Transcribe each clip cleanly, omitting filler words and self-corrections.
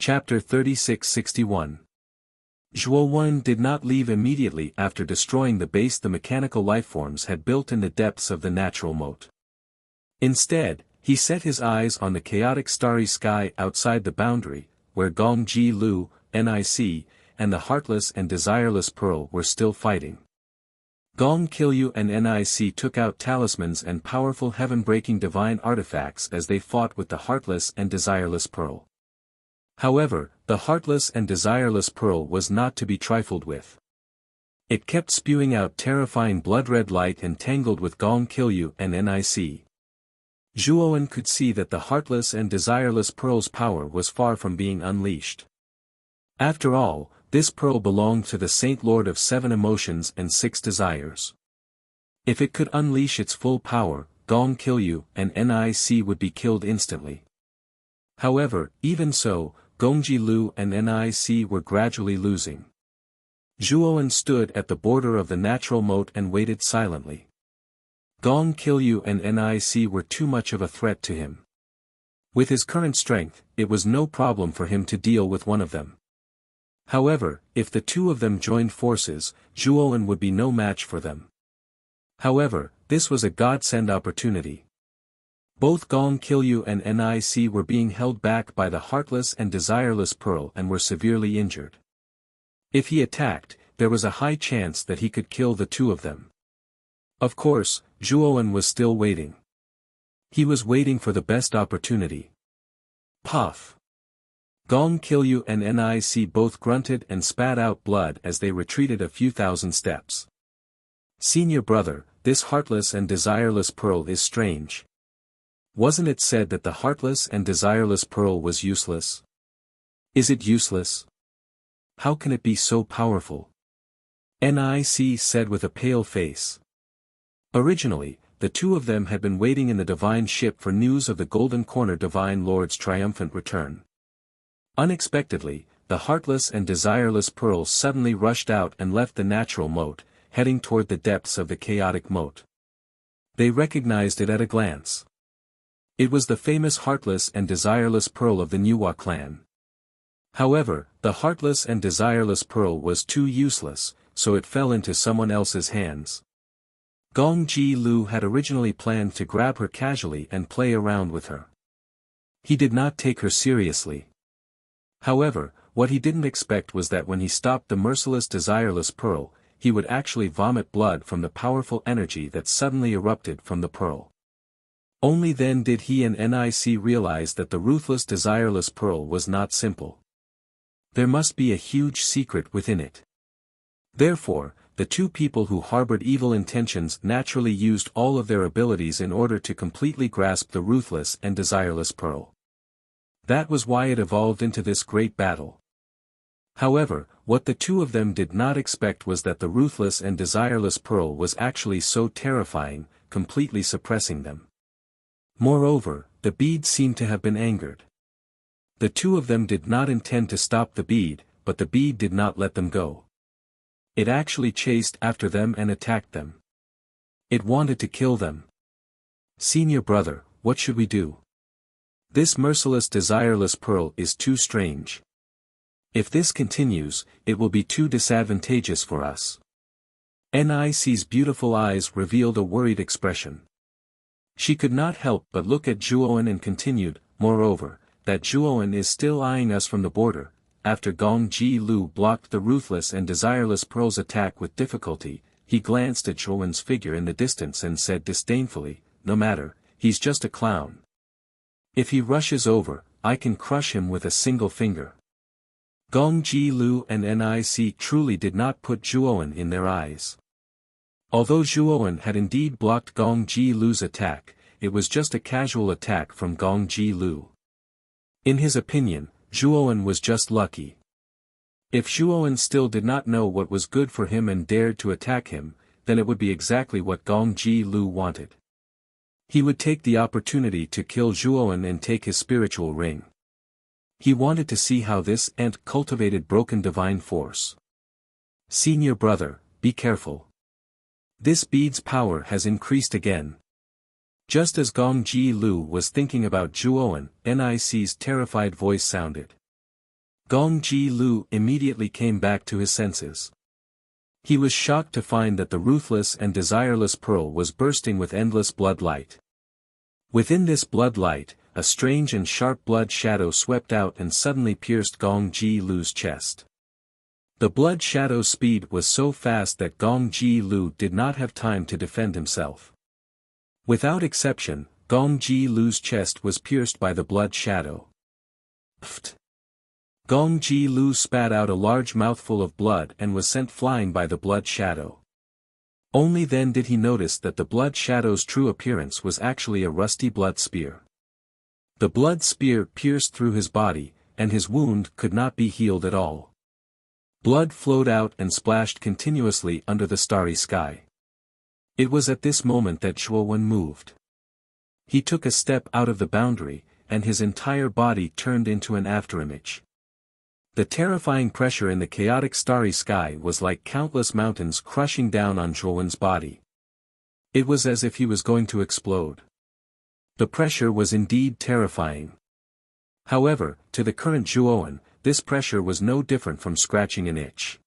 Chapter 3661. Zhuo did not leave immediately after destroying the base the mechanical lifeforms had built in the depths of the natural moat. Instead, he set his eyes on the chaotic starry sky outside the boundary, where Gong Ji Lu, Nic, and the Heartless and Desireless Pearl were still fighting. Gong Qilyu and Nic took out talismans and powerful heaven-breaking divine artifacts as they fought with the Heartless and Desireless Pearl. However, the Heartless and Desireless Pearl was not to be trifled with. It kept spewing out terrifying blood-red light and tangled with Gong Qilyu and Nic. Zhuo could see that the Heartless and Desireless Pearl's power was far from being unleashed. After all, this pearl belonged to the Saint Lord of 7 emotions and 6 desires. If it could unleash its full power, Gong Qilyu and Nic would be killed instantly. However, even so, Gongji Lu and Nic were gradually losing. Zhuo stood at the border of the natural moat and waited silently. Gong Qilyu and Nic were too much of a threat to him. With his current strength, it was no problem for him to deal with one of them. However, if the two of them joined forces, Zhuo would be no match for them. However, this was a godsend opportunity. Both Gong Qilyu and Nic were being held back by the Heartless and Desireless Pearl and were severely injured. If he attacked, there was a high chance that he could kill the two of them. Of course, Zhuo was still waiting. He was waiting for the best opportunity. Puff! Gong Qilyu and Nic both grunted and spat out blood as they retreated a few thousand steps. Senior brother, this Heartless and Desireless Pearl is strange. Wasn't it said that the Heartless and Desireless Pearl was useless? Is it useless? How can it be so powerful? Nic said with a pale face. Originally, the two of them had been waiting in the divine ship for news of the Golden Corner Divine Lord's triumphant return. Unexpectedly, the Heartless and Desireless Pearl suddenly rushed out and left the natural moat, heading toward the depths of the chaotic moat. They recognized it at a glance. It was the famous Heartless and Desireless Pearl of the Nuwa clan. However, the Heartless and Desireless Pearl was too useless, so it fell into someone else's hands. Gong Ji Lu had originally planned to grab her casually and play around with her. He did not take her seriously. However, what he didn't expect was that when he stopped the merciless Desireless Pearl, he would actually vomit blood from the powerful energy that suddenly erupted from the pearl. Only then did he and Nic realize that the ruthless Desireless Pearl was not simple. There must be a huge secret within it. Therefore, the two people who harbored evil intentions naturally used all of their abilities in order to completely grasp the ruthless and Desireless Pearl. That was why it evolved into this great battle. However, what the two of them did not expect was that the ruthless and Desireless Pearl was actually so terrifying, completely suppressing them. Moreover, the bead seemed to have been angered. The two of them did not intend to stop the bead, but the bead did not let them go. It actually chased after them and attacked them. It wanted to kill them. Senior brother, what should we do? This merciless Desireless Pearl is too strange. If this continues, it will be too disadvantageous for us. Nic's beautiful eyes revealed a worried expression. She could not help but look at Zhuo and continued, moreover, that Zhuo is still eyeing us from the border. After Gong Ji Lu blocked the ruthless and Desireless Pearl's attack with difficulty, he glanced at Zhuo's figure in the distance and said disdainfully, no matter, he's just a clown. If he rushes over, I can crush him with a single finger. Gong Ji Lu and Nic truly did not put Zhuo in their eyes. Although Zhuo had indeed blocked Gong Ji Lu's attack, it was just a casual attack from Gong Ji Lu. In his opinion, Zhuo was just lucky. If Zhuo still did not know what was good for him and dared to attack him, then it would be exactly what Gong Ji Lu wanted. He would take the opportunity to kill Zhuo and take his spiritual ring. He wanted to see how this ant cultivated broken divine force. Senior brother, be careful. This bead's power has increased again. Just as Gong Ji Lu was thinking about Zhuo, Nic's terrified voice sounded. Gong Ji Lu immediately came back to his senses. He was shocked to find that the ruthless and desireless pearl was bursting with endless blood light. Within this blood light, a strange and sharp blood shadow swept out and suddenly pierced Gong Ji Lu's chest. The blood shadow's speed was so fast that Gong Ji Lu did not have time to defend himself. Without exception, Gong Ji Lu's chest was pierced by the blood shadow. Pfft! Gong Ji Lu spat out a large mouthful of blood and was sent flying by the blood shadow. Only then did he notice that the blood shadow's true appearance was actually a rusty blood spear. The blood spear pierced through his body, and his wound could not be healed at all. Blood flowed out and splashed continuously under the starry sky. It was at this moment that Zhuowen moved. He took a step out of the boundary, and his entire body turned into an afterimage. The terrifying pressure in the chaotic starry sky was like countless mountains crushing down on Zhuowen's body. It was as if he was going to explode. The pressure was indeed terrifying. However, to the current Zhuowen, this pressure was no different from scratching an itch.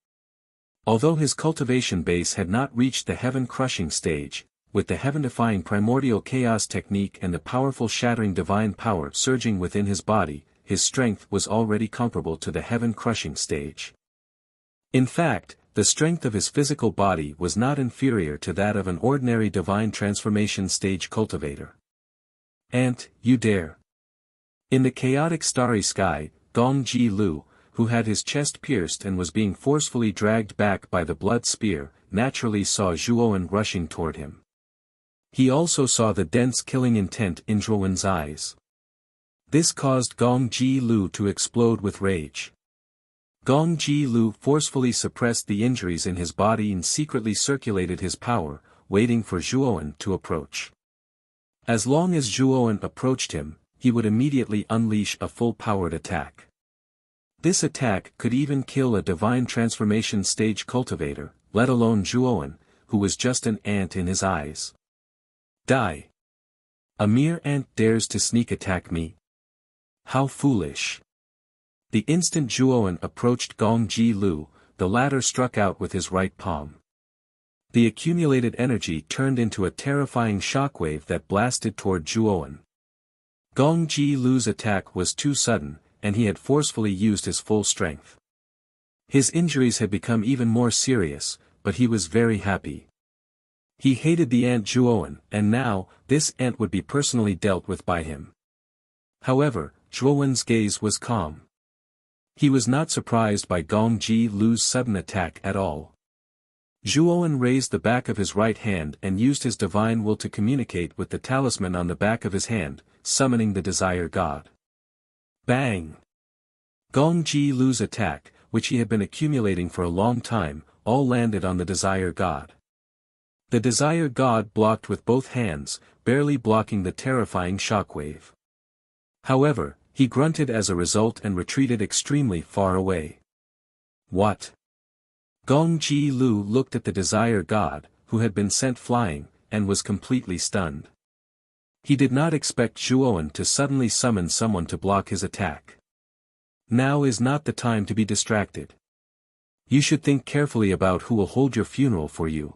Although his cultivation base had not reached the heaven-crushing stage, with the heaven-defying primordial chaos technique and the powerful shattering divine power surging within his body, his strength was already comparable to the heaven-crushing stage. In fact, the strength of his physical body was not inferior to that of an ordinary divine transformation stage cultivator. "Ant, you dare!" In the chaotic starry sky, Gong Ji Lu, who had his chest pierced and was being forcefully dragged back by the blood spear, naturally saw Zhuowen rushing toward him. He also saw the dense killing intent in Zhuowen's eyes. This caused Gong Ji Lu to explode with rage. Gong Ji Lu forcefully suppressed the injuries in his body and secretly circulated his power, waiting for Zhuowen to approach. As long as Zhuowen approached him, he would immediately unleash a full-powered attack. This attack could even kill a divine transformation stage cultivator, let alone Zhuowen, who was just an ant in his eyes. Die! A mere ant dares to sneak attack me? How foolish! The instant Zhuowen approached Gong Ji Lu, the latter struck out with his right palm. The accumulated energy turned into a terrifying shockwave that blasted toward Zhuowen. Gong Ji Lu's attack was too sudden, and he had forcefully used his full strength. His injuries had become even more serious, but he was very happy. He hated the ant Zhuowen, and now, this ant would be personally dealt with by him. However, Zhuowen's gaze was calm. He was not surprised by Gong Ji Lu's sudden attack at all. Zhuowen raised the back of his right hand and used his divine will to communicate with the talisman on the back of his hand, summoning the Desire God. Bang! Gong Ji Lu's attack, which he had been accumulating for a long time, all landed on the Desire God. The Desire God blocked with both hands, barely blocking the terrifying shockwave. However, he grunted as a result and retreated extremely far away. What? Gong Ji Lu looked at the Desire God, who had been sent flying, and was completely stunned. He did not expect Zhuowen to suddenly summon someone to block his attack. Now is not the time to be distracted. You should think carefully about who will hold your funeral for you.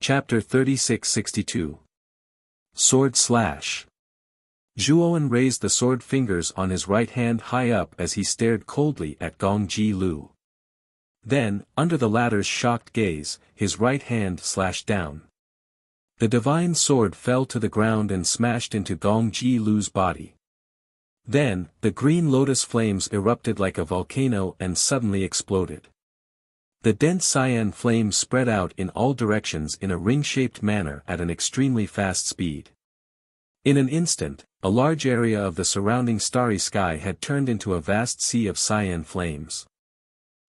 Chapter 3662. Sword Slash. Zhuowen raised the sword fingers on his right hand high up as he stared coldly at Gong Ji Lu. Then, under the latter's shocked gaze, his right hand slashed down. The divine sword fell to the ground and smashed into Gong Ji Lu's body. Then, the green lotus flames erupted like a volcano and suddenly exploded. The dense cyan flames spread out in all directions in a ring-shaped manner at an extremely fast speed. In an instant, a large area of the surrounding starry sky had turned into a vast sea of cyan flames.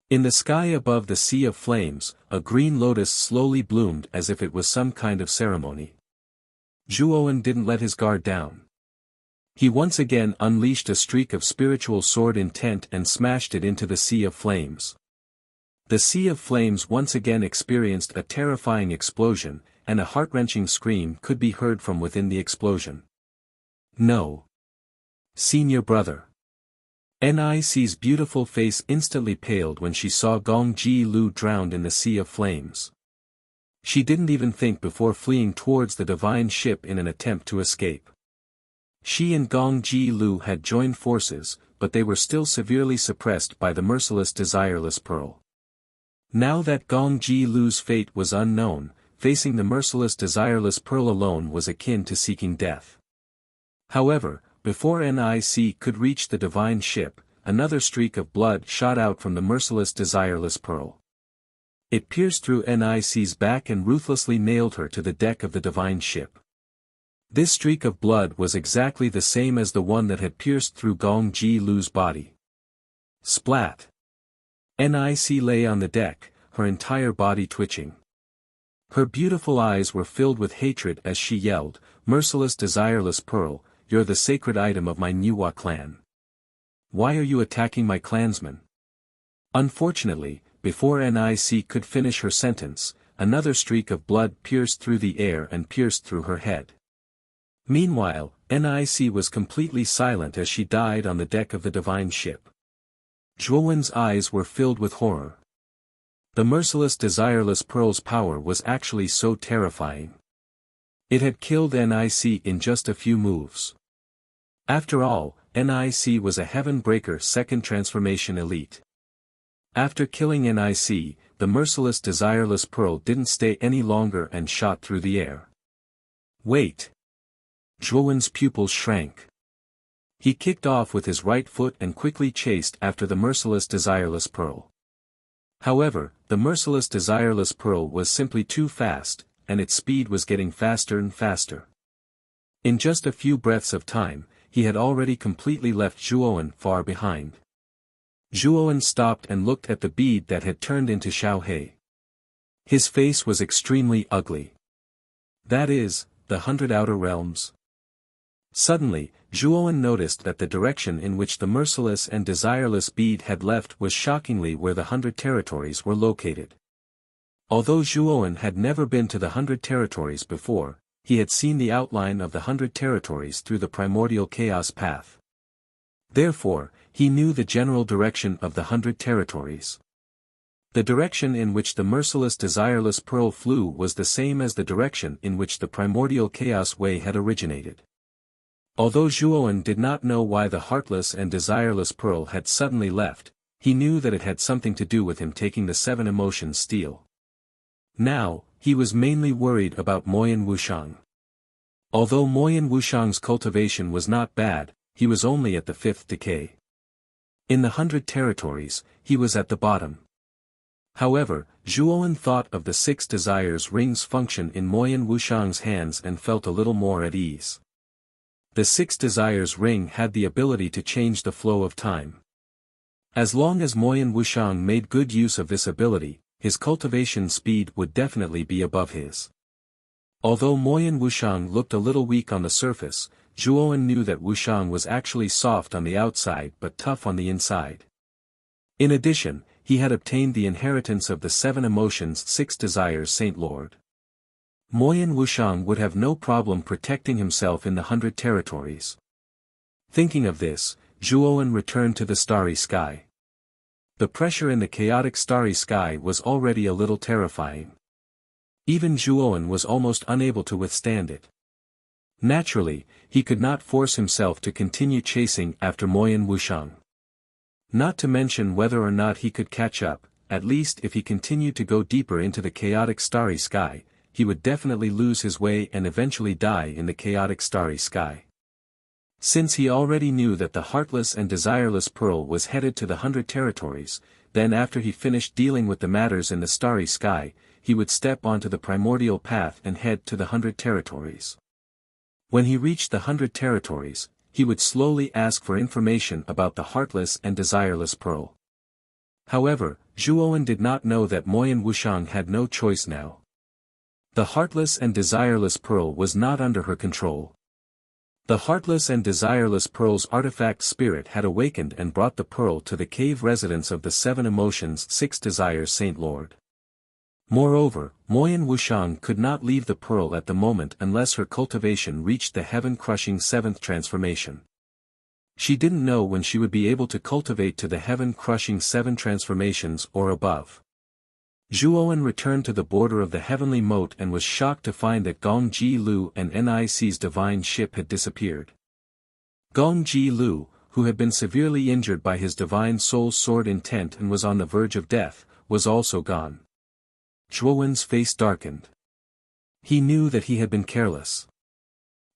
In the sky above the sea of flames, a green lotus slowly bloomed as if it was some kind of ceremony. Zhuowen didn't let his guard down. He once again unleashed a streak of spiritual sword intent and smashed it into the sea of flames. The sea of flames once again experienced a terrifying explosion, and a heart-wrenching scream could be heard from within the explosion. No. Senior brother. Nic's beautiful face instantly paled when she saw Gong Ji Lu drowned in the sea of flames. She didn't even think before fleeing towards the divine ship in an attempt to escape. She and Gong Ji Lu had joined forces, but they were still severely suppressed by the merciless Desireless Pearl. Now that Gong Ji Lu's fate was unknown, facing the merciless Desireless Pearl alone was akin to seeking death. However, before Nic could reach the divine ship, another streak of blood shot out from the merciless Desireless Pearl. It pierced through Nic's back and ruthlessly nailed her to the deck of the divine ship. This streak of blood was exactly the same as the one that had pierced through Gong Ji Lu's body. Splat! Nic lay on the deck, her entire body twitching. Her beautiful eyes were filled with hatred as she yelled, "Merciless Desireless Pearl, you're the sacred item of my Niwa clan. Why are you attacking my clansmen?" Unfortunately, before Nic could finish her sentence, another streak of blood pierced through the air and pierced through her head. Meanwhile, Nic was completely silent as she died on the deck of the divine ship. Zhuowen's eyes were filled with horror. The merciless Desireless Pearl's power was actually so terrifying. It had killed Nic in just a few moves. After all, Nic was a Heaven-Breaker second transformation elite. After killing Nic, the merciless Desireless Pearl didn't stay any longer and shot through the air. Wait! Zhuowen's pupils shrank. He kicked off with his right foot and quickly chased after the merciless Desireless Pearl. However, the merciless Desireless Pearl was simply too fast, and its speed was getting faster and faster. In just a few breaths of time, he had already completely left Zhuowen far behind. Zhuowen stopped and looked at the bead that had turned into Xiaohe. His face was extremely ugly. That is, the 100 Outer Realms. Suddenly, Zhuowen noticed that the direction in which the merciless and desireless bead had left was shockingly where the 100 territories were located. Although Zhuowen had never been to the 100 territories before, he had seen the outline of the 100 territories through the primordial chaos path. Therefore, he knew the general direction of the 100 territories. The direction in which the merciless Desireless Pearl flew was the same as the direction in which the primordial chaos way had originated. Although Zhuowen did not know why the heartless and desireless Pearl had suddenly left, he knew that it had something to do with him taking the 7 emotions steel. Now, he was mainly worried about Moyan Wuxiang. Although Moyan Wuxiang's cultivation was not bad, he was only at the 5th decay. In the 100 territories, he was at the bottom. However, Zhuowen thought of the 6 desires ring's function in Moyan Wuxiang's hands and felt a little more at ease. The 6 desires ring had the ability to change the flow of time. As long as Moyan Wuxiang made good use of this ability, his cultivation speed would definitely be above his. Although Moyan Wuxiang looked a little weak on the surface, Zhuowen knew that Wuxiang was actually soft on the outside but tough on the inside. In addition, he had obtained the inheritance of the 7 emotions 6 desires Saint Lord. Moyan Wuxiang would have no problem protecting himself in the 100 territories. Thinking of this, Zhuowen returned to the starry sky. The pressure in the chaotic starry sky was already a little terrifying. Even Zhuowen was almost unable to withstand it. Naturally, he could not force himself to continue chasing after Moyan Wuxiang. Not to mention whether or not he could catch up, at least if he continued to go deeper into the chaotic starry sky, he would definitely lose his way and eventually die in the chaotic starry sky. Since he already knew that the heartless and desireless Pearl was headed to the 100 territories, then after he finished dealing with the matters in the starry sky, he would step onto the primordial path and head to the 100 territories. When he reached the 100 territories, he would slowly ask for information about the heartless and desireless Pearl. However, Zhuowen did not know that Moyan Wuxiang had no choice now. The heartless and desireless Pearl was not under her control. The heartless and desireless Pearl's artifact spirit had awakened and brought the Pearl to the cave residence of the 7 emotions 6 desires Saint Lord. Moreover, Moyan Wuxiang could not leave the Pearl at the moment unless her cultivation reached the heaven-crushing 7th transformation. She didn't know when she would be able to cultivate to the heaven-crushing 7 transformations or above. Zhuowen returned to the border of the heavenly moat and was shocked to find that Gong Ji Lu and Nic's divine ship had disappeared. Gong Ji Lu, who had been severely injured by his divine soul's sword intent and was on the verge of death, was also gone. Zhuowen's face darkened. He knew that he had been careless.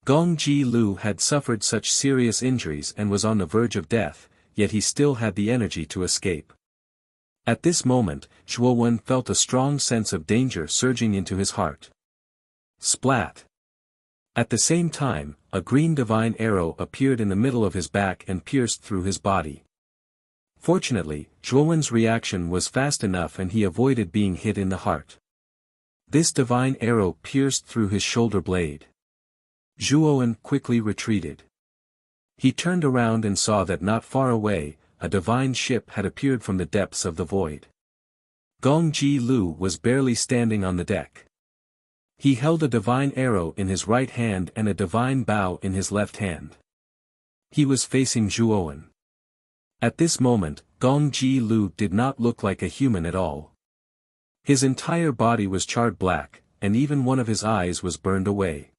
Gong Ji Lu had suffered such serious injuries and was on the verge of death, yet he still had the energy to escape. At this moment, Zhuowen felt a strong sense of danger surging into his heart. Splat! At the same time, a green divine arrow appeared in the middle of his back and pierced through his body. Fortunately, Zhuowen's reaction was fast enough and he avoided being hit in the heart. This divine arrow pierced through his shoulder blade. Zhuowen quickly retreated. He turned around and saw that not far away, a divine ship had appeared from the depths of the void. Gong Ji Lu was barely standing on the deck. He held a divine arrow in his right hand and a divine bow in his left hand. He was facing Zhuowen. At this moment, Gong Ji Lu did not look like a human at all. His entire body was charred black, and even one of his eyes was burned away.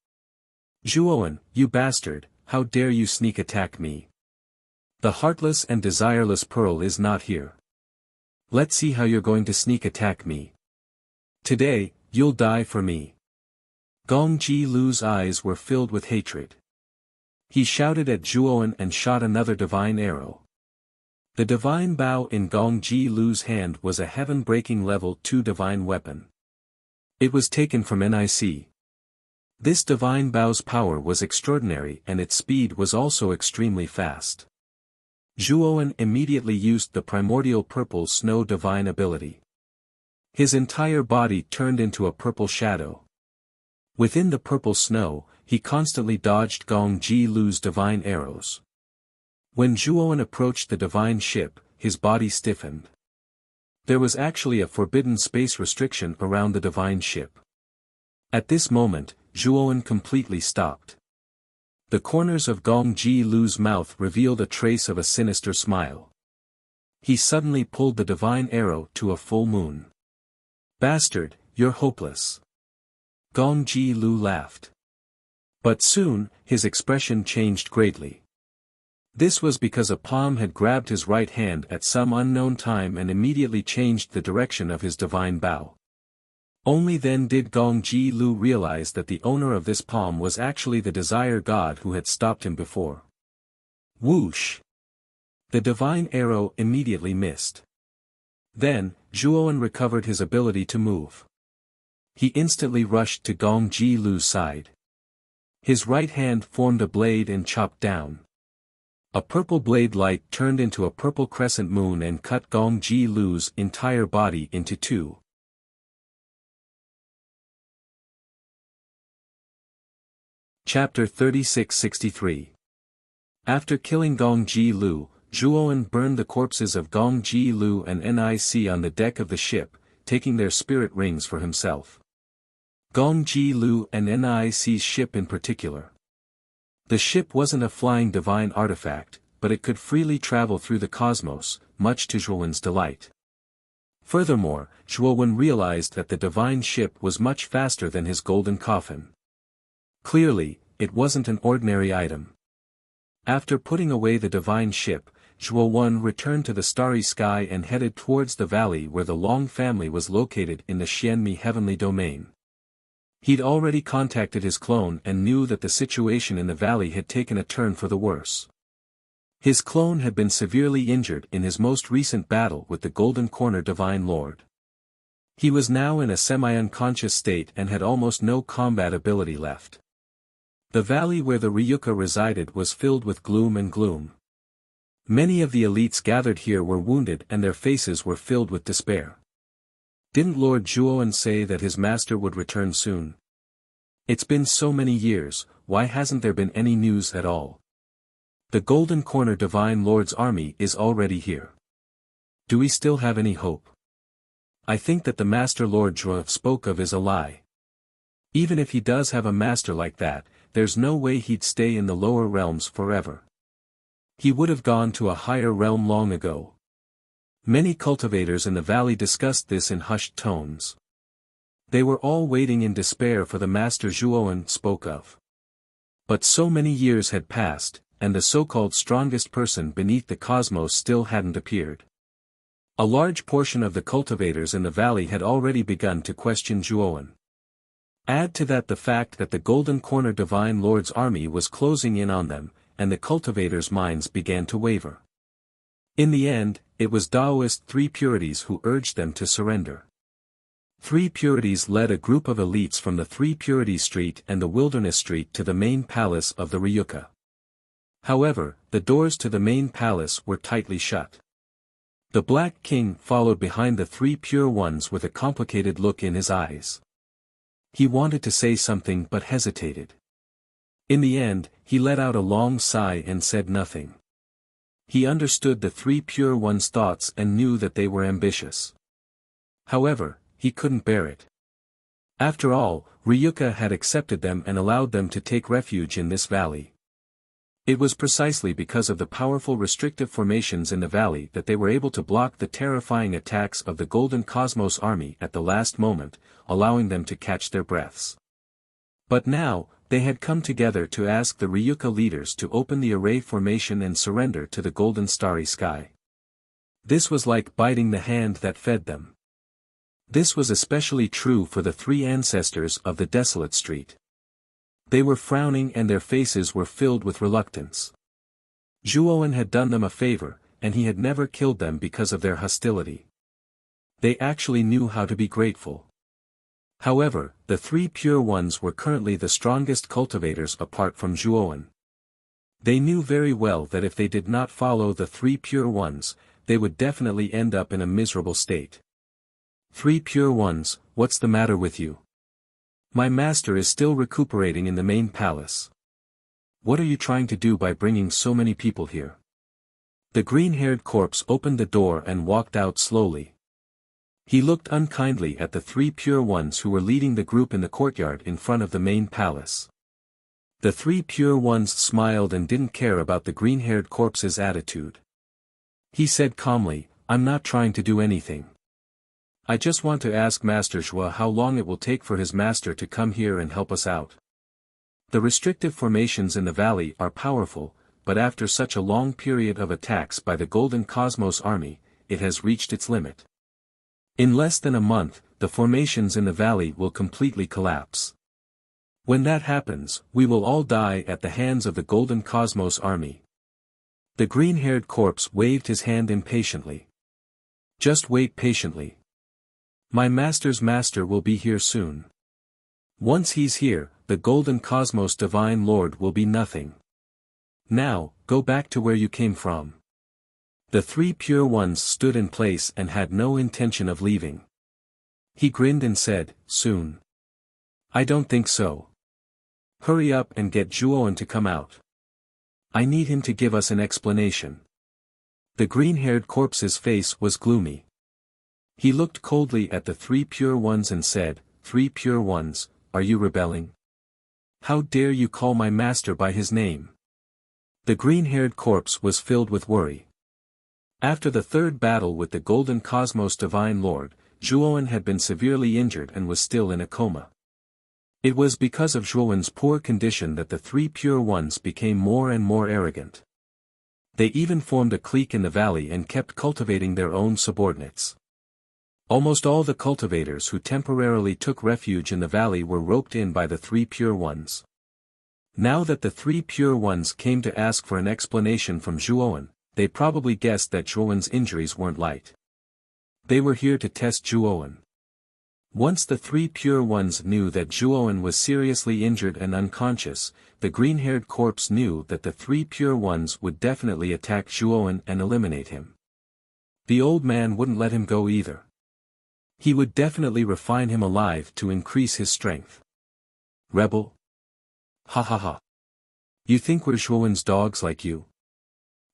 Zhuowen, you bastard, how dare you sneak attack me? The heartless and desireless pearl is not here. Let's see how you're going to sneak attack me. Today, you'll die for me. Gong Ji Lu's eyes were filled with hatred. He shouted at Zhuowen and shot another divine arrow. The divine bow in Gong Ji Lu's hand was a heaven-breaking level 2 divine weapon. It was taken from Nic. This divine bow's power was extraordinary and its speed was also extremely fast. Zhuowen immediately used the primordial purple snow divine ability. His entire body turned into a purple shadow. Within the purple snow, he constantly dodged Gong Ji Lu's divine arrows. When Zhuowen approached the divine ship, his body stiffened. There was actually a forbidden space restriction around the divine ship. At this moment, Zhuowen completely stopped. The corners of Gong Ji Lu's mouth revealed a trace of a sinister smile. He suddenly pulled the divine arrow to a full moon. Bastard, you're hopeless. Gong Ji Lu laughed. But soon, his expression changed greatly. This was because a palm had grabbed his right hand at some unknown time and immediately changed the direction of his divine bow. Only then did Gong Ji Lu realize that the owner of this palm was actually the desire god who had stopped him before. Whoosh! The divine arrow immediately missed. Then, Zhuowen recovered his ability to move. He instantly rushed to Gong Ji Lu's side. His right hand formed a blade and chopped down. A purple blade light turned into a purple crescent moon and cut Gong Ji Lu's entire body into 2. Chapter 36-63. After killing Gong Ji Lu, Zhuowen burned the corpses of Gong Ji Lu and Nic on the deck of the ship, taking their spirit rings for himself. Gong Ji Lu and Nic's ship in particular. The ship wasn't a flying divine artifact, but it could freely travel through the cosmos, much to Zhuowen's delight. Furthermore, Zhuowen realized that the divine ship was much faster than his golden coffin. Clearly, it wasn't an ordinary item. After putting away the divine ship, Zhuowen returned to the starry sky and headed towards the valley where the Long family was located in the Xianmi heavenly domain. He'd already contacted his clone and knew that the situation in the valley had taken a turn for the worse. His clone had been severely injured in his most recent battle with the Golden Corner Divine Lord. He was now in a semi-unconscious state and had almost no combat ability left. The valley where the Ryuka resided was filled with gloom. Many of the elites gathered here were wounded and their faces were filled with despair. Didn't Lord Zhuowen say that his master would return soon? It's been so many years, why hasn't there been any news at all? The Golden Corner Divine Lord's army is already here. Do we still have any hope? I think that the Master Lord Zhuo spoke of is a lie. Even if he does have a master like that, there's no way he'd stay in the lower realms forever. He would have gone to a higher realm long ago. Many cultivators in the valley discussed this in hushed tones. They were all waiting in despair for the master Zhuowen spoke of. But so many years had passed, and the so-called strongest person beneath the cosmos still hadn't appeared. A large portion of the cultivators in the valley had already begun to question Zhuowen. Add to that the fact that the Golden Corner Divine Lord's army was closing in on them, and the cultivators' minds began to waver. In the end, it was Taoist Three Purities who urged them to surrender. Three Purities led a group of elites from the Three Purities Street and the Wilderness Street to the main palace of the Ryuka. However, the doors to the main palace were tightly shut. The Black King followed behind the Three Pure Ones with a complicated look in his eyes. He wanted to say something but hesitated. In the end, he let out a long sigh and said nothing. He understood the Three Pure Ones' thoughts and knew that they were ambitious. However, he couldn't bear it. After all, Ryuka had accepted them and allowed them to take refuge in this valley. It was precisely because of the powerful restrictive formations in the valley that they were able to block the terrifying attacks of the Golden Cosmos army at the last moment, allowing them to catch their breaths. But now, they had come together to ask the Ryuka leaders to open the array formation and surrender to the golden starry sky. This was like biting the hand that fed them. This was especially true for the three ancestors of the desolate street. They were frowning and their faces were filled with reluctance. Zhuowen had done them a favor, and he had never killed them because of their hostility. They actually knew how to be grateful. However, the Three Pure Ones were currently the strongest cultivators apart from Zhuowen. They knew very well that if they did not follow the Three Pure Ones, they would definitely end up in a miserable state. Three Pure Ones, what's the matter with you? My master is still recuperating in the main palace. What are you trying to do by bringing so many people here? The green-haired corpse opened the door and walked out slowly. He looked unkindly at the Three Pure Ones who were leading the group in the courtyard in front of the main palace. The Three Pure Ones smiled and didn't care about the green-haired corpse's attitude. He said calmly, "I'm not trying to do anything. I just want to ask Master Zhua how long it will take for his master to come here and help us out. The restrictive formations in the valley are powerful, but after such a long period of attacks by the Golden Cosmos army, it has reached its limit. In less than a month, the formations in the valley will completely collapse. When that happens, we will all die at the hands of the Golden Cosmos army." The green-haired corpse waved his hand impatiently. "Just wait patiently. My master's master will be here soon. Once he's here, the Golden Cosmos Divine Lord will be nothing. Now, go back to where you came from." The Three Pure Ones stood in place and had no intention of leaving. He grinned and said, "Soon. I don't think so. Hurry up and get Zhuowen to come out. I need him to give us an explanation." The green-haired corpse's face was gloomy. He looked coldly at the Three Pure Ones and said, "Three Pure Ones, are you rebelling? How dare you call my master by his name?" The green-haired corpse was filled with worry. After the third battle with the Golden Cosmos Divine Lord, Zhuowen had been severely injured and was still in a coma. It was because of Zhuowen's poor condition that the Three Pure Ones became more and more arrogant. They even formed a clique in the valley and kept cultivating their own subordinates. Almost all the cultivators who temporarily took refuge in the valley were roped in by the Three Pure Ones. Now that the Three Pure Ones came to ask for an explanation from Zhuowen, they probably guessed that Zhuowen's injuries weren't light. They were here to test Zhuowen. Once the Three Pure Ones knew that Zhuowen was seriously injured and unconscious, the green-haired corpse knew that the Three Pure Ones would definitely attack Zhuowen and eliminate him. The old man wouldn't let him go either. He would definitely refine him alive to increase his strength. "Rebel? Ha ha ha. You think we're Zhuowen's dogs like you?"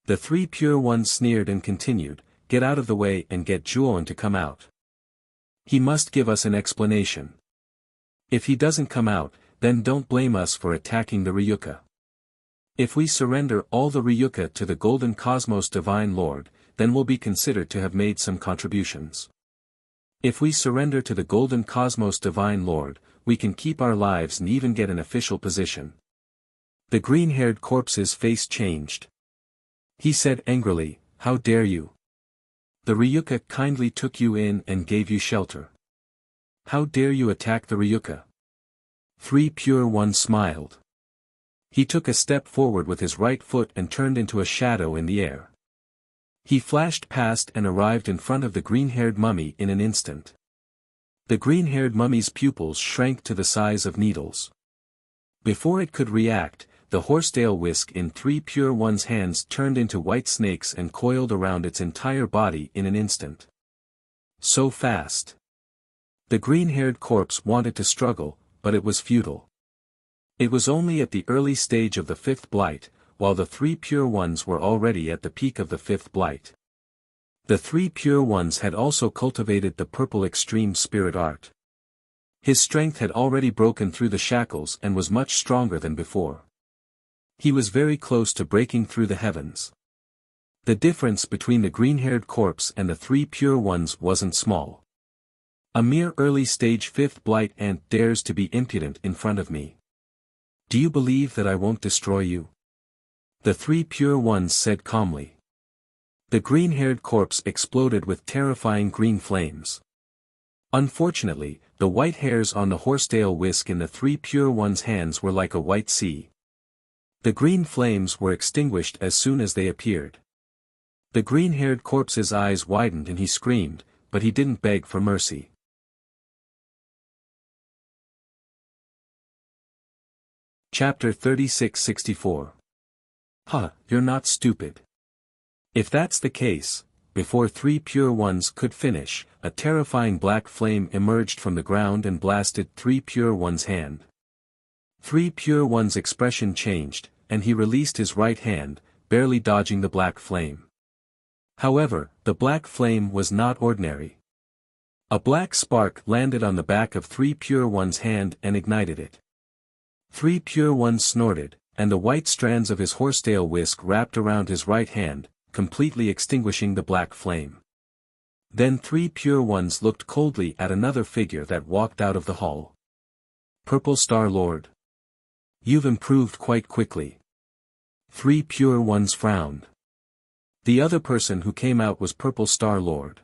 The Three Pure Ones sneered and continued, "Get out of the way and get Zhuowen to come out. He must give us an explanation. If he doesn't come out, then don't blame us for attacking the Ryuka." If we surrender all the Ryuka to the Golden Cosmos Divine Lord, then we'll be considered to have made some contributions. If we surrender to the Golden Cosmos Divine Lord, we can keep our lives and even get an official position. The green-haired corpse's face changed. He said angrily, "How dare you? The Ryuka kindly took you in and gave you shelter. How dare you attack the Ryuka?" Three Pure Ones smiled. He took a step forward with his right foot and turned into a shadow in the air. He flashed past and arrived in front of the green-haired mummy in an instant. The green-haired mummy's pupils shrank to the size of needles. Before it could react, the horsetail whisk in Three Pure One's hands turned into white snakes and coiled around its entire body in an instant. So fast. The green-haired corpse wanted to struggle, but it was futile. It was only at the early stage of the fifth blight, while the Three Pure Ones were already at the peak of the fifth blight. The Three Pure Ones had also cultivated the purple extreme spirit art. His strength had already broken through the shackles and was much stronger than before. He was very close to breaking through the heavens. The difference between the green-haired corpse and the Three Pure Ones wasn't small. A mere early-stage fifth blight ant dares to be impudent in front of me. Do you believe that I won't destroy you? The Three Pure Ones said calmly. The green-haired corpse exploded with terrifying green flames. Unfortunately, the white hairs on the horsetail whisk in the Three Pure Ones' hands were like a white sea. The green flames were extinguished as soon as they appeared. The green-haired corpse's eyes widened and he screamed, but he didn't beg for mercy. Chapter 36-64. Huh, you're not stupid. If that's the case, before Three Pure Ones could finish, a terrifying black flame emerged from the ground and blasted Three Pure One's hand. Three Pure One's expression changed, and he released his right hand, barely dodging the black flame. However, the black flame was not ordinary. A black spark landed on the back of Three Pure One's hand and ignited it. Three Pure Ones snorted, and the white strands of his horsetail whisk wrapped around his right hand, completely extinguishing the black flame. Then Three Pure Ones looked coldly at another figure that walked out of the hall. Purple Star Lord. You've improved quite quickly. Three Pure Ones frowned. The other person who came out was Purple Star Lord.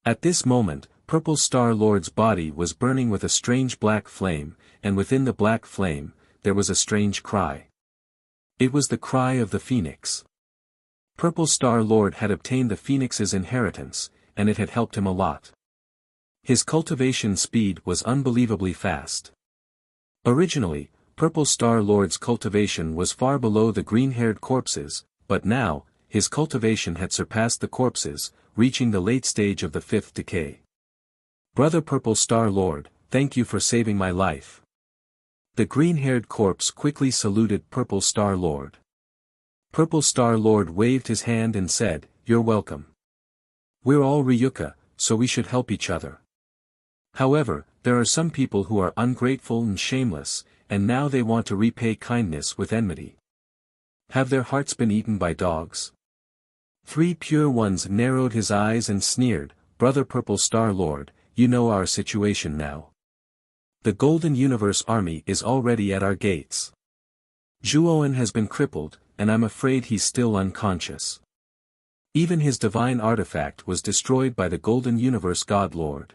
At this moment, Purple Star Lord's body was burning with a strange black flame, and within the black flame, there was a strange cry. It was the cry of the phoenix. Purple Star Lord had obtained the phoenix's inheritance, and it had helped him a lot. His cultivation speed was unbelievably fast. Originally, Purple Star Lord's cultivation was far below the green-haired corpse's, but now, his cultivation had surpassed the corpse's, reaching the late stage of the fifth decay. Brother Purple Star Lord, thank you for saving my life. The green-haired corpse quickly saluted Purple Star Lord. Purple Star Lord waved his hand and said, "You're welcome. We're all Ryuka, so we should help each other. However, there are some people who are ungrateful and shameless, and now they want to repay kindness with enmity. Have their hearts been eaten by dogs?" Three Pure Ones narrowed his eyes and sneered, "Brother Purple Star Lord, you know our situation now. The Golden Universe Army is already at our gates. Zhuoan has been crippled, and I'm afraid he's still unconscious. Even his divine artifact was destroyed by the Golden Universe God Lord.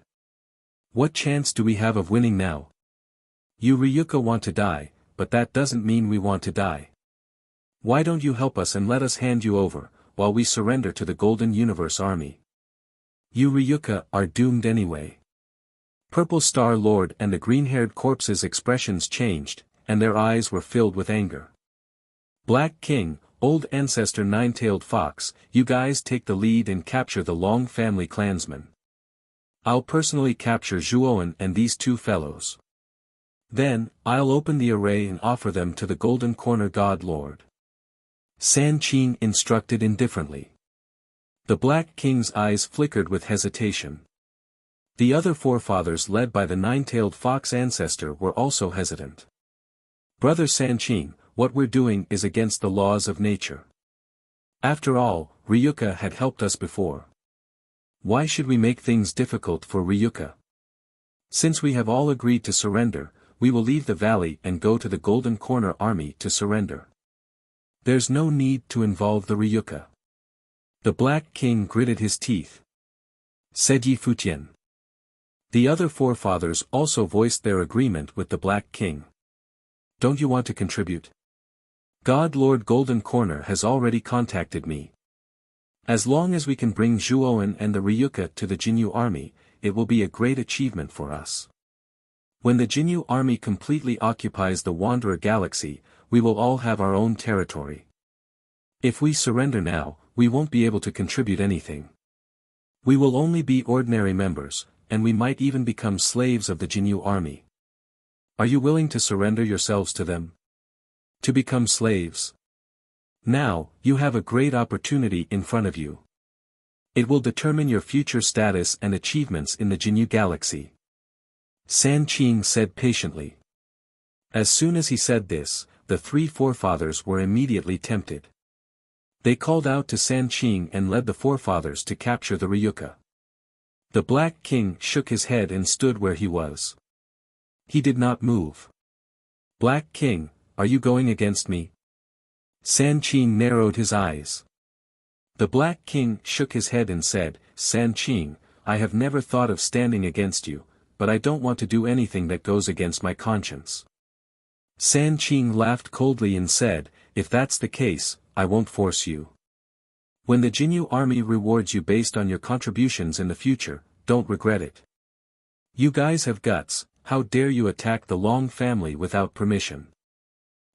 What chance do we have of winning now? You Ryuka want to die, but that doesn't mean we want to die. Why don't you help us and let us hand you over, while we surrender to the Golden Universe Army? You Ryuka are doomed anyway." Purple Star Lord and the green-haired corpse's expressions changed, and their eyes were filled with anger. "Black King, Old Ancestor Nine-Tailed Fox, you guys take the lead and capture the Long family clansmen. I'll personally capture Zhuoan and these two fellows. Then, I'll open the array and offer them to the Golden Corner God Lord." San Qing instructed indifferently. The Black King's eyes flickered with hesitation. The other forefathers led by the Nine-Tailed Fox ancestor were also hesitant. "Brother San Qing, what we're doing is against the laws of nature. After all, Ryuka had helped us before. Why should we make things difficult for Ryuka? Since we have all agreed to surrender, we will leave the valley and go to the Golden Corner army to surrender. There's no need to involve the Ryuka. The Black King gritted his teeth. Said Yi Futian. The other forefathers also voiced their agreement with the Black King. Don't you want to contribute? God Lord Golden Corner has already contacted me. As long as we can bring Zhuowen and the Ryuka to the Jinyu army, it will be a great achievement for us. When the Jinyu army completely occupies the Wanderer Galaxy, we will all have our own territory. If we surrender now, we won't be able to contribute anything. We will only be ordinary members, and we might even become slaves of the Jinyu army. Are you willing to surrender yourselves to them? To become slaves? Now, you have a great opportunity in front of you. It will determine your future status and achievements in the Jinyu Galaxy. San Qing said patiently. As soon as he said this, the three forefathers were immediately tempted. They called out to San Qing and led the forefathers to capture the Ryuka. The Black King shook his head and stood where he was. He did not move. Black King, are you going against me? San Qing narrowed his eyes. The Black King shook his head and said, San Qing, I have never thought of standing against you, but I don't want to do anything that goes against my conscience. San Qing laughed coldly and said, if that's the case, I won't force you. When the Jinyu army rewards you based on your contributions in the future, don't regret it. You guys have guts, how dare you attack the Long family without permission?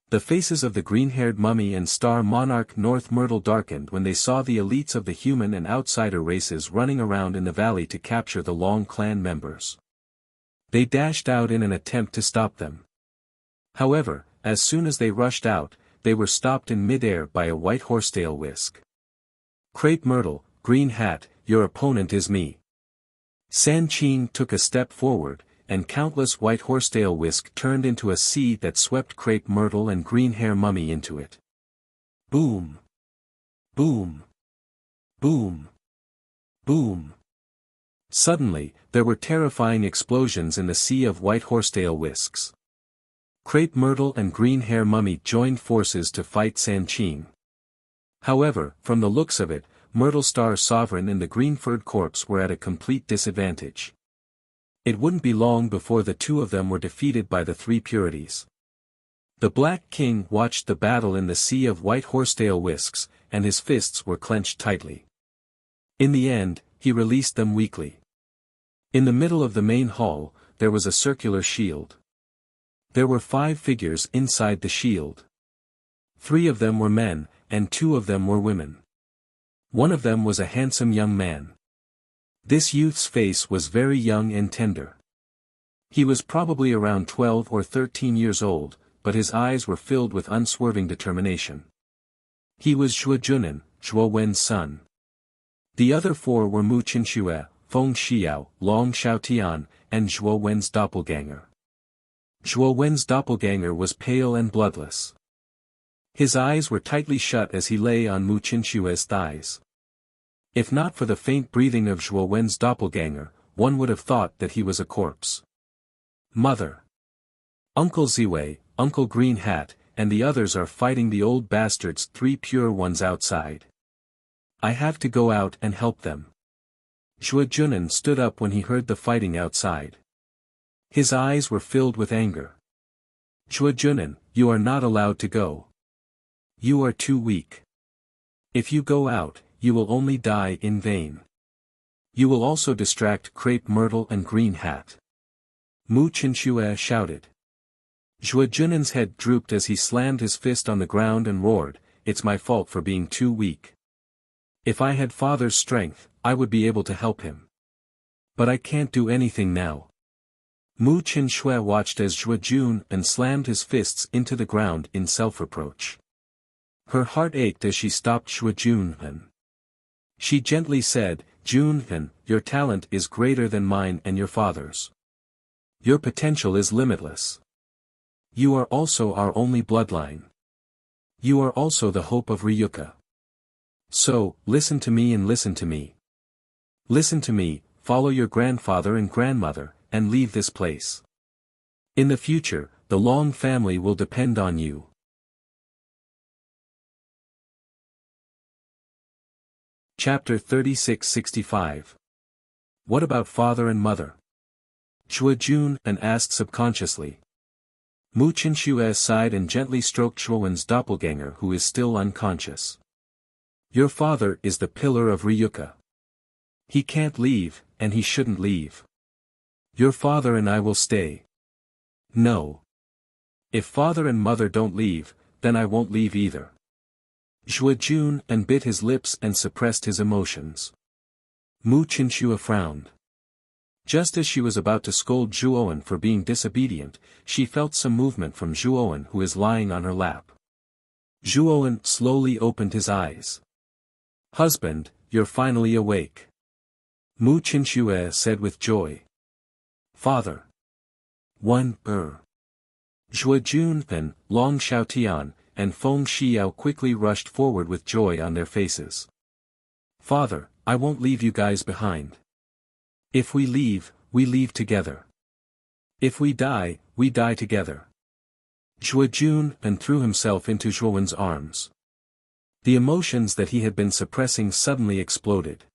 The faces of the green-haired mummy and star monarch North Myrtle darkened when they saw the elites of the human and outsider races running around in the valley to capture the Long clan members. They dashed out in an attempt to stop them. However, as soon as they rushed out, they were stopped in midair by a white horsetail whisk. Crepe Myrtle, Green Hat, your opponent is me. San Qing took a step forward, and countless white horsetail whisk turned into a sea that swept Crepe Myrtle and Green Hair Mummy into it. Boom! Boom! Boom! Boom! Suddenly, there were terrifying explosions in the sea of white horsetail whisks. Crepe Myrtle and Green Hair Mummy joined forces to fight San Qing. However, from the looks of it, Myrtle Star Sovereign and the green-furred corpse were at a complete disadvantage. It wouldn't be long before the two of them were defeated by the three purities. The Black King watched the battle in the sea of white horsetail whisks, and his fists were clenched tightly. In the end, he released them weakly. In the middle of the main hall, there was a circular shield. There were 5 figures inside the shield. 3 of them were men, and 2 of them were women. One of them was a handsome young man. This youth's face was very young and tender. He was probably around 12 or 13 years old, but his eyes were filled with unswerving determination. He was Zhuo Junan, Zhuo Wen's son. The other 4 were Mu Qinxue, Feng Xiao, Long Xiaotian, and Zhuo Wen's doppelganger. Zhuo Wen's doppelganger was pale and bloodless. His eyes were tightly shut as he lay on Mu Qinxue's thighs. If not for the faint breathing of Zhuo Wen's doppelganger, one would have thought that he was a corpse. Mother! Uncle Ziwei, Uncle Green Hat, and the others are fighting the old bastards 3 pure ones outside. I have to go out and help them. Zhuo Junan stood up when he heard the fighting outside. His eyes were filled with anger. Zhuo Junan, you are not allowed to go. You are too weak. If you go out, you will only die in vain. You will also distract Crepe Myrtle and Green Hat. Mu Qinxue shouted. Zhuo Junan's head drooped as he slammed his fist on the ground and roared, it's my fault for being too weak. If I had father's strength, I would be able to help him. But I can't do anything now. Mu Qinxue watched as Zhuo Junan slammed his fists into the ground in self-reproach. Her heart ached as she stopped Zhuo Junan. She gently said, Junan, your talent is greater than mine and your father's. Your potential is limitless. You are also our only bloodline. You are also the hope of Ryuka. So, listen to me and listen to me. Listen to me, follow your grandfather and grandmother, and leave this place. In the future, the Long family will depend on you. Chapter 36-65. What about father and mother? Zhuo Jun asked subconsciously. Mu Qinxue sighed and gently stroked Zhuowen's doppelganger who is still unconscious. Your father is the pillar of Ryuka. He can't leave, and he shouldn't leave. Your father and I will stay. No. If father and mother don't leave, then I won't leave either. Zhuo Jun bit his lips and suppressed his emotions. Mu Qinxue frowned. Just as she was about to scold Zhuowen for being disobedient, she felt some movement from Zhuowen who is lying on her lap. Zhuowen slowly opened his eyes. Husband, you're finally awake. Mu Qinxue said with joy. Father. Zhuo Jun, Long Xiaotian, and Feng Xiao quickly rushed forward with joy on their faces. Father, I won't leave you guys behind. If we leave together. If we die together. Zhuo Jun threw himself into Zhuowen's arms. The emotions that he had been suppressing suddenly exploded.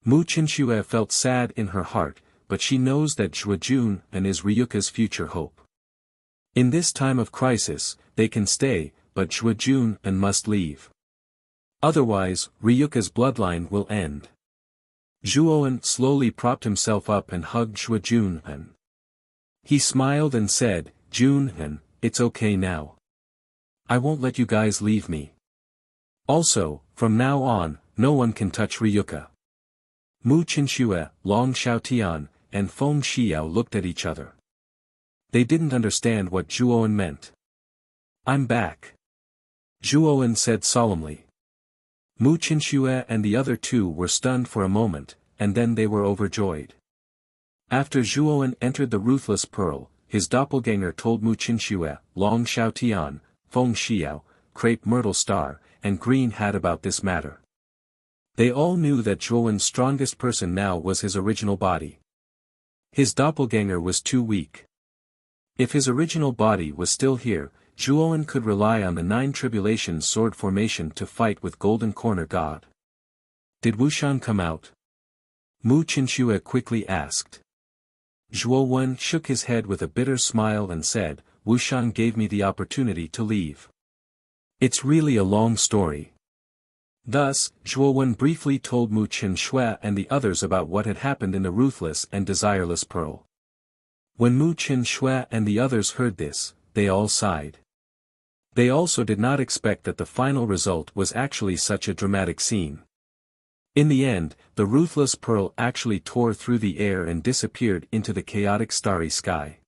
Mu Qinxue felt sad in her heart, but she knows that Zhuo Jun is Ryuka's future hope. In this time of crisis, they can stay, but Zhuo Jun must leave. Otherwise, Ryuka's bloodline will end. Zhuowen slowly propped himself up and hugged Zhuo Jun. He smiled and said, Jun, it's okay now. I won't let you guys leave me. Also, from now on, no one can touch Ryuka. Mu Qinxue, Long Xiaotian, and Feng Xiao looked at each other. They didn't understand what Zhuowen meant. I'm back. Zhuowen said solemnly. Mu Qinxue and the other two were stunned for a moment, and then they were overjoyed. After Zhuowen entered the Ruthless Pearl, his doppelganger told Mu Qinxue, Long Xiaotian, Feng Xiao, Crepe Myrtle Star, and Green Hat about this matter. They all knew that Zhuowen's strongest person now was his original body. His doppelganger was too weak. If his original body was still here, Zhuowen could rely on the 9 Tribulations sword formation to fight with Golden Corner God. Did Wuxian come out? Mu Qinxue quickly asked. Zhuowen shook his head with a bitter smile and said, Wuxian gave me the opportunity to leave. It's really a long story. Thus, Zhuowen briefly told Mu Qinxue and the others about what had happened in the Ruthless and Desireless Pearl. When Mu Qinxue and the others heard this, they all sighed. They also did not expect that the final result was actually such a dramatic scene. In the end, the Ruthless Pearl actually tore through the air and disappeared into the chaotic starry sky.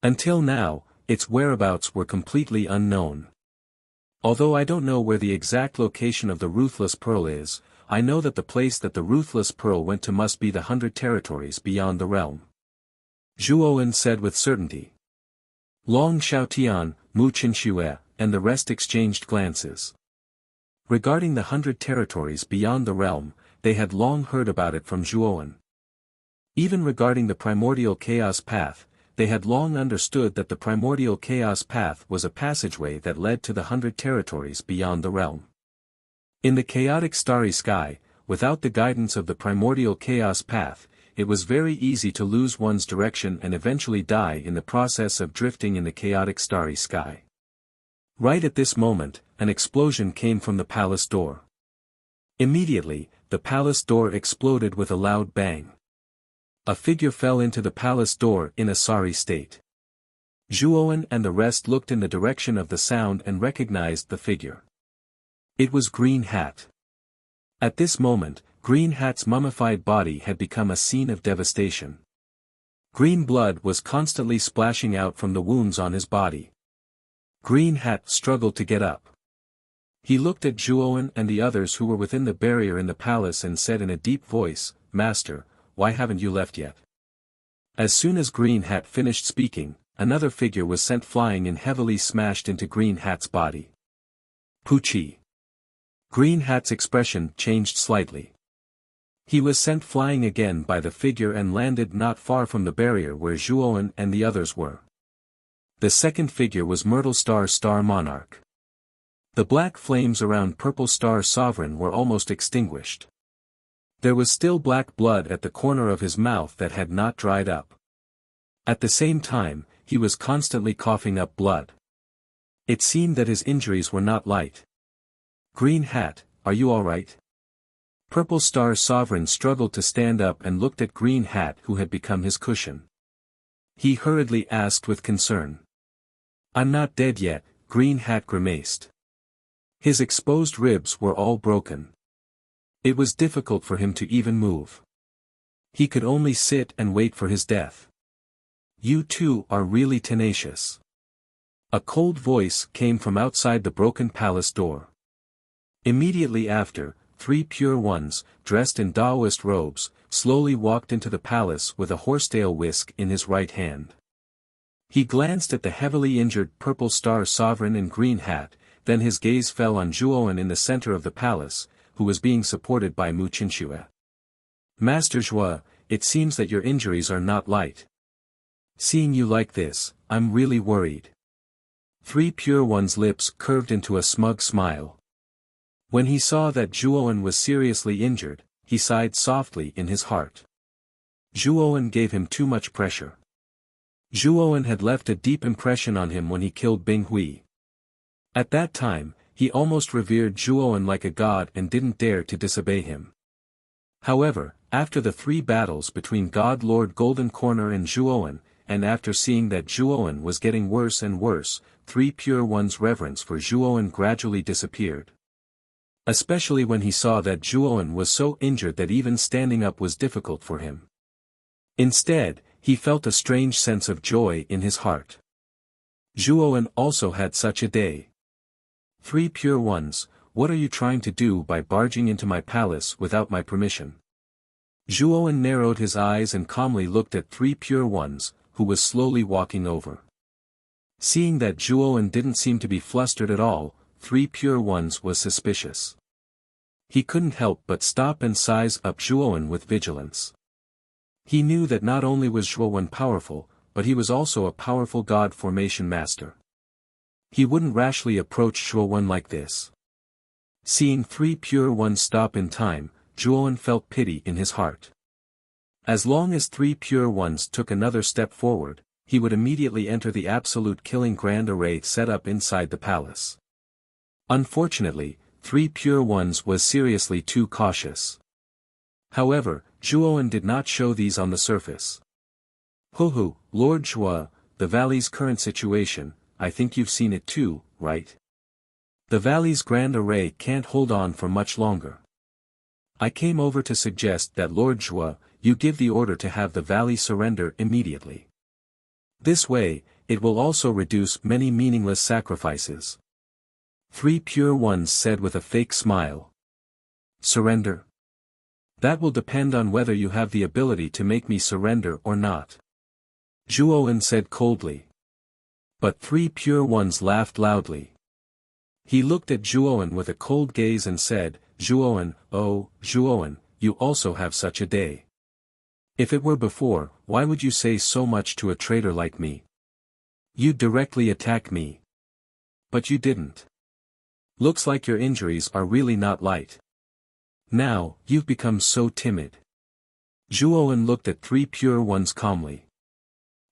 Until now, its whereabouts were completely unknown. Although I don't know where the exact location of the Ruthless Pearl is, I know that the place that the Ruthless Pearl went to must be the 100 territories beyond the realm. Zhuowen said with certainty. Long Xiaotian, Mu Qinxue, and the rest exchanged glances. Regarding the 100 territories beyond the realm, they had long heard about it from Zhuowen. Even regarding the Primordial Chaos Path, they had long understood that the Primordial Chaos Path was a passageway that led to the 100 territories beyond the realm. In the chaotic starry sky, without the guidance of the Primordial Chaos Path, it was very easy to lose one's direction and eventually die in the process of drifting in the chaotic starry sky. Right at this moment, an explosion came from the palace door. Immediately, the palace door exploded with a loud bang. A figure fell into the palace door in a sorry state. Zhuowen and the rest looked in the direction of the sound and recognized the figure. It was Green Hat. At this moment, Green Hat's mummified body had become a scene of devastation. Green blood was constantly splashing out from the wounds on his body. Green Hat struggled to get up. He looked at Zhuowen and the others who were within the barrier in the palace and said in a deep voice, Master, why haven't you left yet? As soon as Green Hat finished speaking, another figure was sent flying and heavily smashed into Green Hat's body. Pucci. Green Hat's expression changed slightly. He was sent flying again by the figure and landed not far from the barrier where Zhuowen and the others were. The second figure was Myrtle Star Monarch. The black flames around Purple Star Sovereign were almost extinguished. There was still black blood at the corner of his mouth that had not dried up. At the same time, he was constantly coughing up blood. It seemed that his injuries were not light. Green Hat, are you all right? Purple Star Sovereign struggled to stand up and looked at Green Hat, who had become his cushion. He hurriedly asked with concern. I'm not dead yet, Green Hat grimaced. His exposed ribs were all broken. It was difficult for him to even move. He could only sit and wait for his death. You two are really tenacious. A cold voice came from outside the broken palace door. Immediately after, 3 pure ones, dressed in Taoist robes, slowly walked into the palace with a horsetail whisk in his right hand. He glanced at the heavily injured Purple Star Sovereign and Green Hat, then his gaze fell on Zhuowen in the center of the palace, who was being supported by Mu Qinxue. Master Zhua, it seems that your injuries are not light. Seeing you like this, I'm really worried. 3 pure one's lips curved into a smug smile. When he saw that Zhuowen was seriously injured, he sighed softly in his heart. Zhuowen gave him too much pressure. Zhuowen had left a deep impression on him when he killed Bing Hui. At that time, he almost revered Zhuowen like a god and didn't dare to disobey him. However, after the 3 battles between God Lord Golden Corner and Zhuowen, and after seeing that Zhuowen was getting worse and worse, 3 pure one's reverence for Zhuowen gradually disappeared. Especially when he saw that Zhuowen was so injured that even standing up was difficult for him. Instead, he felt a strange sense of joy in his heart. Zhuowen also had such a day. 3 pure ones, what are you trying to do by barging into my palace without my permission? Zhuowen narrowed his eyes and calmly looked at 3 pure ones, who was slowly walking over. Seeing that Zhuowen didn't seem to be flustered at all, 3 pure ones was suspicious. He couldn't help but stop and size up Zhuowen with vigilance. He knew that not only was Zhuowen powerful, but he was also a powerful god formation master. He wouldn't rashly approach Zhuowen like this. Seeing 3 pure ones stop in time, Zhuowen felt pity in his heart. As long as 3 pure ones took another step forward, he would immediately enter the absolute killing grand array set up inside the palace. Unfortunately, 3 pure ones was seriously too cautious. However, Zhuowen did not show these on the surface. Hu, Lord Zhua, the valley's current situation, I think you've seen it too, right? The valley's grand array can't hold on for much longer. I came over to suggest that Lord Zhua, you give the order to have the valley surrender immediately. This way, it will also reduce many meaningless sacrifices. 3 pure ones said with a fake smile. Surrender? That will depend on whether you have the ability to make me surrender or not. Zhuowen said coldly. But 3 pure ones laughed loudly. He looked at Zhuowen with a cold gaze and said, Zhuowen, oh, Zhuowen, you also have such a day. If it were before, why would you say so much to a traitor like me? You'd directly attack me. But you didn't. Looks like your injuries are really not light. Now, you've become so timid. Zhuowen looked at 3 pure ones calmly.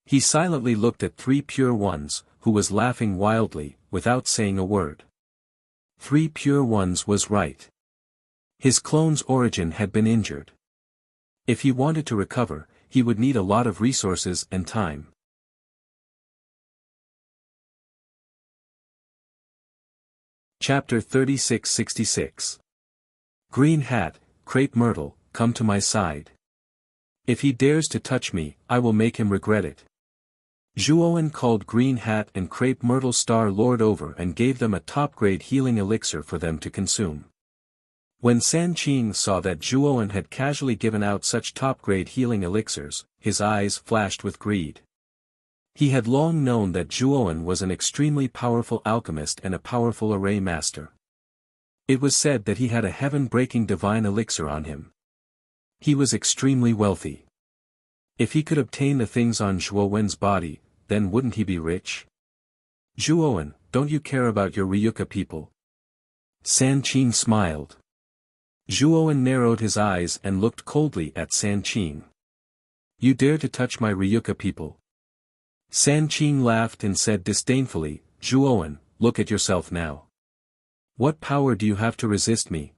He silently looked at 3 pure ones, who was laughing wildly, without saying a word. 3 pure ones was right. His clone's origin had been injured. If he wanted to recover, he would need a lot of resources and time. Chapter 3666. Green Hat, Crepe Myrtle, come to my side. If he dares to touch me, I will make him regret it. Zhuowen called Green Hat and Crepe Myrtle Star Lord over and gave them a top-grade healing elixir for them to consume. When San Qing saw that Zhuowen had casually given out such top-grade healing elixirs, his eyes flashed with greed. He had long known that Zhuowen was an extremely powerful alchemist and a powerful array master. It was said that he had a heaven-breaking divine elixir on him. He was extremely wealthy. If he could obtain the things on Zhuo Wen's body, then wouldn't he be rich? Zhuo Wen, don't you care about your Ryuka people? San Qing smiled. Zhuo Wen narrowed his eyes and looked coldly at San Qing. You dare to touch my Ryuka people? San Qing laughed and said disdainfully, Zhuo Wen, look at yourself now. What power do you have to resist me?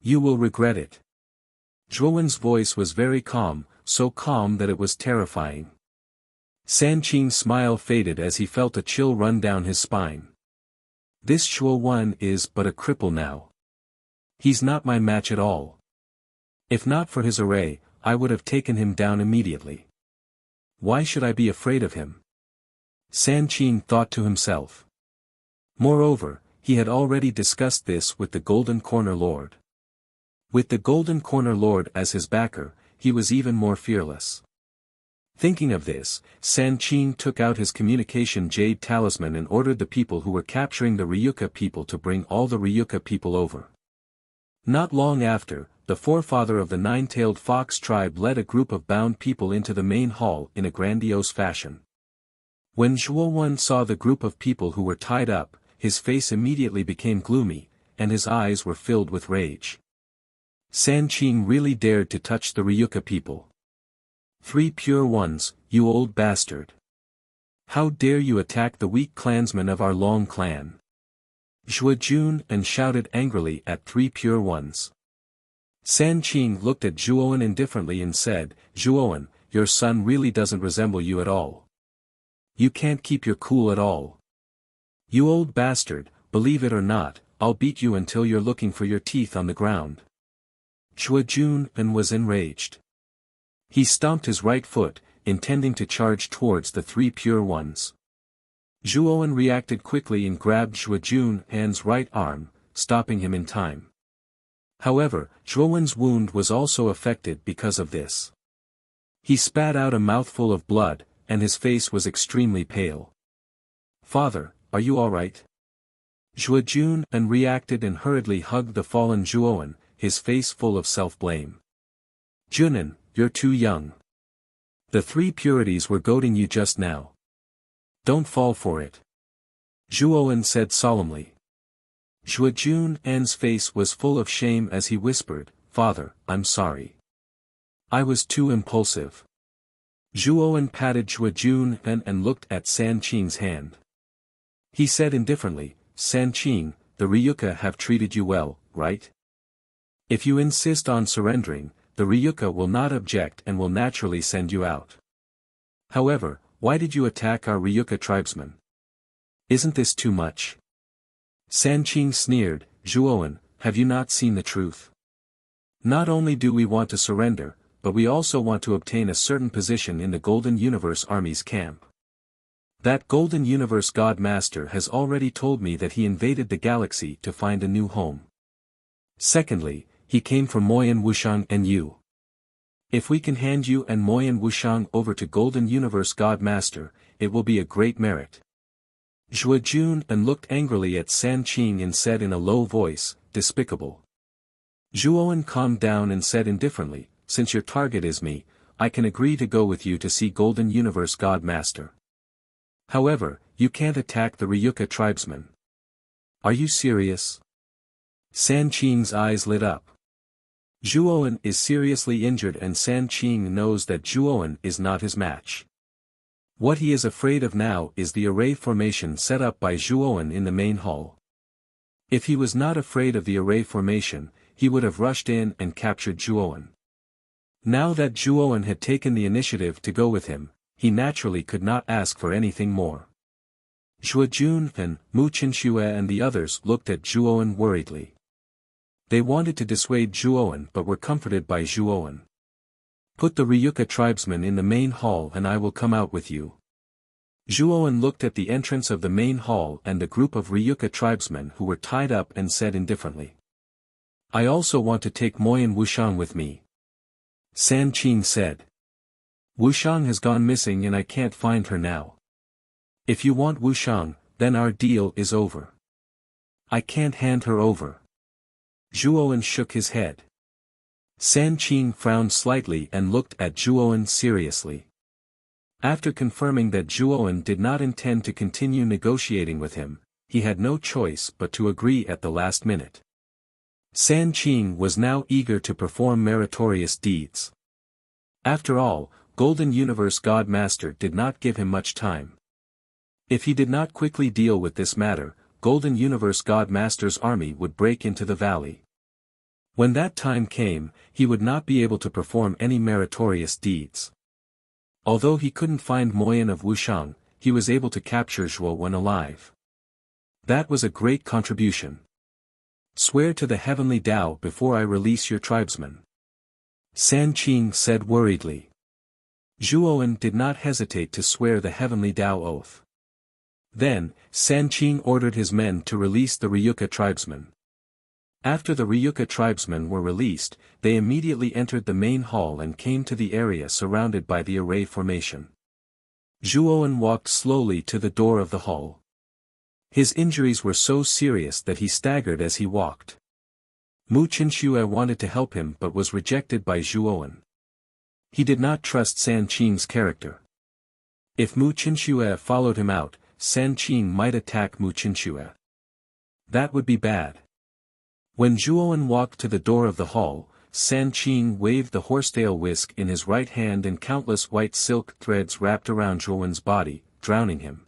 You will regret it. Zhuo Wen's voice was very calm, so calm that it was terrifying. San Qing's smile faded as he felt a chill run down his spine. This Zhuo Wen is but a cripple now. He's not my match at all. If not for his array, I would have taken him down immediately. Why should I be afraid of him? San Qing thought to himself. Moreover, he had already discussed this with the Golden Corner Lord. With the Golden Corner Lord as his backer, he was even more fearless. Thinking of this, San Qing took out his communication jade talisman and ordered the people who were capturing the Ryuka people to bring all the Ryuka people over. Not long after, the forefather of the nine-tailed fox tribe led a group of bound people into the main hall in a grandiose fashion. When Zhuo Wen saw the group of people who were tied up, his face immediately became gloomy, and his eyes were filled with rage. San Qing really dared to touch the Ryuka people. 3 pure ones, you old bastard. How dare you attack the weak clansmen of our Long clan? Zhuo Jun and shouted angrily at 3 pure ones. San Qing looked at Zhuo Wen indifferently and said, Zhuo Wen, your son really doesn't resemble you at all. You can't keep your cool at all. You old bastard, believe it or not, I'll beat you until you're looking for your teeth on the ground. Zhuo Jun was enraged. He stomped his right foot, intending to charge towards the 3 pure ones. Zhuo Wen reacted quickly and grabbed Zhuo Jun's right arm, stopping him in time. However, Zhuo Wen's wound was also affected because of this. He spat out a mouthful of blood, and his face was extremely pale. Father, are you all right? Zhuo Jun reacted and hurriedly hugged the fallen Zhuo Wen, his face full of self-blame. Junin, you're too young. The 3 purities were goading you just now. Don't fall for it. Zhuo Wen said solemnly. Zhuo Jun's face was full of shame as he whispered, Father, I'm sorry. I was too impulsive. Zhuo Wen patted Zhuo Jun and looked at San Qing's hand. He said indifferently, San Qing, the Ryuka have treated you well, right? If you insist on surrendering, the Ryuka will not object and will naturally send you out. However, why did you attack our Ryuka tribesmen? Isn't this too much? San Qing sneered, Zhuo Wen, have you not seen the truth? Not only do we want to surrender, but we also want to obtain a certain position in the Golden Universe Army's camp. That Golden Universe God Master has already told me that he invaded the galaxy to find a new home. Secondly, he came from Moyan Wuxiang and you. If we can hand you and Moyan Wuxiang over to Golden Universe God Master, it will be a great merit. Zhuo Jun looked angrily at San Qing and said in a low voice, despicable. Zhuo Wen calmed down and said indifferently, since your target is me, I can agree to go with you to see Golden Universe God Master. However, you can't attack the Ryuka tribesmen. Are you serious? San Qing's eyes lit up. Zhuo Wen is seriously injured and San Qing knows that Zhuo Wen is not his match. What he is afraid of now is the array formation set up by Zhuo Wen in the main hall. If he was not afraid of the array formation, he would have rushed in and captured Zhuo Wen. Now that Zhuo Wen had taken the initiative to go with him, he naturally could not ask for anything more. Zhuo Jun, Mu Qinxue and the others looked at Zhuo Wen worriedly. They wanted to dissuade Zhuo Wen but were comforted by Zhuo Wen. Put the Ryuka tribesmen in the main hall and I will come out with you. Zhuo Wen looked at the entrance of the main hall and the group of Ryuka tribesmen who were tied up and said indifferently. I also want to take Moyan Wuxiang with me. San Qing said. Wuxiang has gone missing and I can't find her now. If you want Wuxiang, then our deal is over. I can't hand her over. Zhuowen shook his head. San Qing frowned slightly and looked at Zhuowen seriously. After confirming that Zhuowen did not intend to continue negotiating with him, he had no choice but to agree at the last minute. San Qing was now eager to perform meritorious deeds. After all, Golden Universe God Master did not give him much time. If he did not quickly deal with this matter, Golden Universe God Master's army would break into the valley. When that time came, he would not be able to perform any meritorious deeds. Although he couldn't find Moyan of Wuxiang, he was able to capture Zhuo when alive. That was a great contribution. Swear to the heavenly Tao before I release your tribesmen. San Qing said worriedly. Zhuowen did not hesitate to swear the heavenly Tao oath. Then, San Qing ordered his men to release the Ryuka tribesmen. After the Ryuka tribesmen were released, they immediately entered the main hall and came to the area surrounded by the array formation. Zhuowen walked slowly to the door of the hall. His injuries were so serious that he staggered as he walked. Mu Qinxue wanted to help him but was rejected by Zhuowen. He did not trust San Qing's character. If Mu Qinxue followed him out, San Qing might attack Mu Qinxue. That would be bad. When Zhuowen walked to the door of the hall, San Qing waved the horsetail whisk in his right hand and countless white silk threads wrapped around Zhuowen's body, drowning him.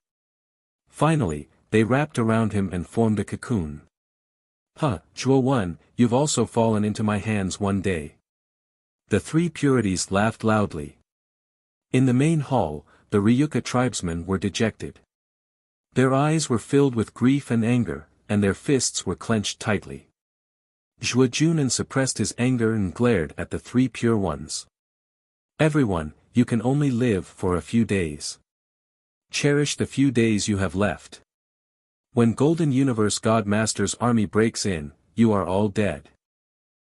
Finally, they wrapped around him and formed a cocoon. Huh, Zhuowen, you've also fallen into my hands one day. The three purities laughed loudly. In the main hall, the Ryuka tribesmen were dejected. Their eyes were filled with grief and anger, and their fists were clenched tightly. Zhuojunan suppressed his anger and glared at the three pure ones. Everyone, you can only live for a few days. Cherish the few days you have left. When Golden Universe God Master's army breaks in, you are all dead.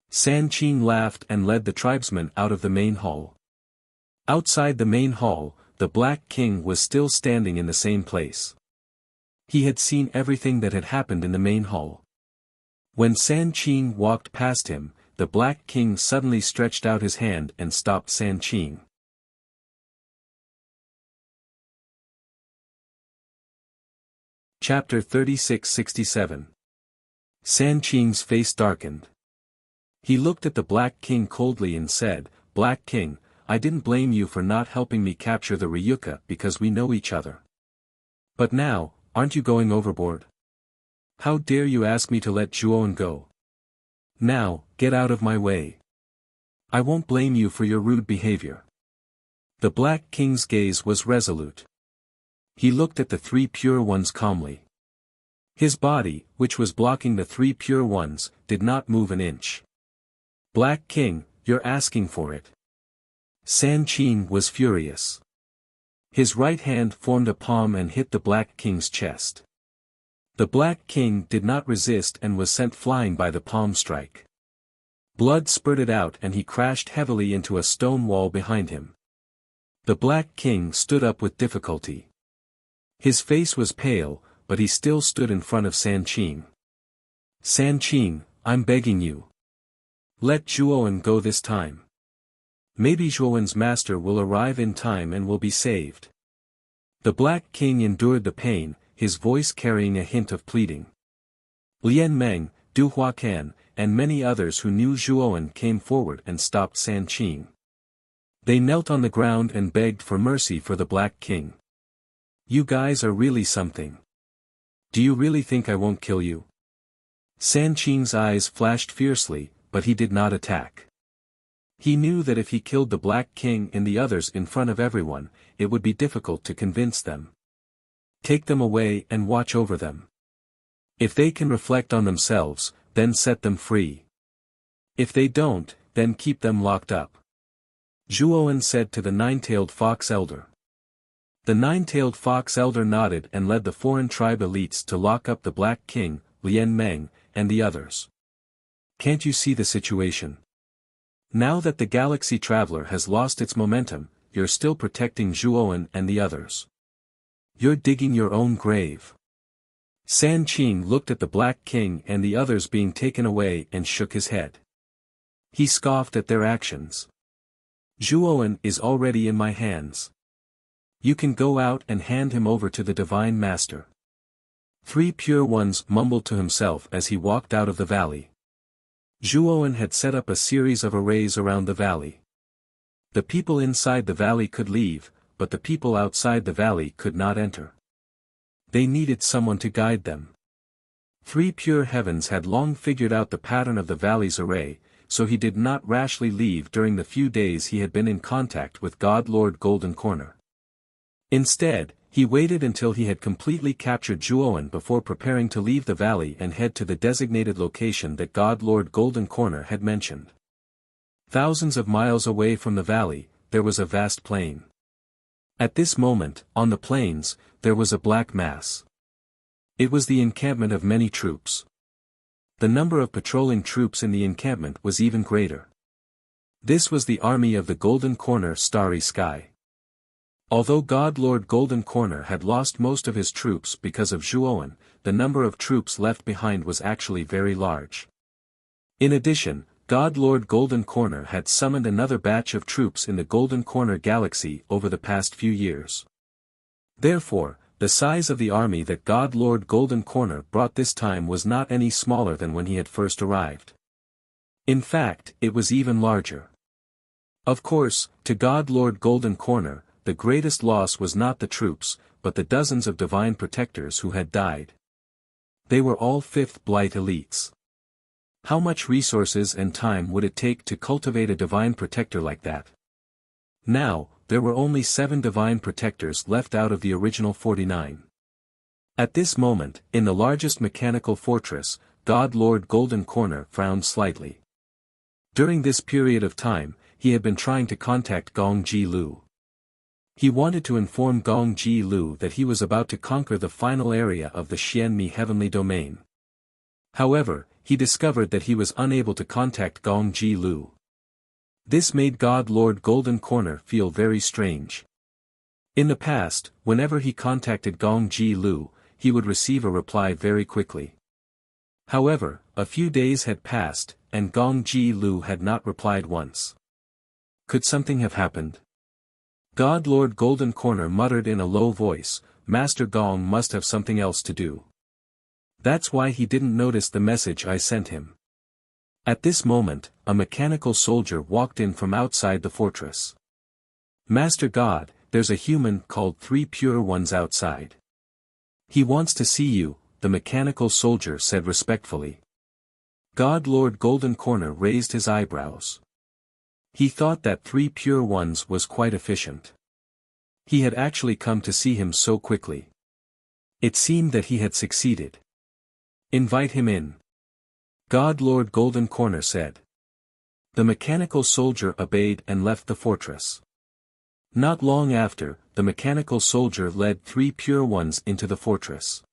San Qing laughed and led the tribesmen out of the main hall. Outside the main hall, the Black King was still standing in the same place. He had seen everything that had happened in the main hall. When San Qing walked past him, the Black King suddenly stretched out his hand and stopped San Qing. Chapter 36-67. San Qing's face darkened. He looked at the Black King coldly and said, "Black King, I didn't blame you for not helping me capture the Ryuka because we know each other. But now, aren't you going overboard? How dare you ask me to let Zhuowen go? Now, get out of my way. I won't blame you for your rude behavior." The Black King's gaze was resolute. He looked at the three pure ones calmly. His body, which was blocking the three pure ones, did not move an inch. "Black King, you're asking for it." San Qing was furious. His right hand formed a palm and hit the Black King's chest. The Black King did not resist and was sent flying by the palm strike. Blood spurted out and he crashed heavily into a stone wall behind him. The Black King stood up with difficulty. His face was pale, but he still stood in front of San Qing. "San Qing, I'm begging you. Let Zhuowen go this time. Maybe Zhuowen's master will arrive in time and will be saved." The Black King endured the pain, his voice carrying a hint of pleading. Lian Meng, Du Huacan, and many others who knew Zhuowen came forward and stopped San Qing. They knelt on the ground and begged for mercy for the Black King. "You guys are really something. Do you really think I won't kill you?" San Qing's eyes flashed fiercely, but he did not attack. He knew that if he killed the Black King and the others in front of everyone, it would be difficult to convince them. Take them away and watch over them. If they can reflect on themselves, then set them free. If they don't, then keep them locked up. Zhuowen said to the nine-tailed fox elder. The nine-tailed fox elder nodded and led the foreign tribe elites to lock up the Black King, Lian Meng, and the others. Can't you see the situation? Now that the Galaxy Traveler has lost its momentum, you're still protecting Zhuowen and the others. You're digging your own grave. San Qing looked at the Black King and the others being taken away and shook his head. He scoffed at their actions. Zhuowen is already in my hands. You can go out and hand him over to the Divine Master. Three Pure Ones mumbled to himself as he walked out of the valley. Zhuowen had set up a series of arrays around the valley. The people inside the valley could leave, but the people outside the valley could not enter. They needed someone to guide them. Three Pure Heavens had long figured out the pattern of the valley's array, so he did not rashly leave during the few days he had been in contact with God Lord Golden Corner. Instead, he waited until he had completely captured Zhuowen before preparing to leave the valley and head to the designated location that God Lord Golden Corner had mentioned. Thousands of miles away from the valley, there was a vast plain. At this moment, on the plains, there was a black mass. It was the encampment of many troops. The number of patrolling troops in the encampment was even greater. This was the army of the Golden Corner Starry Sky. Although God Lord Golden Corner had lost most of his troops because of Zhuowen, the number of troops left behind was actually very large. In addition, God Lord Golden Corner had summoned another batch of troops in the Golden Corner Galaxy over the past few years. Therefore, the size of the army that God Lord Golden Corner brought this time was not any smaller than when he had first arrived. In fact, it was even larger. Of course, to God Lord Golden Corner, the greatest loss was not the troops, but the dozens of divine protectors who had died. They were all Fifth Blight elites. How much resources and time would it take to cultivate a divine protector like that? Now, there were only 7 divine protectors left out of the original 49. At this moment, in the largest mechanical fortress, God Lord Golden Corner frowned slightly. During this period of time, he had been trying to contact Gong Ji Lu. He wanted to inform Gong Ji Lu that he was about to conquer the final area of the Xianmi heavenly domain. However, he discovered that he was unable to contact Gong Ji Lu. This made God Lord Golden Corner feel very strange. In the past, whenever he contacted Gong Ji Lu, he would receive a reply very quickly. However, a few days had passed, and Gong Ji Lu had not replied once. Could something have happened? God Lord Golden Corner muttered in a low voice, Master Gong must have something else to do. That's why he didn't notice the message I sent him. At this moment, a mechanical soldier walked in from outside the fortress. Master God, there's a human called Three Pure Ones outside. He wants to see you, the mechanical soldier said respectfully. God Lord Golden Corner raised his eyebrows. He thought that Three Pure Ones was quite efficient. He had actually come to see him so quickly. It seemed that he had succeeded. Invite him in. God Lord Golden Corner said. The mechanical soldier obeyed and left the fortress. Not long after, the mechanical soldier led Three Pure Ones into the fortress.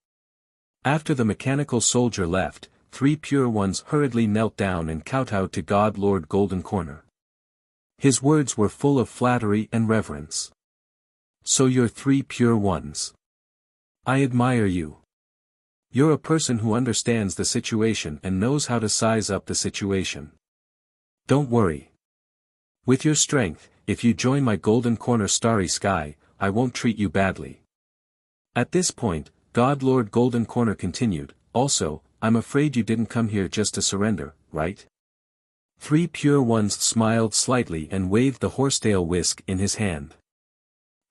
After the mechanical soldier left, Three Pure Ones hurriedly knelt down and kowtowed to God Lord Golden Corner. His words were full of flattery and reverence. So you're Three Pure Ones. I admire you. You're a person who understands the situation and knows how to size up the situation. Don't worry. With your strength, if you join my Golden Corner Starry Sky, I won't treat you badly. At this point, God Lord Golden Corner continued, also, I'm afraid you didn't come here just to surrender, right? Three Pure Ones smiled slightly and waved the horsetail whisk in his hand.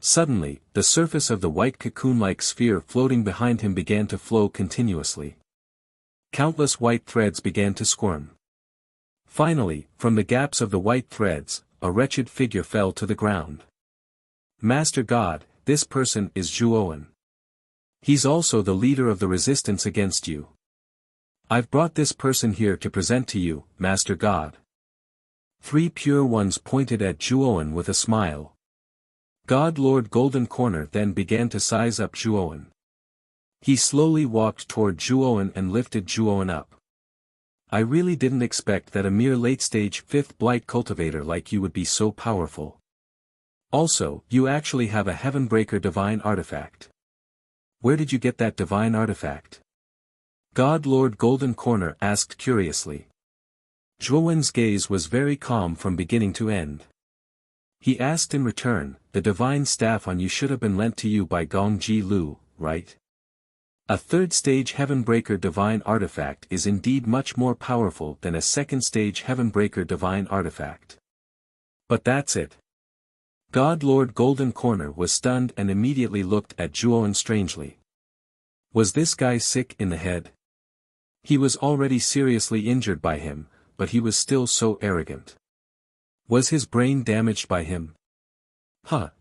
Suddenly, the surface of the white cocoon-like sphere floating behind him began to flow continuously. Countless white threads began to squirm. Finally, from the gaps of the white threads, a wretched figure fell to the ground. Master God, this person is Zhuowen. He's also the leader of the resistance against you. I've brought this person here to present to you, Master God. Three Pure Ones pointed at Zhuowen with a smile. God Lord Golden Corner then began to size up Zhuowen. He slowly walked toward Zhuowen and lifted Zhuowen up. I really didn't expect that a mere late-stage Fifth Blight cultivator like you would be so powerful. Also, you actually have a Heavenbreaker divine artifact. Where did you get that divine artifact? God Lord Golden Corner asked curiously. Zhuowen's gaze was very calm from beginning to end. He asked in return, the divine staff on you should have been lent to you by Gong Ji Lu, right? A third-stage Heavenbreaker divine artifact is indeed much more powerful than a second-stage Heavenbreaker divine artifact. But that's it. God Lord Golden Corner was stunned and immediately looked at Zhuowen strangely. Was this guy sick in the head? He was already seriously injured by him, but he was still so arrogant. Was his brain damaged by him?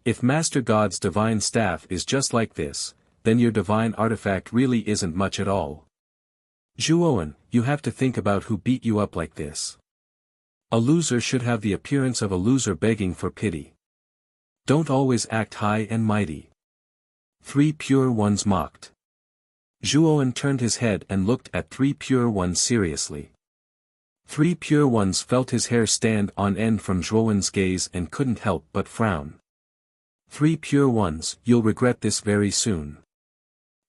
If Master God's divine staff is just like this, then your divine artifact really isn't much at all. Zhuowen, you have to think about who beat you up like this. A loser should have the appearance of a loser begging for pity. Don't always act high and mighty. 3 Pure Ones mocked. Zhuowen turned his head and looked at 3 Pure Ones seriously. 3 Pure Ones felt his hair stand on end from Zhuowen's gaze and couldn't help but frown. 3 Pure Ones, you'll regret this very soon.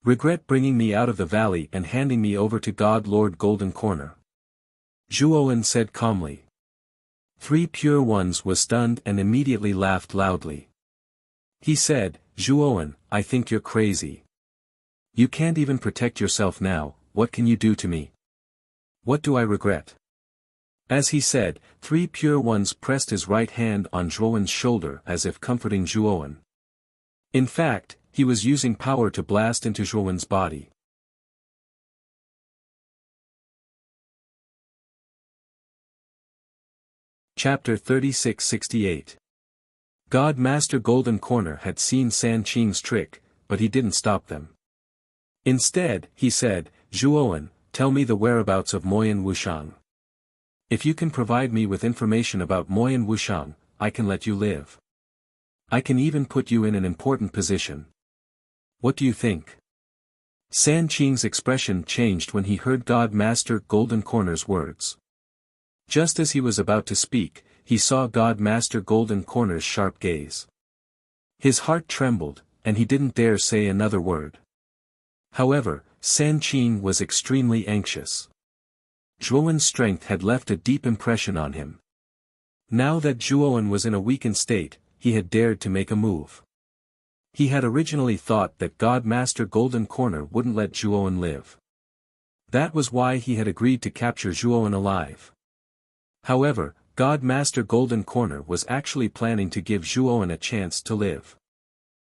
Regret bringing me out of the valley and handing me over to God Lord Golden Corner. Zhuowen said calmly. 3 Pure Ones was stunned and immediately laughed loudly. He said, Zhuowen, I think you're crazy. You can't even protect yourself now, what can you do to me? What do I regret? As he said, 3 Pure Ones pressed his right hand on Zhuowen's shoulder as if comforting Zhuowen. In fact, he was using power to blast into Zhuowen's body. Chapter 3668. God Master Golden Corner had seen San Qing's trick, but he didn't stop them. Instead, he said, Zhuowen, tell me the whereabouts of Moyan Wuxiang. If you can provide me with information about Moyan Wuxiang, I can let you live. I can even put you in an important position. What do you think? San Qing's expression changed when he heard God Master Golden Corner's words. Just as he was about to speak, he saw God Master Golden Corner's sharp gaze. His heart trembled, and he didn't dare say another word. However, San Qing was extremely anxious. Zhuowen's strength had left a deep impression on him. Now that Zhuowen was in a weakened state, he had dared to make a move. He had originally thought that God Master Golden Corner wouldn't let Zhuowen live. That was why he had agreed to capture Zhuowen alive. However, God Master Golden Corner was actually planning to give Zhuowen a chance to live.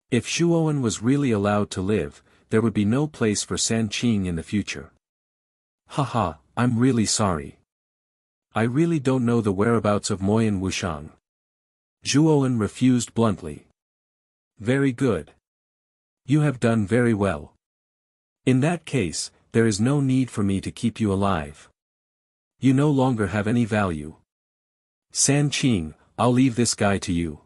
If Zhuowen was really allowed to live, there would be no place for San Qing in the future. Haha, I'm really sorry. I really don't know the whereabouts of Moyan Wuxiang. Zhuowen refused bluntly. Very good. You have done very well. In that case, there is no need for me to keep you alive. You no longer have any value. San Qing, I'll leave this guy to you.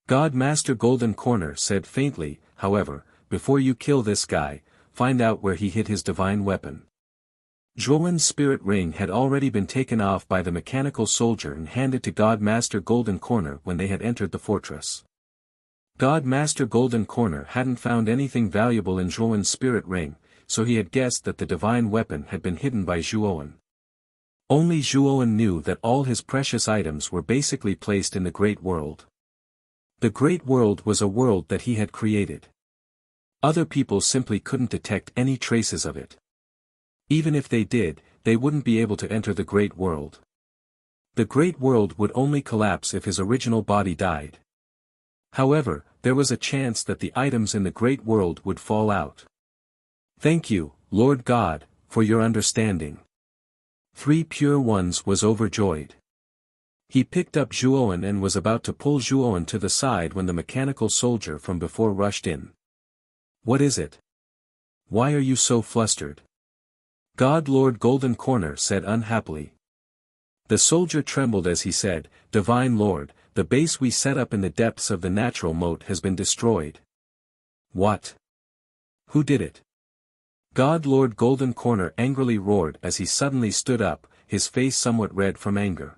God Master Golden Corner said faintly, however, before you kill this guy, find out where he hid his divine weapon. Zhuowen's spirit ring had already been taken off by the mechanical soldier and handed to God Master Golden Corner when they had entered the fortress. God Master Golden Corner hadn't found anything valuable in Zhuowen's spirit ring, so he had guessed that the divine weapon had been hidden by Zhuowen. Only Zhuowen knew that all his precious items were basically placed in the Great World. The Great World was a world that he had created. Other people simply couldn't detect any traces of it. Even if they did, they wouldn't be able to enter the Great World. The Great World would only collapse if his original body died. However, there was a chance that the items in the Great World would fall out. Thank you, Lord God, for your understanding. 3 Pure Ones was overjoyed. He picked up Zhuowen and was about to pull Zhuowen to the side when the mechanical soldier from before rushed in. What is it? Why are you so flustered? God Lord Golden Corner said unhappily. The soldier trembled as he said, Divine Lord, the base we set up in the depths of the natural moat has been destroyed. What? Who did it? God Lord Golden Corner angrily roared as he suddenly stood up, his face somewhat red from anger.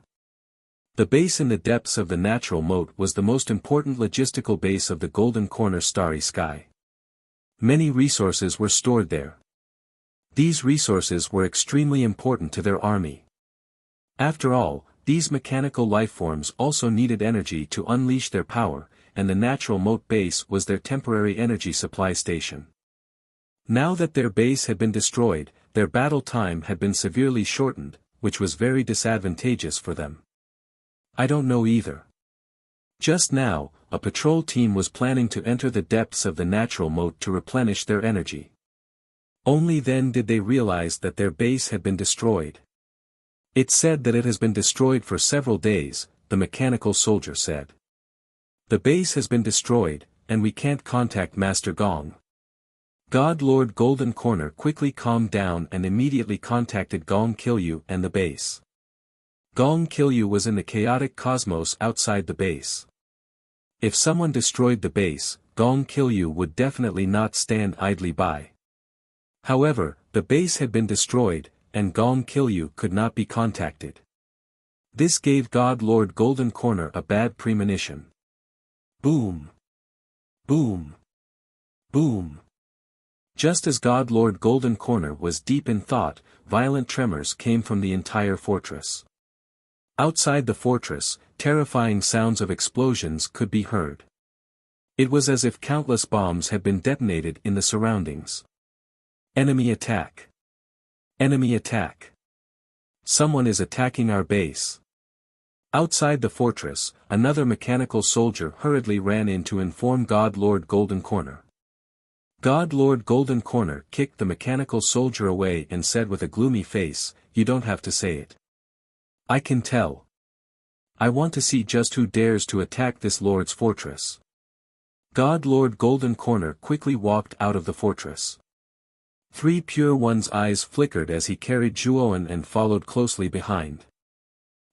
The base in the depths of the natural moat was the most important logistical base of the Golden Corner Starry Sky. Many resources were stored there. These resources were extremely important to their army. After all, these mechanical lifeforms also needed energy to unleash their power, and the natural moat base was their temporary energy supply station. Now that their base had been destroyed, their battle time had been severely shortened, which was very disadvantageous for them. I don't know either. Just now, a patrol team was planning to enter the depths of the natural moat to replenish their energy. Only then did they realize that their base had been destroyed. It's said that it has been destroyed for several days, the mechanical soldier said. The base has been destroyed, and we can't contact Master Gong. God Lord Golden Corner quickly calmed down and immediately contacted Gong Kilyu and the base. Gong Kilyu was in the chaotic cosmos outside the base. If someone destroyed the base, Gong Kilyu would definitely not stand idly by. However, the base had been destroyed, and Gong Kilyu could not be contacted. This gave God Lord Golden Corner a bad premonition. Boom! Boom! Boom! Just as God Lord Golden Corner was deep in thought, violent tremors came from the entire fortress. Outside the fortress, terrifying sounds of explosions could be heard. It was as if countless bombs had been detonated in the surroundings. Enemy attack! Enemy attack! Someone is attacking our base. Outside the fortress, another mechanical soldier hurriedly ran in to inform God Lord Golden Corner. God Lord Golden Corner kicked the mechanical soldier away and said with a gloomy face, "You don't have to say it. I can tell. I want to see just who dares to attack this lord's fortress." God Lord Golden Corner quickly walked out of the fortress. Three Pure One's eyes flickered as he carried Zhuowen and followed closely behind.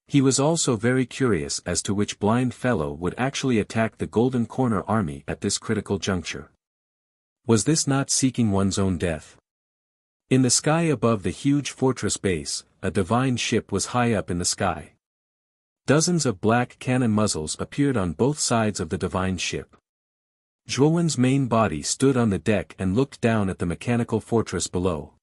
He was also very curious as to which blind fellow would actually attack the Golden Corner army at this critical juncture. Was this not seeking one's own death? In the sky above the huge fortress base, a divine ship was high up in the sky. Dozens of black cannon muzzles appeared on both sides of the divine ship. Zhuowen's main body stood on the deck and looked down at the mechanical fortress below.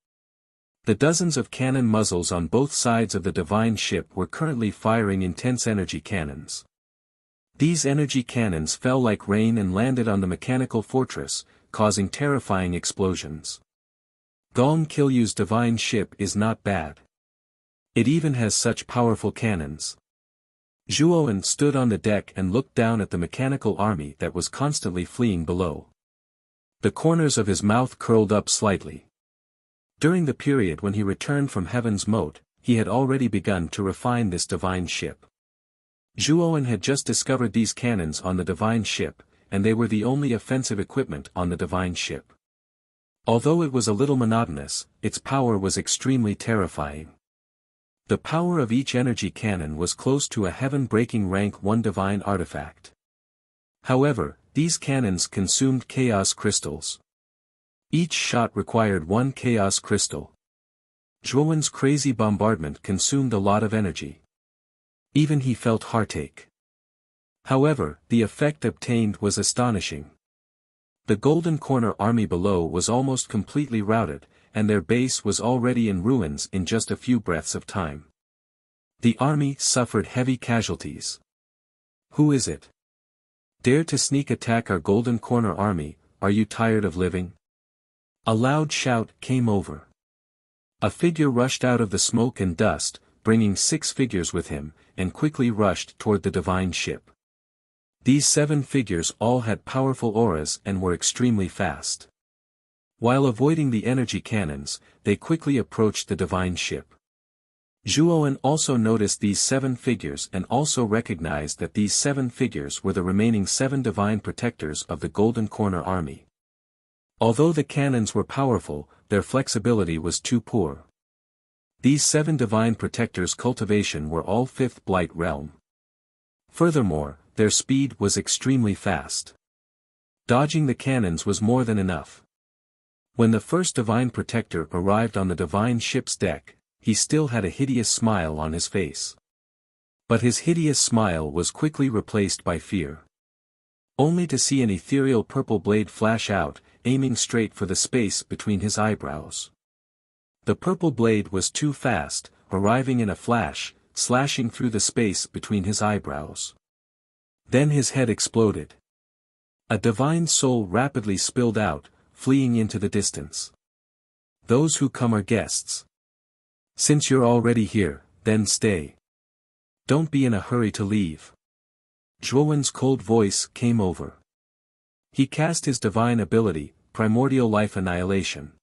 The dozens of cannon muzzles on both sides of the divine ship were currently firing intense energy cannons. These energy cannons fell like rain and landed on the mechanical fortress, causing terrifying explosions. Gong Kilyu's divine ship is not bad. It even has such powerful cannons. Zhuowen stood on the deck and looked down at the mechanical army that was constantly fleeing below. The corners of his mouth curled up slightly. During the period when he returned from Heaven's Moat, he had already begun to refine this divine ship. Zhuowen had just discovered these cannons on the divine ship, and they were the only offensive equipment on the divine ship. Although it was a little monotonous, its power was extremely terrifying. The power of each energy cannon was close to a heaven-breaking rank 1 divine artifact. However, these cannons consumed chaos crystals. Each shot required 1 chaos crystal. Zhuowen's crazy bombardment consumed a lot of energy. Even he felt heartache. However, the effect obtained was astonishing. The Golden Corner army below was almost completely routed, and their base was already in ruins in just a few breaths of time. The army suffered heavy casualties. Who is it? Dare to sneak attack our Golden Corner army, are you tired of living? A loud shout came over. A figure rushed out of the smoke and dust, bringing 6 figures with him, and quickly rushed toward the divine ship. These 7 figures all had powerful auras and were extremely fast. While avoiding the energy cannons, they quickly approached the divine ship. Zhuowen also noticed these 7 figures and also recognized that these 7 figures were the remaining 7 divine protectors of the Golden Corner army. Although the cannons were powerful, their flexibility was too poor. These 7 divine protectors' cultivation were all 5th Blight realm. Furthermore, their speed was extremely fast. Dodging the cannons was more than enough. When the first divine protector arrived on the divine ship's deck, he still had a hideous smile on his face. But his hideous smile was quickly replaced by fear. Only to see an ethereal purple blade flash out, aiming straight for the space between his eyebrows. The purple blade was too fast, arriving in a flash, slashing through the space between his eyebrows. Then his head exploded. A divine soul rapidly spilled out, fleeing into the distance. Those who come are guests. Since you're already here, then stay. Don't be in a hurry to leave. Zhuowen's cold voice came over. He cast his divine ability, Primordial Life Annihilation.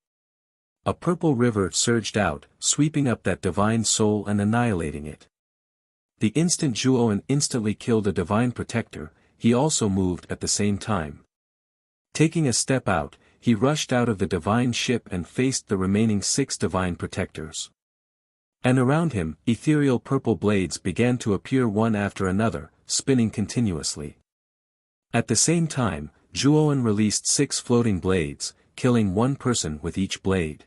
A purple river surged out, sweeping up that divine soul and annihilating it. The instant Zhuowen instantly killed a divine protector, he also moved at the same time. Taking a step out, he rushed out of the divine ship and faced the remaining 6 divine protectors. And around him, ethereal purple blades began to appear one after another, spinning continuously. At the same time, Zhuowen released 6 floating blades, killing 1 person with each blade.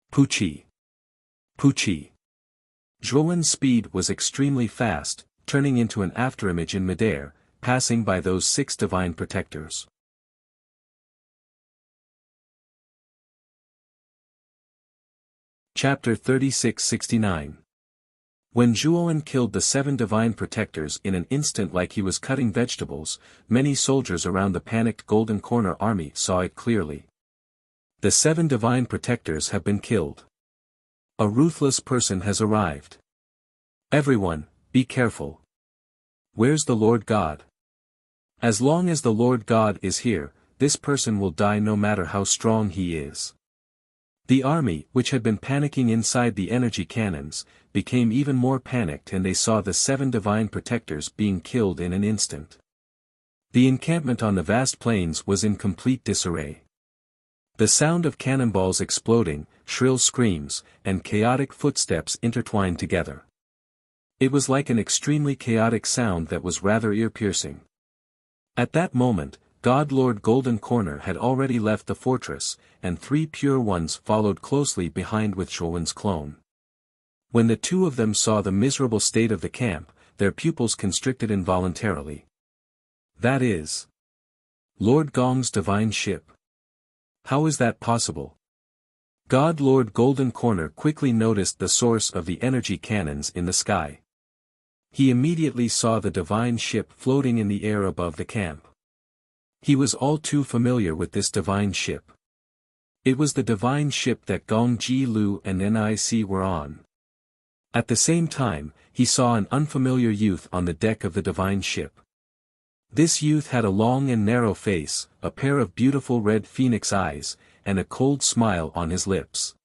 Puchi. Puchi. Zhuowen's speed was extremely fast, turning into an afterimage in midair, passing by those 6 divine protectors. Chapter 36-69. When Zhuowen killed the 7 divine protectors in an instant like he was cutting vegetables, many soldiers around the panicked Golden Corner army saw it clearly. The 7 divine protectors have been killed. A ruthless person has arrived. Everyone, be careful. Where's the Lord God? As long as the Lord God is here, this person will die no matter how strong he is. The army, which had been panicking inside the energy cannons, became even more panicked and they saw the 7 divine protectors being killed in an instant. The encampment on the vast plains was in complete disarray. The sound of cannonballs exploding, shrill screams, and chaotic footsteps intertwined together. It was like an extremely chaotic sound that was rather ear-piercing. At that moment, God Lord Golden Corner had already left the fortress, and 3 pure ones followed closely behind with Zhuowen's clone. When the 2 of them saw the miserable state of the camp, their pupils constricted involuntarily. That is Lord Gong's divine ship. How is that possible? God Lord Golden Corner quickly noticed the source of the energy cannons in the sky. He immediately saw the divine ship floating in the air above the camp. He was all too familiar with this divine ship. It was the divine ship that Gong Ji Lu and Nic were on. At the same time, he saw an unfamiliar youth on the deck of the divine ship. This youth had a long and narrow face, a pair of beautiful red phoenix eyes, and a cold smile on his lips.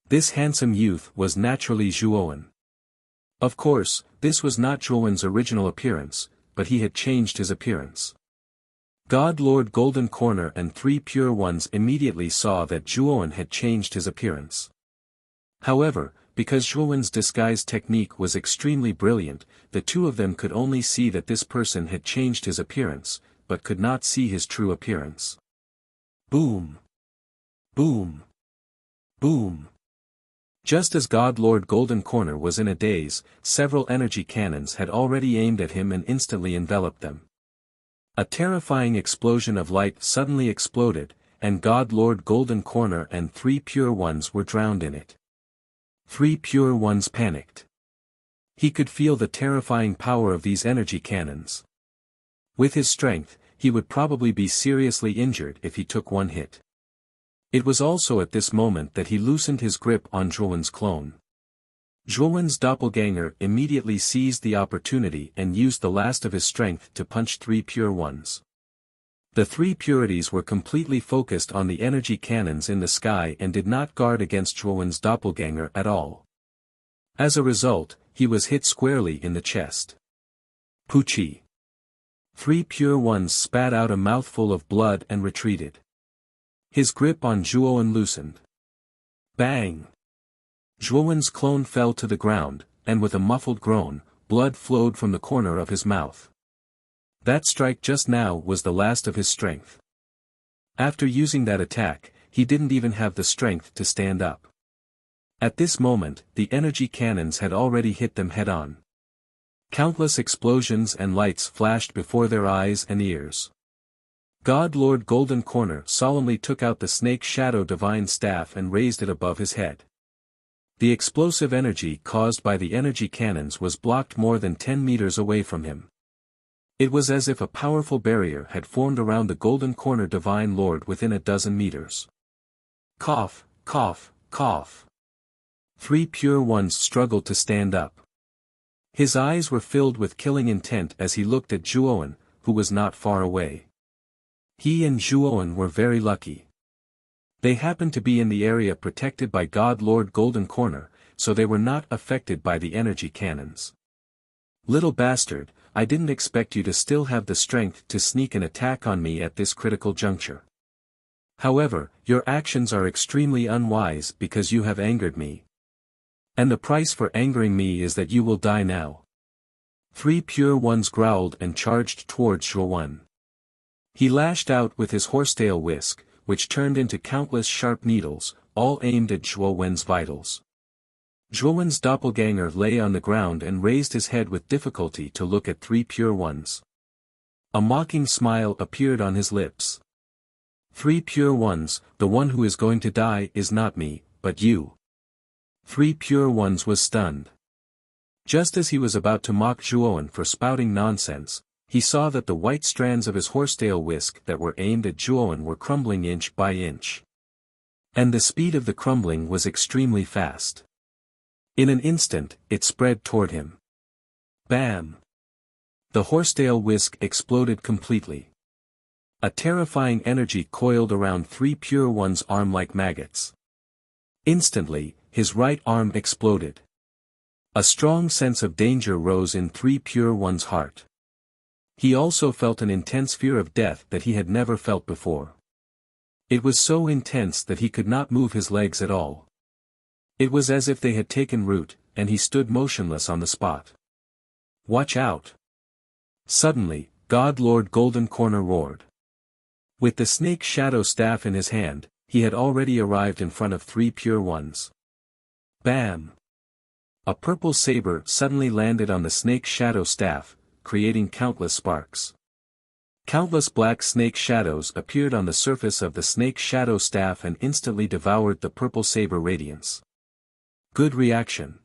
This handsome youth was naturally Zhuowen. Of course, this was not Zhuowen's original appearance, but he had changed his appearance. God Lord Golden Corner and 3 pure ones immediately saw that Zhuowen had changed his appearance. However, because Zhuowen's disguise technique was extremely brilliant, the 2 of them could only see that this person had changed his appearance, but could not see his true appearance. Boom! Boom! Boom! Just as God Lord Golden Corner was in a daze, several energy cannons had already aimed at him and instantly enveloped them. A terrifying explosion of light suddenly exploded, and God Lord Golden Corner and 3 pure ones were drowned in it. 3 pure ones panicked. He could feel the terrifying power of these energy cannons. With his strength, he would probably be seriously injured if he took one hit. It was also at this moment that he loosened his grip on Zhuowen's clone. Zhuowen's doppelganger immediately seized the opportunity and used the last of his strength to punch 3 pure ones. The 3 purities were completely focused on the energy cannons in the sky and did not guard against Zhuowen's doppelganger at all. As a result, he was hit squarely in the chest. Puchi. 3 pure ones spat out a mouthful of blood and retreated. His grip on Zhuowen loosened. Bang! Zhuowen's clone fell to the ground, and with a muffled groan, blood flowed from the corner of his mouth. That strike just now was the last of his strength. After using that attack, he didn't even have the strength to stand up. At this moment, the energy cannons had already hit them head-on. Countless explosions and lights flashed before their eyes and ears. God Lord Golden Corner solemnly took out the snake shadow divine staff and raised it above his head. The explosive energy caused by the energy cannons was blocked more than 10 meters away from him. It was as if a powerful barrier had formed around the Golden Corner Divine Lord within a dozen meters. Cough, cough, cough. 3 pure ones struggled to stand up. His eyes were filled with killing intent as he looked at Zhuowen, who was not far away. He and Zhuowen were very lucky. They happened to be in the area protected by God Lord Golden Corner, so they were not affected by the energy cannons. Little bastard, I didn't expect you to still have the strength to sneak an attack on me at this critical juncture. However, your actions are extremely unwise because you have angered me. And the price for angering me is that you will die now. 3 pure ones growled and charged towards Zhuowen. He lashed out with his horsetail whisk, which turned into countless sharp needles, all aimed at Zhuowen's vitals. Zhuowen's doppelganger lay on the ground and raised his head with difficulty to look at 3 pure ones. A mocking smile appeared on his lips. 3 pure ones, the one who is going to die is not me, but you. 3 pure ones was stunned. Just as he was about to mock Zhuowen for spouting nonsense, he saw that the white strands of his horsetail whisk that were aimed at Zhuowen were crumbling inch by inch. And the speed of the crumbling was extremely fast. In an instant, it spread toward him. Bam! The horsetail whisk exploded completely. A terrifying energy coiled around 3 pure ones' arm like maggots. Instantly, his right arm exploded. A strong sense of danger rose in 3 pure ones' heart. He also felt an intense fear of death that he had never felt before. It was so intense that he could not move his legs at all. It was as if they had taken root, and he stood motionless on the spot. Watch out! Suddenly, God Lord Golden Corner roared. With the snake shadow staff in his hand, he had already arrived in front of 3 pure ones. Bam! A purple saber suddenly landed on the snake shadow staff, creating countless sparks. Countless black snake shadows appeared on the surface of the snake shadow staff and instantly devoured the purple saber radiance. Good reaction.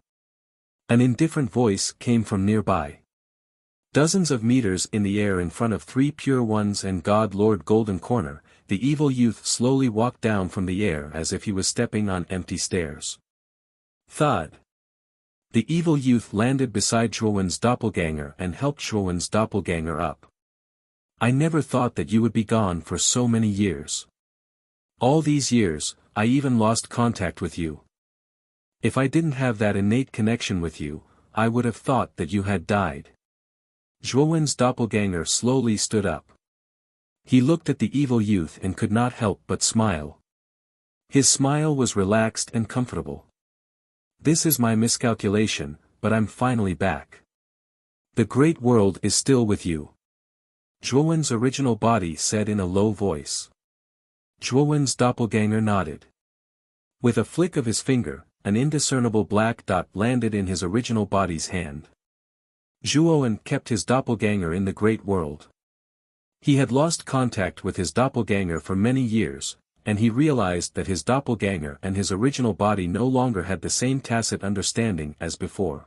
An indifferent voice came from nearby. Dozens of meters in the air in front of 3 pure ones and God Lord Golden Corner, the evil youth slowly walked down from the air as if he was stepping on empty stairs. Thud. The evil youth landed beside Zhuowen's doppelganger and helped Zhuowen's doppelganger up. I never thought that you would be gone for so many years. All these years, I even lost contact with you. If I didn't have that innate connection with you, I would have thought that you had died. Zhuowen's doppelganger slowly stood up. He looked at the evil youth and could not help but smile. His smile was relaxed and comfortable. This is my miscalculation, but I'm finally back. The great world is still with you. Zhuowen's original body said in a low voice. Zhuowen's doppelganger nodded. With a flick of his finger, an indiscernible black dot landed in his original body's hand. Zhuowen kept his doppelganger in the great world. He had lost contact with his doppelganger for many years, and he realized that his doppelganger and his original body no longer had the same tacit understanding as before.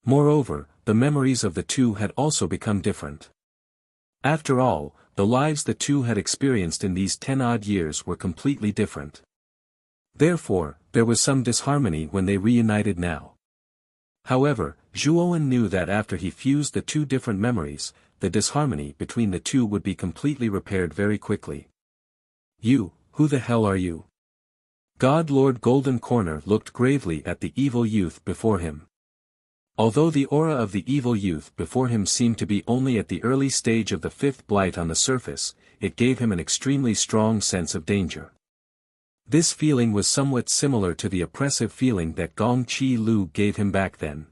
Moreover, the memories of the two had also become different. After all, the lives the two had experienced in these 10-odd years were completely different. Therefore, there was some disharmony when they reunited now. However, Zhuowen knew that after he fused the two different memories, the disharmony between the two would be completely repaired very quickly. You, who the hell are you? God Lord Golden Corner looked gravely at the evil youth before him. Although the aura of the evil youth before him seemed to be only at the early stage of the 5th blight on the surface, it gave him an extremely strong sense of danger. This feeling was somewhat similar to the oppressive feeling that Gong Chi Lu gave him back then.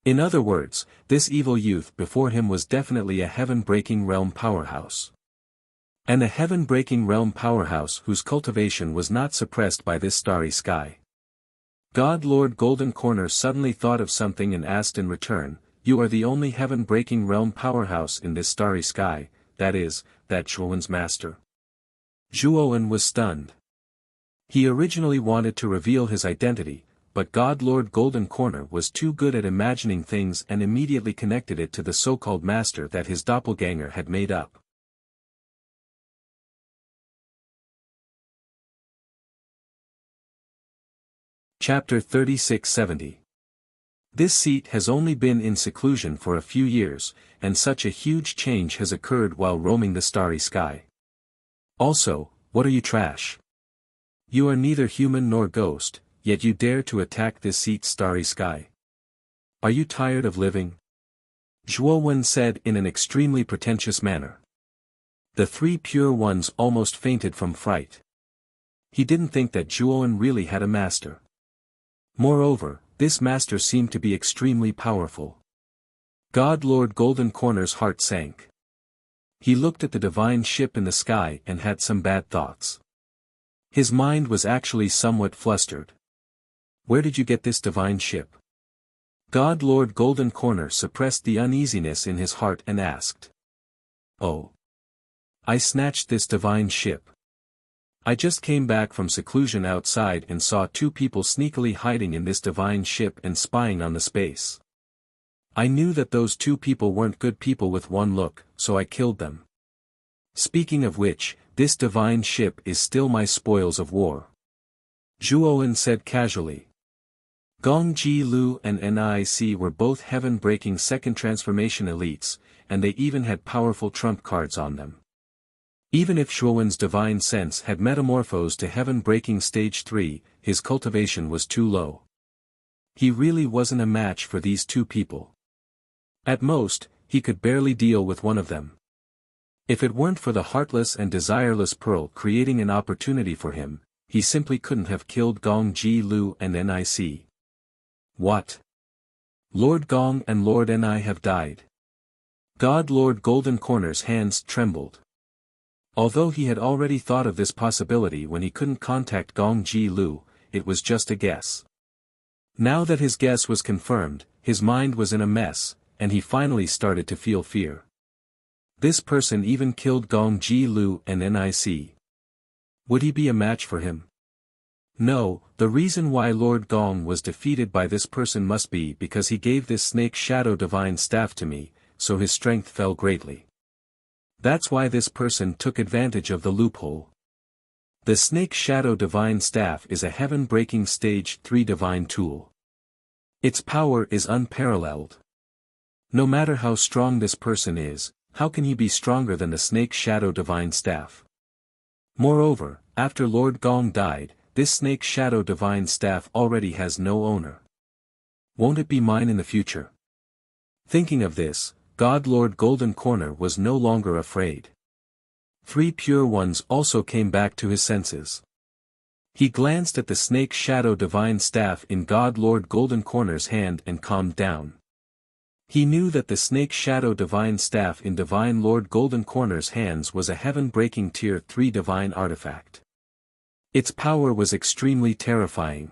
In other words, this evil youth before him was definitely a heaven-breaking realm powerhouse. And a heaven-breaking realm powerhouse whose cultivation was not suppressed by this starry sky. God Lord Golden Corner suddenly thought of something and asked in return, you are the only heaven-breaking realm powerhouse in this starry sky, that is, that Zhuowen's master. Zhuowen was stunned. He originally wanted to reveal his identity, but God Lord Golden Corner was too good at imagining things and immediately connected it to the so-called master that his doppelganger had made up. Chapter 3670. This seat has only been in seclusion for a few years, and such a huge change has occurred while roaming the starry sky. Also, what are you, trash? You are neither human nor ghost, yet you dare to attack this seat's starry sky. Are you tired of living? Zhuo said in an extremely pretentious manner. The three pure ones almost fainted from fright. He didn't think that Zhuo really had a master. Moreover, this master seemed to be extremely powerful. God Lord Golden Corner's heart sank. He looked at the divine ship in the sky and had some bad thoughts. His mind was actually somewhat flustered. Where did you get this divine ship? God Lord Golden Corner suppressed the uneasiness in his heart and asked. Oh. I snatched this divine ship. I just came back from seclusion outside and saw two people sneakily hiding in this divine ship and spying on the space. I knew that those two people weren't good people with one look, so I killed them. Speaking of which, this divine ship is still my spoils of war. Zhuo said casually. Gong Ji Lu and NIC were both heaven-breaking second transformation elites, and they even had powerful trump cards on them. Even if Zhuowen's divine sense had metamorphosed to heaven-breaking stage 3, his cultivation was too low. He really wasn't a match for these two people. At most, he could barely deal with one of them. If it weren't for the heartless and desireless Pearl creating an opportunity for him, he simply couldn't have killed Gong Ji Lu and NIC. What? Lord Gong and Lord Ni have died. God Lord Golden Corner's hands trembled. Although he had already thought of this possibility when he couldn't contact Gong Ji Lu, it was just a guess. Now that his guess was confirmed, his mind was in a mess, and he finally started to feel fear. This person even killed Gong Ji Lu and NIC. Would he be a match for him? No, the reason why Lord Gong was defeated by this person must be because he gave this snake shadow divine staff to me, so his strength fell greatly. That's why this person took advantage of the loophole. The Snake Shadow Divine Staff is a heaven-breaking stage 3 divine tool. Its power is unparalleled. No matter how strong this person is, how can he be stronger than the Snake Shadow Divine Staff? Moreover, after Lord Gong died, this Snake Shadow Divine Staff already has no owner. Won't it be mine in the future? Thinking of this, God Lord Golden Corner was no longer afraid. Three pure ones also came back to his senses. He glanced at the Snake Shadow Divine Staff in God Lord Golden Corner's hand and calmed down. He knew that the Snake Shadow Divine Staff in Divine Lord Golden Corner's hands was a heaven-breaking Tier 3 divine artifact. Its power was extremely terrifying.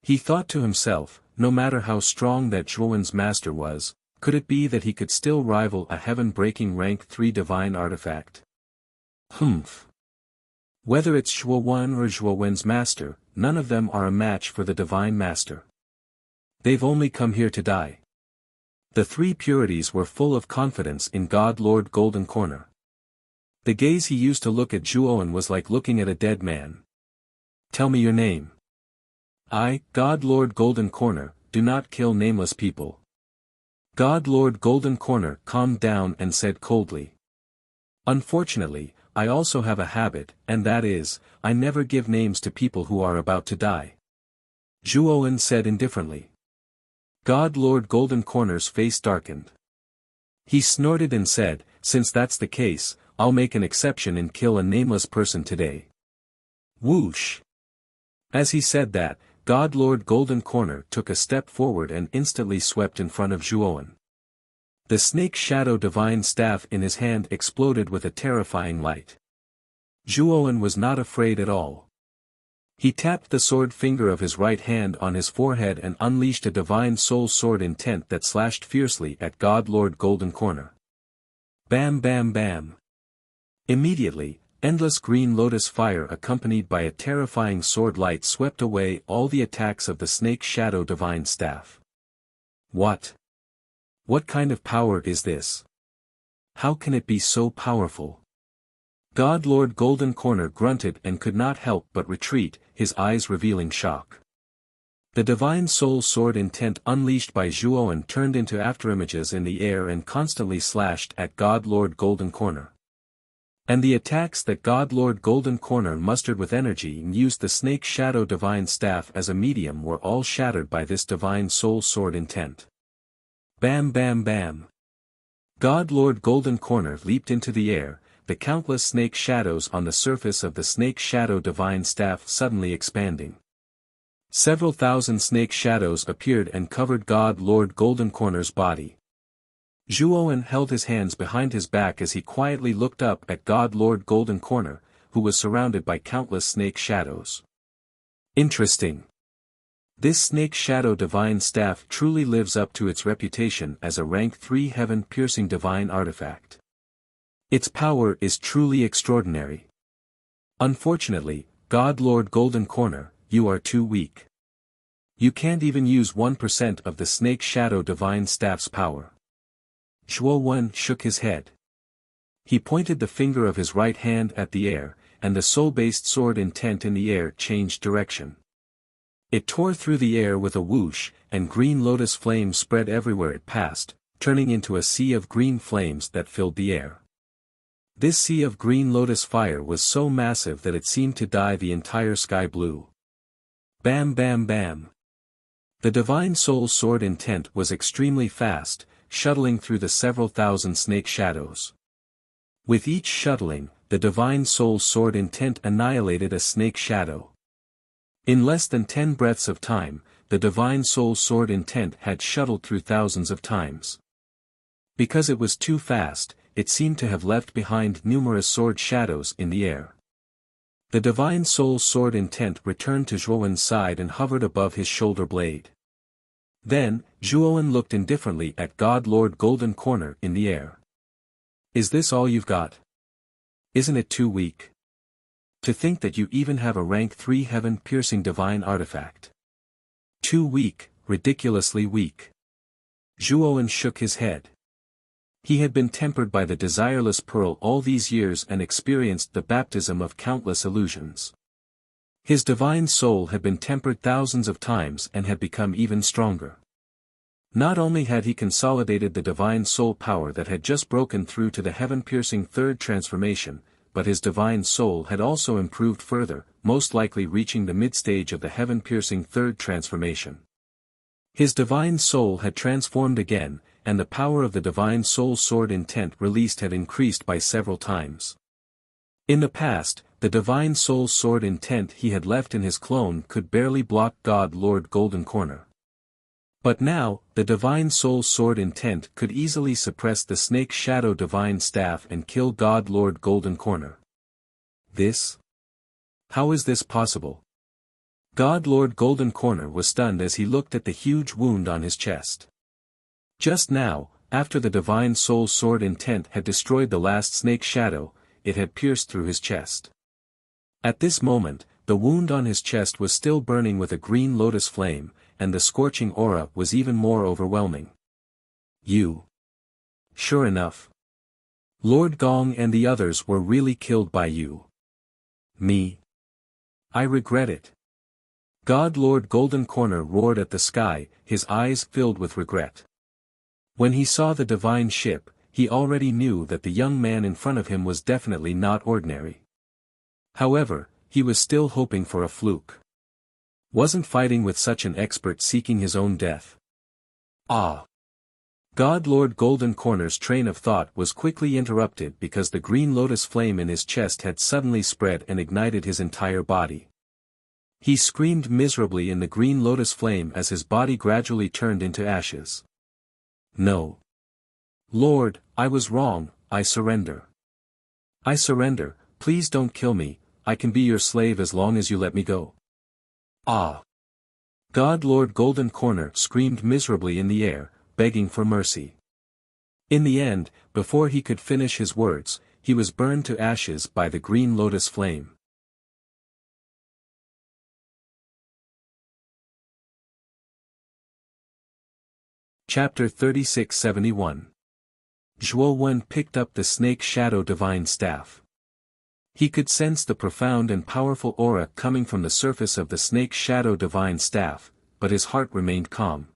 He thought to himself, no matter how strong that Zhuowen's master was, could it be that he could still rival a heaven-breaking rank 3 divine artifact? Humph. Whether it's Zhuo or Zhuowen's master, none of them are a match for the divine master. They've only come here to die. The three purities were full of confidence in God Lord Golden Corner. The gaze he used to look at Zhuo was like looking at a dead man. Tell me your name. I, God Lord Golden Corner, do not kill nameless people. God Lord Golden Corner calmed down and said coldly. Unfortunately, I also have a habit, and that is, I never give names to people who are about to die. Zhuo said indifferently. God Lord Golden Corner's face darkened. He snorted and said, since that's the case, I'll make an exception and kill a nameless person today. Whoosh! As he said that, God Lord Golden Corner took a step forward and instantly swept in front of Zhuo. The Snake Shadow Divine Staff in his hand exploded with a terrifying light. Zhuo was not afraid at all. He tapped the sword finger of his right hand on his forehead and unleashed a divine soul sword intent that slashed fiercely at God Lord Golden Corner. Bam bam bam. Immediately, endless green lotus fire accompanied by a terrifying sword light swept away all the attacks of the snake shadow divine staff. What? What kind of power is this? How can it be so powerful? God Lord Golden Corner grunted and could not help but retreat, his eyes revealing shock. The divine soul sword intent unleashed by Zhuowen turned into afterimages in the air and constantly slashed at God Lord Golden Corner. And the attacks that God Lord Golden Corner mustered with energy and used the snake shadow divine staff as a medium were all shattered by this divine soul sword intent. Bam bam bam. God Lord Golden Corner leaped into the air, the countless snake shadows on the surface of the snake shadow divine staff suddenly expanding. Several thousand snake shadows appeared and covered God Lord Golden Corner's body. Zhuowen held his hands behind his back as he quietly looked up at God Lord Golden Corner, who was surrounded by countless snake shadows. Interesting. This snake shadow divine staff truly lives up to its reputation as a rank 3 heaven-piercing divine artifact. Its power is truly extraordinary. Unfortunately, God Lord Golden Corner, you are too weak. You can't even use 1% of the snake shadow divine staff's power. Zhuowen shook his head. He pointed the finger of his right hand at the air, and the soul-based sword intent in the air changed direction. It tore through the air with a whoosh, and green lotus flames spread everywhere it passed, turning into a sea of green flames that filled the air. This sea of green lotus fire was so massive that it seemed to dye the entire sky blue. Bam bam bam. The divine soul sword intent was extremely fast, shuttling through the several thousand snake shadows. With each shuttling, the divine soul sword intent annihilated a snake shadow. In less than 10 breaths of time, the divine soul sword intent had shuttled through thousands of times. Because it was too fast, it seemed to have left behind numerous sword shadows in the air. The divine soul sword intent returned to Zhuowen's side and hovered above his shoulder blade. Then, Zhuowen looked indifferently at God Lord Golden Corner in the air. Is this all you've got? Isn't it too weak? To think that you even have a rank 3 heaven-piercing divine artifact. Too weak, ridiculously weak. Zhuowen shook his head. He had been tempered by the desireless pearl all these years and experienced the baptism of countless illusions. His divine soul had been tempered thousands of times and had become even stronger. Not only had he consolidated the divine soul power that had just broken through to the heaven-piercing third transformation, but his divine soul had also improved further, most likely reaching the mid-stage of the heaven-piercing third transformation. His divine soul had transformed again, and the power of the divine soul sword intent released had increased by several times. In the past, the divine soul sword intent he had left in his clone could barely block God Lord Golden Corner. But now, the divine soul sword intent could easily suppress the snake shadow divine staff and kill God Lord Golden Corner. This? How is this possible? God Lord Golden Corner was stunned as he looked at the huge wound on his chest. Just now, after the divine soul sword intent had destroyed the last snake shadow, it had pierced through his chest. At this moment, the wound on his chest was still burning with a green lotus flame, and the scorching aura was even more overwhelming. You. Sure enough. Lord Gong and the others were really killed by you. Me. I regret it. God Lord Golden Corner roared at the sky, his eyes filled with regret. When he saw the divine ship, he already knew that the young man in front of him was definitely not ordinary. However, he was still hoping for a fluke. Wasn't fighting with such an expert seeking his own death. Ah! God Lord Golden Corner's train of thought was quickly interrupted because the green lotus flame in his chest had suddenly spread and ignited his entire body. He screamed miserably in the green lotus flame as his body gradually turned into ashes. No. Lord, I was wrong, I surrender. I surrender, please don't kill me, I can be your slave as long as you let me go. Ah! God Lord Golden Corner screamed miserably in the air, begging for mercy. In the end, before he could finish his words, he was burned to ashes by the green lotus flame. Chapter 3671. Zhuo Wen picked up the snake shadow divine staff. He could sense the profound and powerful aura coming from the surface of the snake shadow divine staff, but his heart remained calm.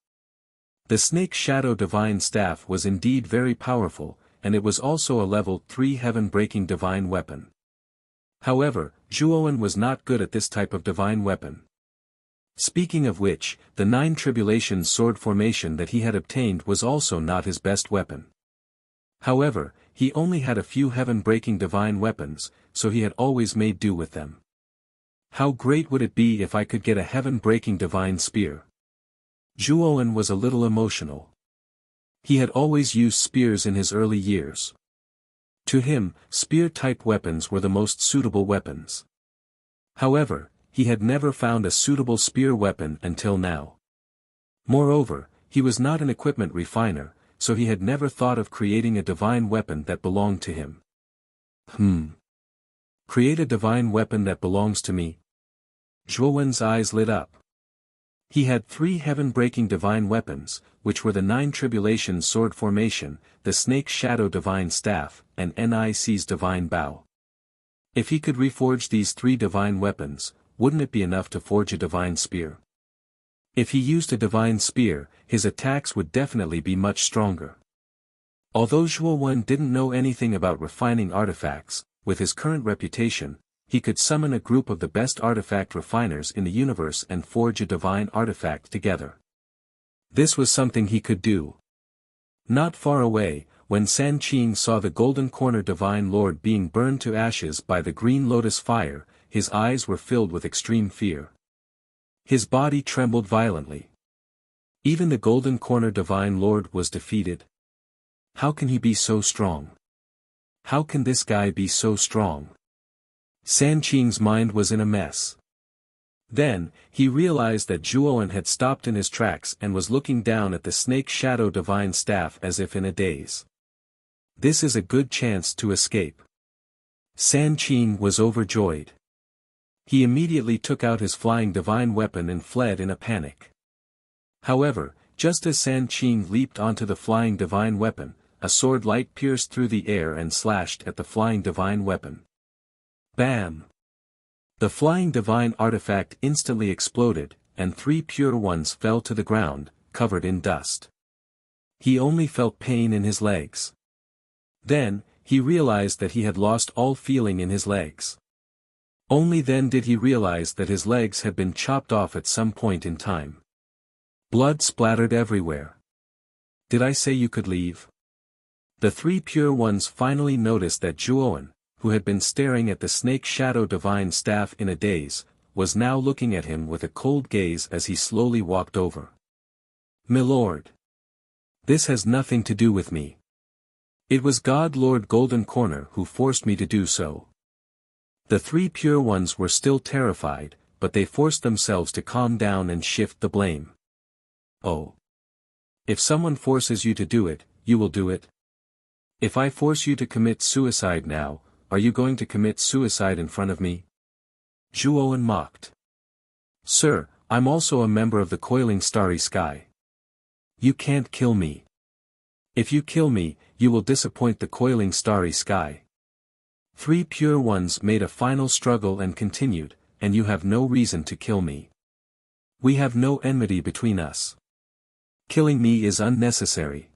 The snake shadow divine staff was indeed very powerful, and it was also a level 3 heaven-breaking divine weapon. However, Zhuo Wen was not good at this type of divine weapon. Speaking of which, the 9 tribulations sword formation that he had obtained was also not his best weapon. However, he only had a few heaven-breaking divine weapons, so he had always made do with them. How great would it be if I could get a heaven-breaking divine spear? Zhuo Wen was a little emotional. He had always used spears in his early years. To him, spear-type weapons were the most suitable weapons. However, he had never found a suitable spear weapon until now. Moreover, he was not an equipment refiner, so he had never thought of creating a divine weapon that belonged to him. Create a divine weapon that belongs to me? Zhuo Wen's eyes lit up. He had 3 heaven-breaking divine weapons, which were the 9 tribulations sword formation, the snake shadow divine staff, and Nic's divine bow. If he could reforge these 3 divine weapons, wouldn't it be enough to forge a divine spear? If he used a divine spear, his attacks would definitely be much stronger. Although Zhuo Wen didn't know anything about refining artifacts, with his current reputation, he could summon a group of the best artifact refiners in the universe and forge a divine artifact together. This was something he could do. Not far away, when San Qing saw the Golden Corner Divine Lord being burned to ashes by the Green Lotus fire, his eyes were filled with extreme fear. His body trembled violently. Even the Golden Corner Divine Lord was defeated. How can he be so strong? How can this guy be so strong? San Qing's mind was in a mess. Then, he realized that Zhuo Wen had stopped in his tracks and was looking down at the snake shadow divine staff as if in a daze. This is a good chance to escape. San Qing was overjoyed. He immediately took out his flying divine weapon and fled in a panic. However, just as San Qing leaped onto the flying divine weapon, a sword light pierced through the air and slashed at the flying divine weapon. Bam! The flying divine artifact instantly exploded, and 3 pure ones fell to the ground, covered in dust. He only felt pain in his legs. Then, he realized that he had lost all feeling in his legs. Only then did he realize that his legs had been chopped off at some point in time. Blood splattered everywhere. Did I say you could leave? The 3 pure ones finally noticed that Zhuo Wen, who had been staring at the snake shadow divine staff in a daze, was now looking at him with a cold gaze as he slowly walked over. "Milord. This has nothing to do with me. It was God Lord Golden Corner who forced me to do so." The 3 pure ones were still terrified, but they forced themselves to calm down and shift the blame. "Oh. If someone forces you to do it, you will do it? If I force you to commit suicide now, are you going to commit suicide in front of me?" Zhuo Wen mocked. "Sir, I'm also a member of the coiling starry sky. You can't kill me. If you kill me, you will disappoint the coiling starry sky." 3 pure ones made a final struggle and continued, "And you have no reason to kill me. We have no enmity between us. Killing me is unnecessary."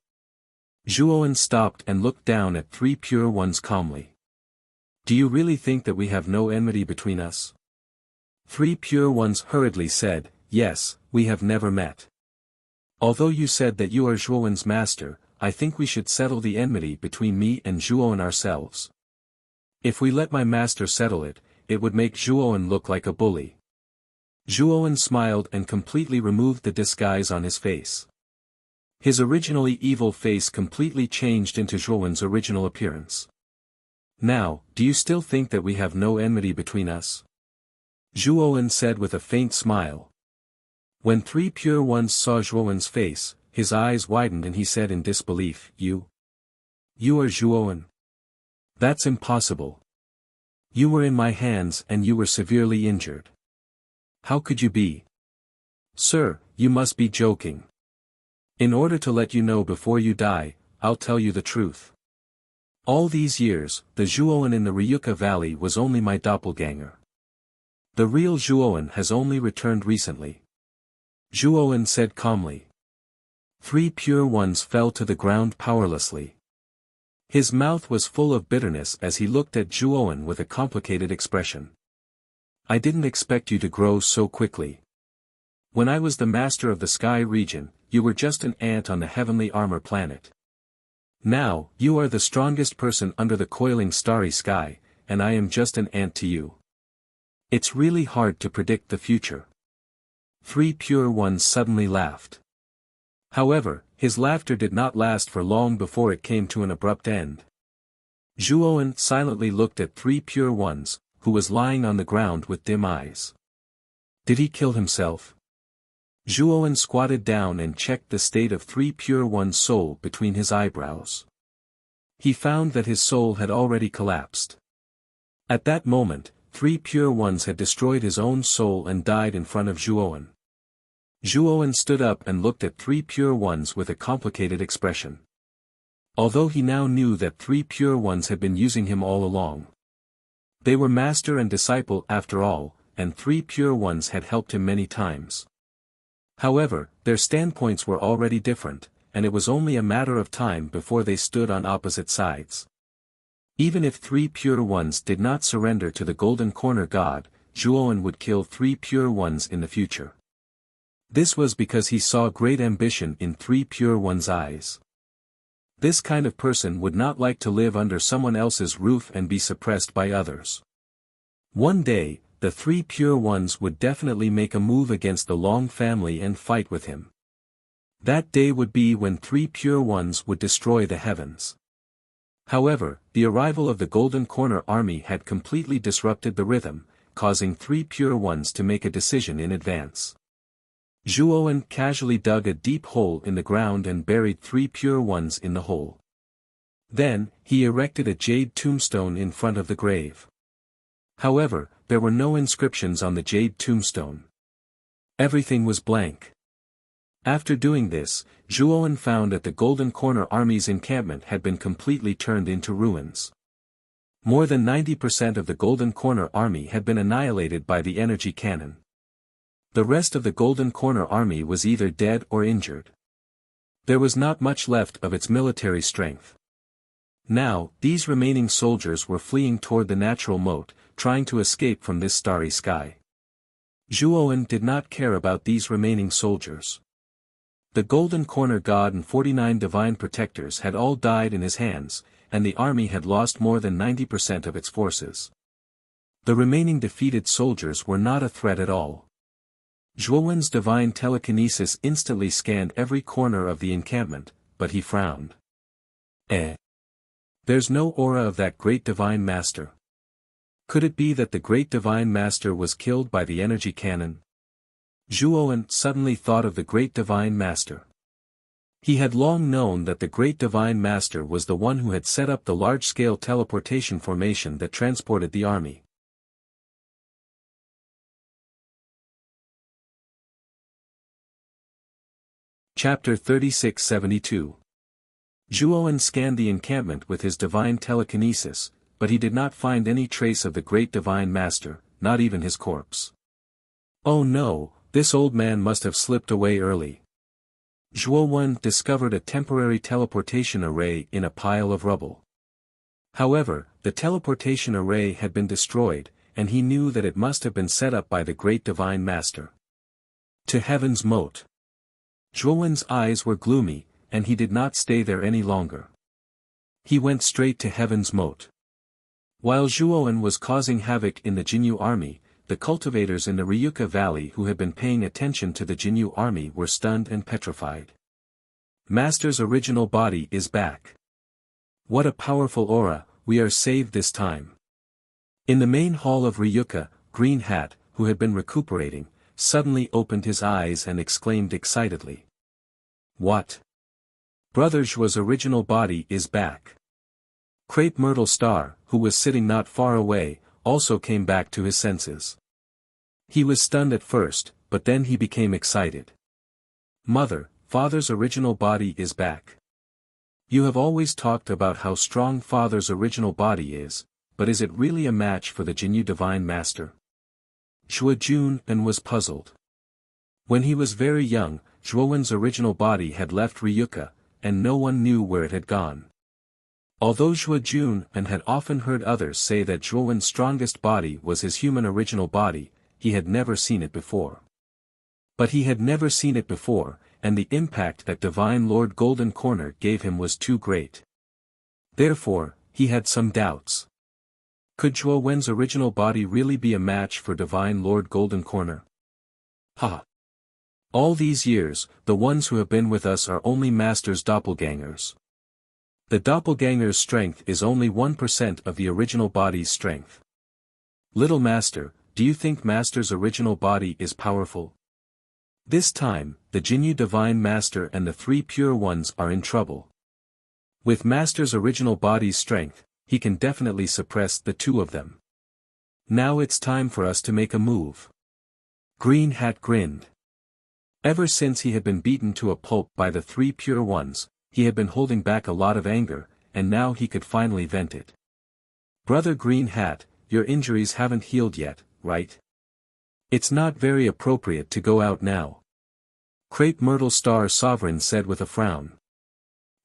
Zhuo Wen stopped and looked down at 3 pure ones calmly. "Do you really think that we have no enmity between us?" 3 pure ones hurriedly said, "Yes, we have never met. Although you said that you are Zhuo Wen's master, I think we should settle the enmity between me and Zhuo Wen ourselves. If we let my master settle it, it would make Zhuo Wen look like a bully." Zhuo Wen smiled and completely removed the disguise on his face. His originally evil face completely changed into Zhuo Wen's original appearance. "Now, do you still think that we have no enmity between us?" Zhuo Wen said with a faint smile. When 3 pure ones saw Zhuo Wen's face, his eyes widened and he said in disbelief, You are Zhuo Wen." That's impossible. You were in my hands and you were severely injured. How could you be? Sir, you must be joking. In order to let you know before you die, I'll tell you the truth. All these years, the Zhuoan in the Ryuka Valley was only my doppelganger. The real Zhuoan has only returned recently. Zhuoan said calmly. 3 pure ones fell to the ground powerlessly. His mouth was full of bitterness as he looked at Zhuoan with a complicated expression. I didn't expect you to grow so quickly. When I was the master of the sky region, you were just an ant on the heavenly armor planet. Now, you are the strongest person under the coiling starry sky, and I am just an ant to you. It's really hard to predict the future. 3 pure ones suddenly laughed. However, his laughter did not last for long before it came to an abrupt end. Zhuoan silently looked at 3 pure ones, who was lying on the ground with dim eyes. Did he kill himself? Zhuoan squatted down and checked the state of 3 pure one's soul between his eyebrows. He found that his soul had already collapsed. At that moment, 3 pure ones had destroyed his own soul and died in front of Zhuoan. Zhuoan stood up and looked at 3 pure ones with a complicated expression. Although he now knew that 3 pure ones had been using him all along. They were master and disciple after all, and 3 pure ones had helped him many times. However, their standpoints were already different, and it was only a matter of time before they stood on opposite sides. Even if 3 pure ones did not surrender to the Golden Corner God, Zhuoan would kill 3 pure ones in the future. This was because he saw great ambition in 3 pure ones' eyes. This kind of person would not like to live under someone else's roof and be suppressed by others. One day, the 3 pure ones would definitely make a move against the Long family and fight with him. That day would be when 3 pure ones would destroy the heavens. However, the arrival of the Golden Corner army had completely disrupted the rhythm, causing 3 pure ones to make a decision in advance. Zhuoan casually dug a deep hole in the ground and buried 3 pure ones in the hole. Then, he erected a jade tombstone in front of the grave. However, there were no inscriptions on the jade tombstone. Everything was blank. After doing this, Zhuoan found that the Golden Corner army's encampment had been completely turned into ruins. More than 90% of the Golden Corner army had been annihilated by the energy cannon. The rest of the Golden Corner army was either dead or injured. There was not much left of its military strength. Now, these remaining soldiers were fleeing toward the natural moat, trying to escape from this starry sky. Zhuoan did not care about these remaining soldiers. The Golden Corner God and 49 divine protectors had all died in his hands, and the army had lost more than 90% of its forces. The remaining defeated soldiers were not a threat at all. Zhuoan's divine telekinesis instantly scanned every corner of the encampment, but he frowned. There's no aura of that great divine master. Could it be that the great divine master was killed by the energy cannon? Zhuoan suddenly thought of the great divine master. He had long known that the great divine master was the one who had set up the large-scale teleportation formation that transported the army. Chapter 3672. Zhuoan scanned the encampment with his divine telekinesis, but he did not find any trace of the great divine master, not even his corpse. Oh no, this old man must have slipped away early. Zhuoan discovered a temporary teleportation array in a pile of rubble. However, the teleportation array had been destroyed, and he knew that it must have been set up by the great divine master. To Heaven's Moat. Zhuoan's eyes were gloomy, and he did not stay there any longer. He went straight to Heaven's Moat. While Zhuoan was causing havoc in the Jinyu army, the cultivators in the Ryuka Valley who had been paying attention to the Jinyu army were stunned and petrified. Master's original body is back. What a powerful aura, we are saved this time. In the main hall of Ryuka, Green Hat, who had been recuperating, suddenly opened his eyes and exclaimed excitedly. What? Brother Zhuo's original body is back. Crepe Myrtle Star, who was sitting not far away, also came back to his senses. He was stunned at first, but then he became excited. Mother, Father's original body is back. You have always talked about how strong Father's original body is, but is it really a match for the Jinyu Divine Master? Zhuo Jun was puzzled. When he was very young, Zhuowen's original body had left Ryuka, and no one knew where it had gone. Although Zhuo Jun had often heard others say that Zhuowen's strongest body was his human original body, he had never seen it before. But he had never seen it before, and the impact that Divine Lord Golden Corner gave him was too great. Therefore, he had some doubts. Could Zhuowen's original body really be a match for Divine Lord Golden Corner? Ha! All these years, the ones who have been with us are only Master's doppelgangers. The doppelganger's strength is only 1% of the original body's strength. Little Master, do you think Master's original body is powerful? This time, the Jinyu Divine Master and the three Pure Ones are in trouble. With Master's original body's strength, he can definitely suppress the two of them. Now it's time for us to make a move. Green Hat grinned. Ever since he had been beaten to a pulp by the three Pure Ones, he had been holding back a lot of anger, and now he could finally vent it. Brother Green Hat, your injuries haven't healed yet, right? It's not very appropriate to go out now. Crepe Myrtle Star Sovereign said with a frown.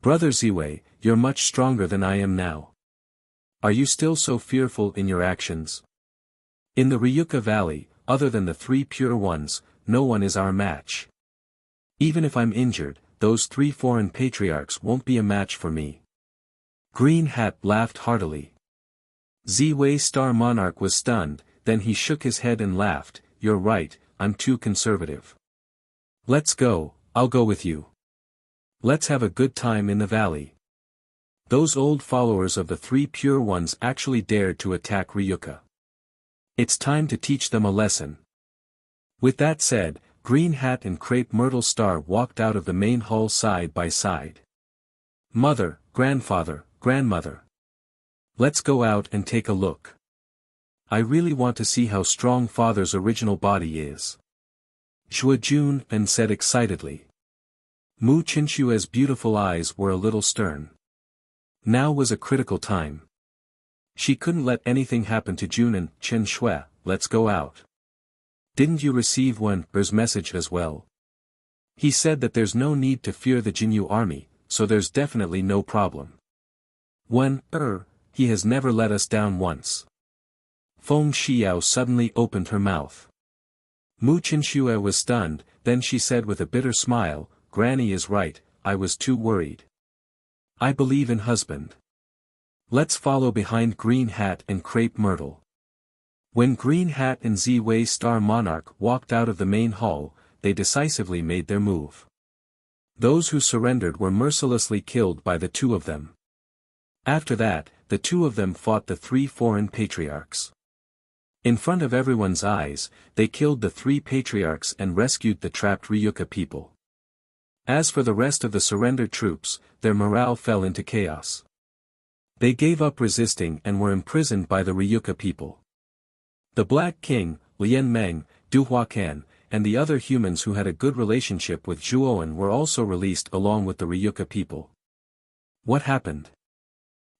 Brother Ziwei, you're much stronger than I am now. Are you still so fearful in your actions? In the Ryuka Valley, other than the three Pure Ones, no one is our match. Even if I'm injured, those three foreign patriarchs won't be a match for me. Green Hat laughed heartily. Ziwei Star Monarch was stunned, then he shook his head and laughed. You're right, I'm too conservative. Let's go, I'll go with you. Let's have a good time in the valley. Those old followers of the three Pure Ones actually dared to attack Ryuka. It's time to teach them a lesson. With that said, Green Hat and Crepe Myrtle Star walked out of the main hall side by side. Mother, grandfather, grandmother. Let's go out and take a look. I really want to see how strong Father's original body is. Zhuo Jun said excitedly. Mu Qinshue's beautiful eyes were a little stern. Now was a critical time. She couldn't let anything happen to Jun and Chen Shui. Let's go out. Didn't you receive Wen's message as well? He said that there's no need to fear the Jinyu army, so there's definitely no problem. He has never let us down once. Feng Xiao suddenly opened her mouth. Mu Qinshui was stunned, then she said with a bitter smile, Granny is right, I was too worried. I believe in husband. Let's follow behind Green Hat and Crepe Myrtle. When Green Hat and Ziwei Star Monarch walked out of the main hall, they decisively made their move. Those who surrendered were mercilessly killed by the two of them. After that, the two of them fought the three foreign patriarchs. In front of everyone's eyes, they killed the three patriarchs and rescued the trapped Ryuka people. As for the rest of the surrendered troops, their morale fell into chaos. They gave up resisting and were imprisoned by the Ryuka people. The Black King, Lian Meng, Du Huacan, and the other humans who had a good relationship with Zhuowen were also released along with the Ryuka people. What happened?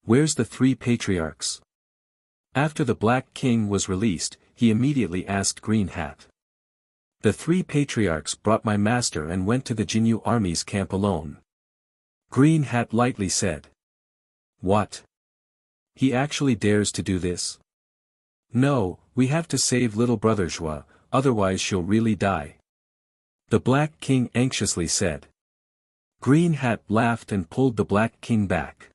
Where's the three patriarchs? After the Black King was released, he immediately asked Green Hat. The three patriarchs brought my master and went to the Jinyu army's camp alone. Green Hat lightly said. What? He actually dares to do this? No, we have to save little brother Zhua, otherwise she'll really die. The Black King anxiously said. Green Hat laughed and pulled the Black King back.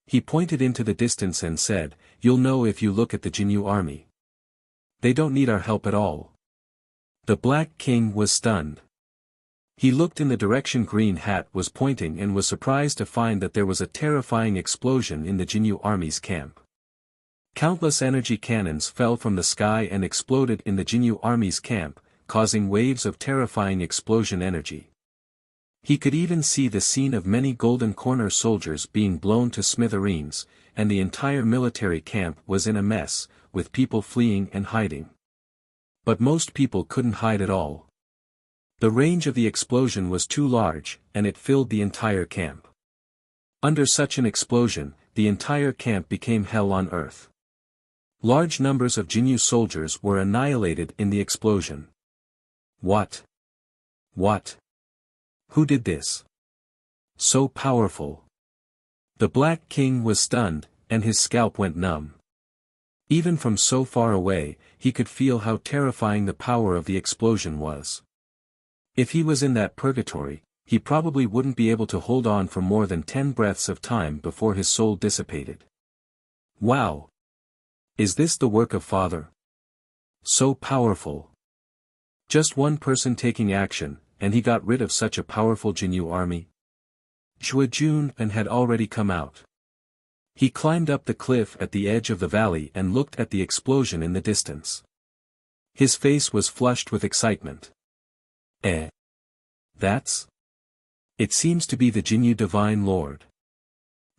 He pointed into the distance and said, You'll know if you look at the Jinyu army. They don't need our help at all. The Black King was stunned. He looked in the direction Green Hat was pointing and was surprised to find that there was a terrifying explosion in the Jinyu army's camp. Countless energy cannons fell from the sky and exploded in the Jinyu army's camp, causing waves of terrifying explosion energy. He could even see the scene of many Golden Corner soldiers being blown to smithereens, and the entire military camp was in a mess, with people fleeing and hiding. But most people couldn't hide at all. The range of the explosion was too large, and it filled the entire camp. Under such an explosion, the entire camp became hell on earth. Large numbers of Jinyu soldiers were annihilated in the explosion. What? Who did this? So powerful. The Black King was stunned, and his scalp went numb. Even from so far away, he could feel how terrifying the power of the explosion was. If he was in that purgatory, he probably wouldn't be able to hold on for more than 10 breaths of time before his soul dissipated. Wow! Is this the work of Father? So powerful. Just one person taking action, and he got rid of such a powerful Jinyu army? Zhuojun had already come out. He climbed up the cliff at the edge of the valley and looked at the explosion in the distance. His face was flushed with excitement. That's? It seems to be the Jinyu Divine Lord.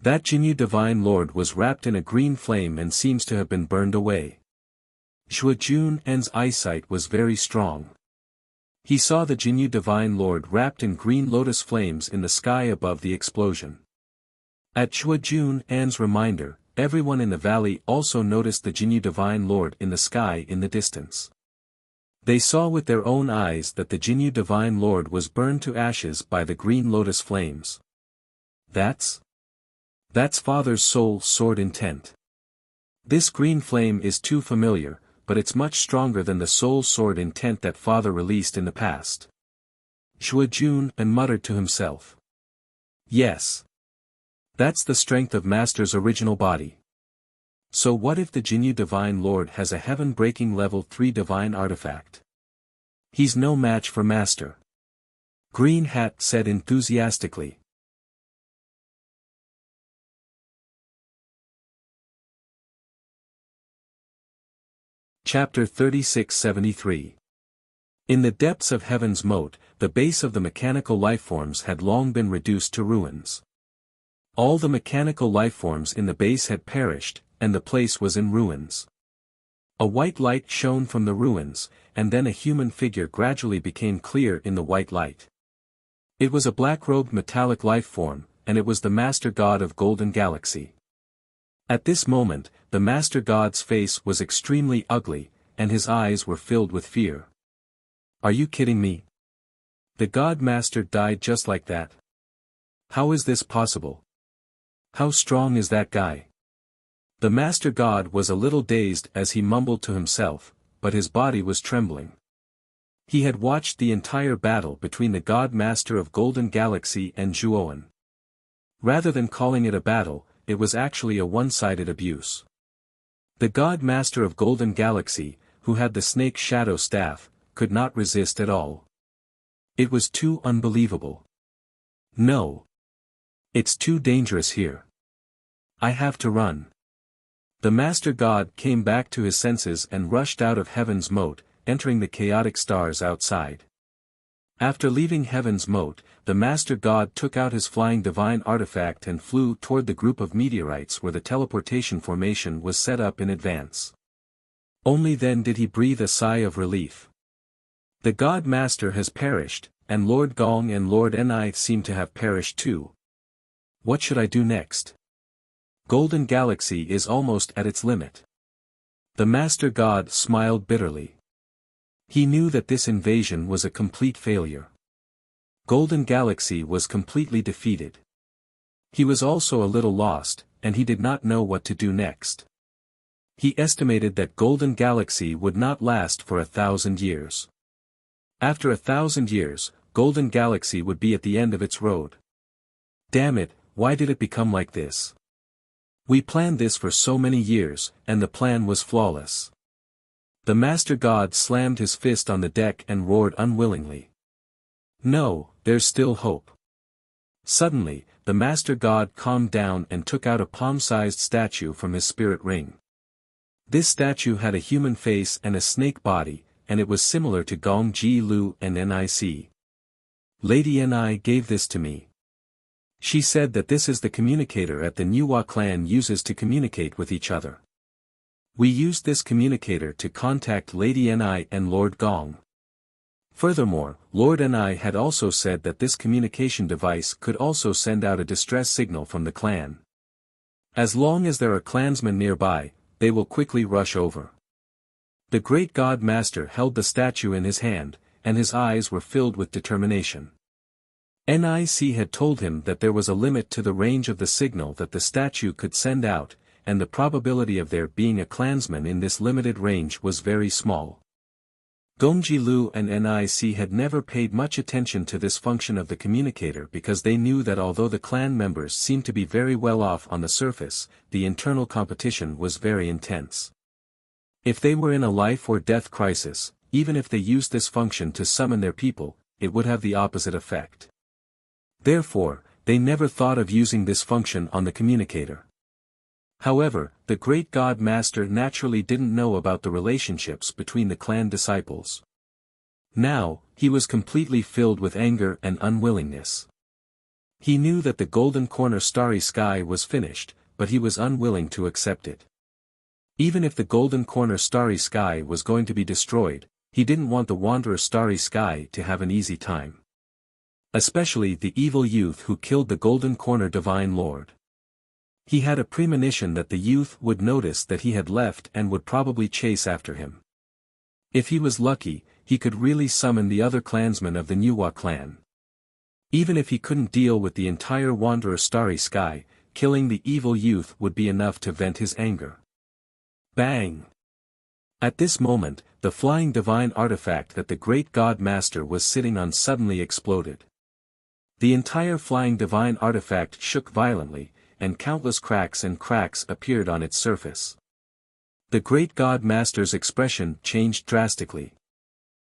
That Jinyu Divine Lord was wrapped in a green flame and seems to have been burned away. Zhuojun's eyesight was very strong. He saw the Jinyu Divine Lord wrapped in green lotus flames in the sky above the explosion. At Zhuojun's reminder, everyone in the valley also noticed the Jinyu Divine Lord in the sky in the distance. They saw with their own eyes that the Jinyu Divine Lord was burned to ashes by the green lotus flames. That's Father's soul sword intent. This green flame is too familiar, but it's much stronger than the soul sword intent that Father released in the past. Zhuojun muttered to himself. Yes. That's the strength of Master's original body. So what if the Jinyu Divine Lord has a heaven-breaking level 3 divine artifact? He's no match for Master. Green Hat said enthusiastically. Chapter 3673. In the depths of Heaven's Moat, the base of the mechanical lifeforms had long been reduced to ruins. All the mechanical lifeforms in the base had perished, and the place was in ruins. A white light shone from the ruins, and then a human figure gradually became clear in the white light. It was a black-robed metallic lifeform, and it was the Master God of Golden Galaxy. At this moment, the Master God's face was extremely ugly, and his eyes were filled with fear. Are you kidding me? The God Master died just like that. How is this possible? How strong is that guy? The Master God was a little dazed as he mumbled to himself, but his body was trembling. He had watched the entire battle between the God Master of Golden Galaxy and Zhuowen. Rather than calling it a battle, it was actually a one-sided abuse. The God Master of Golden Galaxy, who had the Snake Shadow Staff, could not resist at all. It was too unbelievable. No. It's too dangerous here. I have to run. The Master God came back to his senses and rushed out of Heaven's Moat, entering the chaotic stars outside. After leaving Heaven's Moat, the Master God took out his flying divine artifact and flew toward the group of meteorites where the teleportation formation was set up in advance. Only then did he breathe a sigh of relief. The God Master has perished, and Lord Gong and Lord Ni seem to have perished too. What should I do next? Golden Galaxy is almost at its limit. The Master God smiled bitterly. He knew that this invasion was a complete failure. Golden Galaxy was completely defeated. He was also a little lost, and he did not know what to do next. He estimated that Golden Galaxy would not last for 1,000 years. After 1,000 years, Golden Galaxy would be at the end of its road. Damn it, why did it become like this? We planned this for so many years, and the plan was flawless. The Master God slammed his fist on the deck and roared unwillingly. No, there's still hope. Suddenly, the Master God calmed down and took out a palm-sized statue from his spirit ring. This statue had a human face and a snake body, and it was similar to Gong Ji Lu and Nic. Lady Ni gave this to me. She said that this is the communicator that the Nuwa clan uses to communicate with each other. We used this communicator to contact Lady Ni and Lord Gong. Furthermore, Lord Ni had also said that this communication device could also send out a distress signal from the clan. As long as there are clansmen nearby, they will quickly rush over. The great God Master held the statue in his hand, and his eyes were filled with determination. NIC had told him that there was a limit to the range of the signal that the statue could send out, and the probability of there being a clansman in this limited range was very small. Gongji Lu and NIC had never paid much attention to this function of the communicator because they knew that although the clan members seemed to be very well off on the surface, the internal competition was very intense. If they were in a life or death crisis, even if they used this function to summon their people, it would have the opposite effect. Therefore, they never thought of using this function on the communicator. However, the great God Master naturally didn't know about the relationships between the clan disciples. Now, he was completely filled with anger and unwillingness. He knew that the Golden Corner Starry Sky was finished, but he was unwilling to accept it. Even if the Golden Corner Starry Sky was going to be destroyed, he didn't want the Wanderer Starry Sky to have an easy time. Especially the evil youth who killed the Golden Corner Divine Lord. He had a premonition that the youth would notice that he had left and would probably chase after him. If he was lucky, he could really summon the other clansmen of the Nuwa clan. Even if he couldn't deal with the entire Wanderer Starry Sky, killing the evil youth would be enough to vent his anger. Bang! At this moment, the flying divine artifact that the great God Master was sitting on suddenly exploded. The entire flying divine artifact shook violently, and countless cracks appeared on its surface. The great God Master's expression changed drastically.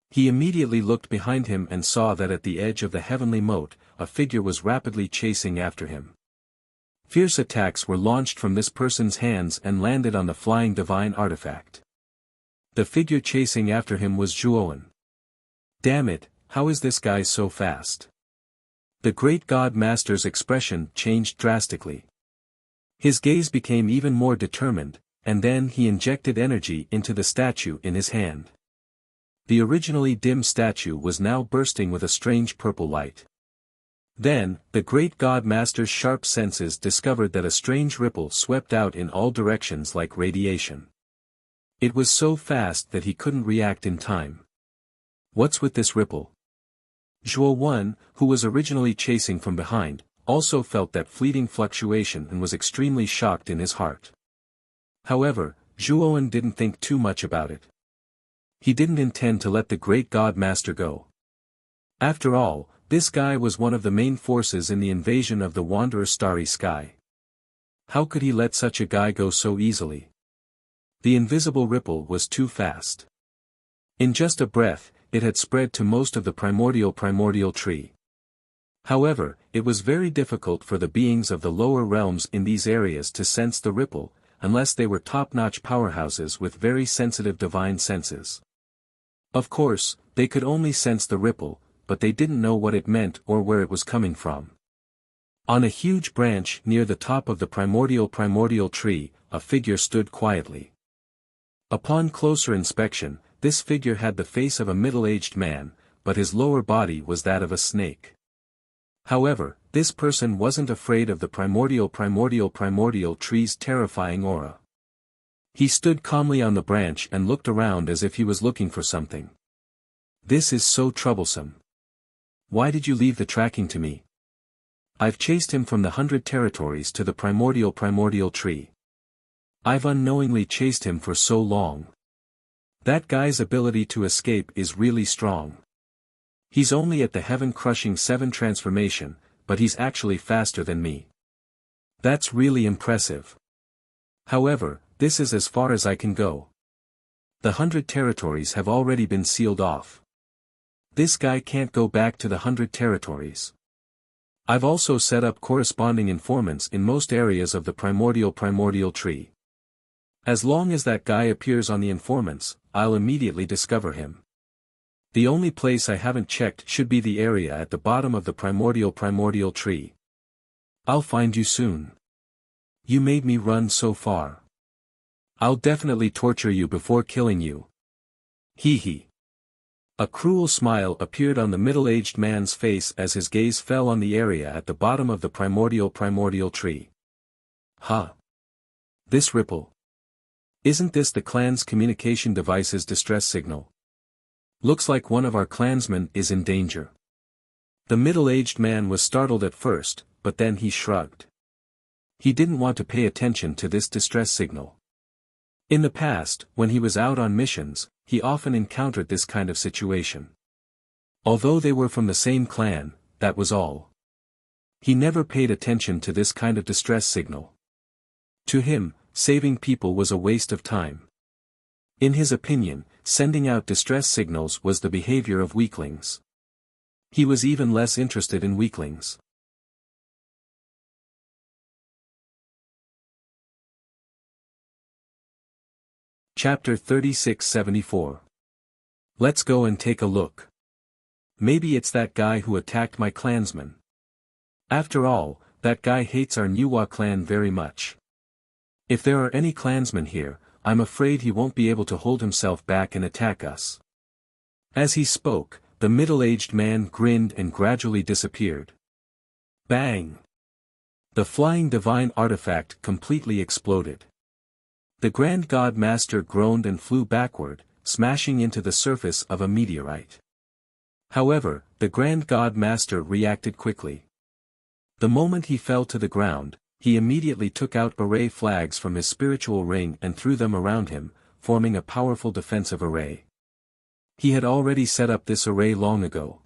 He immediately looked behind him and saw that at the edge of the heavenly moat, a figure was rapidly chasing after him. Fierce attacks were launched from this person's hands and landed on the flying divine artifact. The figure chasing after him was Zhuowen. Damn it, how is this guy so fast? The great God Master's expression changed drastically. His gaze became even more determined, and then he injected energy into the statue in his hand. The originally dim statue was now bursting with a strange purple light. Then, the great God Master's sharp senses discovered that a strange ripple swept out in all directions like radiation. It was so fast that he couldn't react in time. What's with this ripple? Zhuo, who was originally chasing from behind, also felt that fleeting fluctuation and was extremely shocked in his heart. However, Zhuo didn't think too much about it. He didn't intend to let the great God Master go. After all, this guy was one of the main forces in the invasion of the Wanderer Starry Sky. How could he let such a guy go so easily? The invisible ripple was too fast. In just a breath, it had spread to most of the primordial tree. However, it was very difficult for the beings of the lower realms in these areas to sense the ripple, unless they were top-notch powerhouses with very sensitive divine senses. Of course, they could only sense the ripple, but they didn't know what it meant or where it was coming from. On a huge branch near the top of the primordial tree, a figure stood quietly. Upon closer inspection, this figure had the face of a middle-aged man, but his lower body was that of a snake. However, this person wasn't afraid of the primordial tree's terrifying aura. He stood calmly on the branch and looked around as if he was looking for something. This is so troublesome. Why did you leave the tracking to me? I've chased him from the 100 territories to the primordial tree. I've unknowingly chased him for so long. That guy's ability to escape is really strong. He's only at the heaven-crushing 7 transformation, but he's actually faster than me. That's really impressive. However, this is as far as I can go. The 100 territories have already been sealed off. This guy can't go back to the 100 territories. I've also set up corresponding informants in most areas of the primordial tree. As long as that guy appears on the informants, I'll immediately discover him. The only place I haven't checked should be the area at the bottom of the primordial tree. I'll find you soon. You made me run so far. I'll definitely torture you before killing you. Hee hee. A cruel smile appeared on the middle-aged man's face as his gaze fell on the area at the bottom of the primordial tree. Ha! This ripple. Isn't this the clan's communication device's distress signal? Looks like one of our clansmen is in danger. The middle-aged man was startled at first, but then he shrugged. He didn't want to pay attention to this distress signal. In the past, when he was out on missions, he often encountered this kind of situation. Although they were from the same clan, that was all. He never paid attention to this kind of distress signal. To him, saving people was a waste of time. In his opinion, sending out distress signals was the behavior of weaklings. He was even less interested in weaklings. Chapter 3674. Let's go and take a look. Maybe it's that guy who attacked my clansman. After all, that guy hates our Nuwa clan very much. If there are any clansmen here, I'm afraid he won't be able to hold himself back and attack us. As he spoke, the middle-aged man grinned and gradually disappeared. Bang! The flying divine artifact completely exploded. The Grand God Master groaned and flew backward, smashing into the surface of a meteorite. However, the Grand God Master reacted quickly. The moment he fell to the ground, he immediately took out array flags from his spiritual ring and threw them around him, forming a powerful defensive array. He had already set up this array long ago.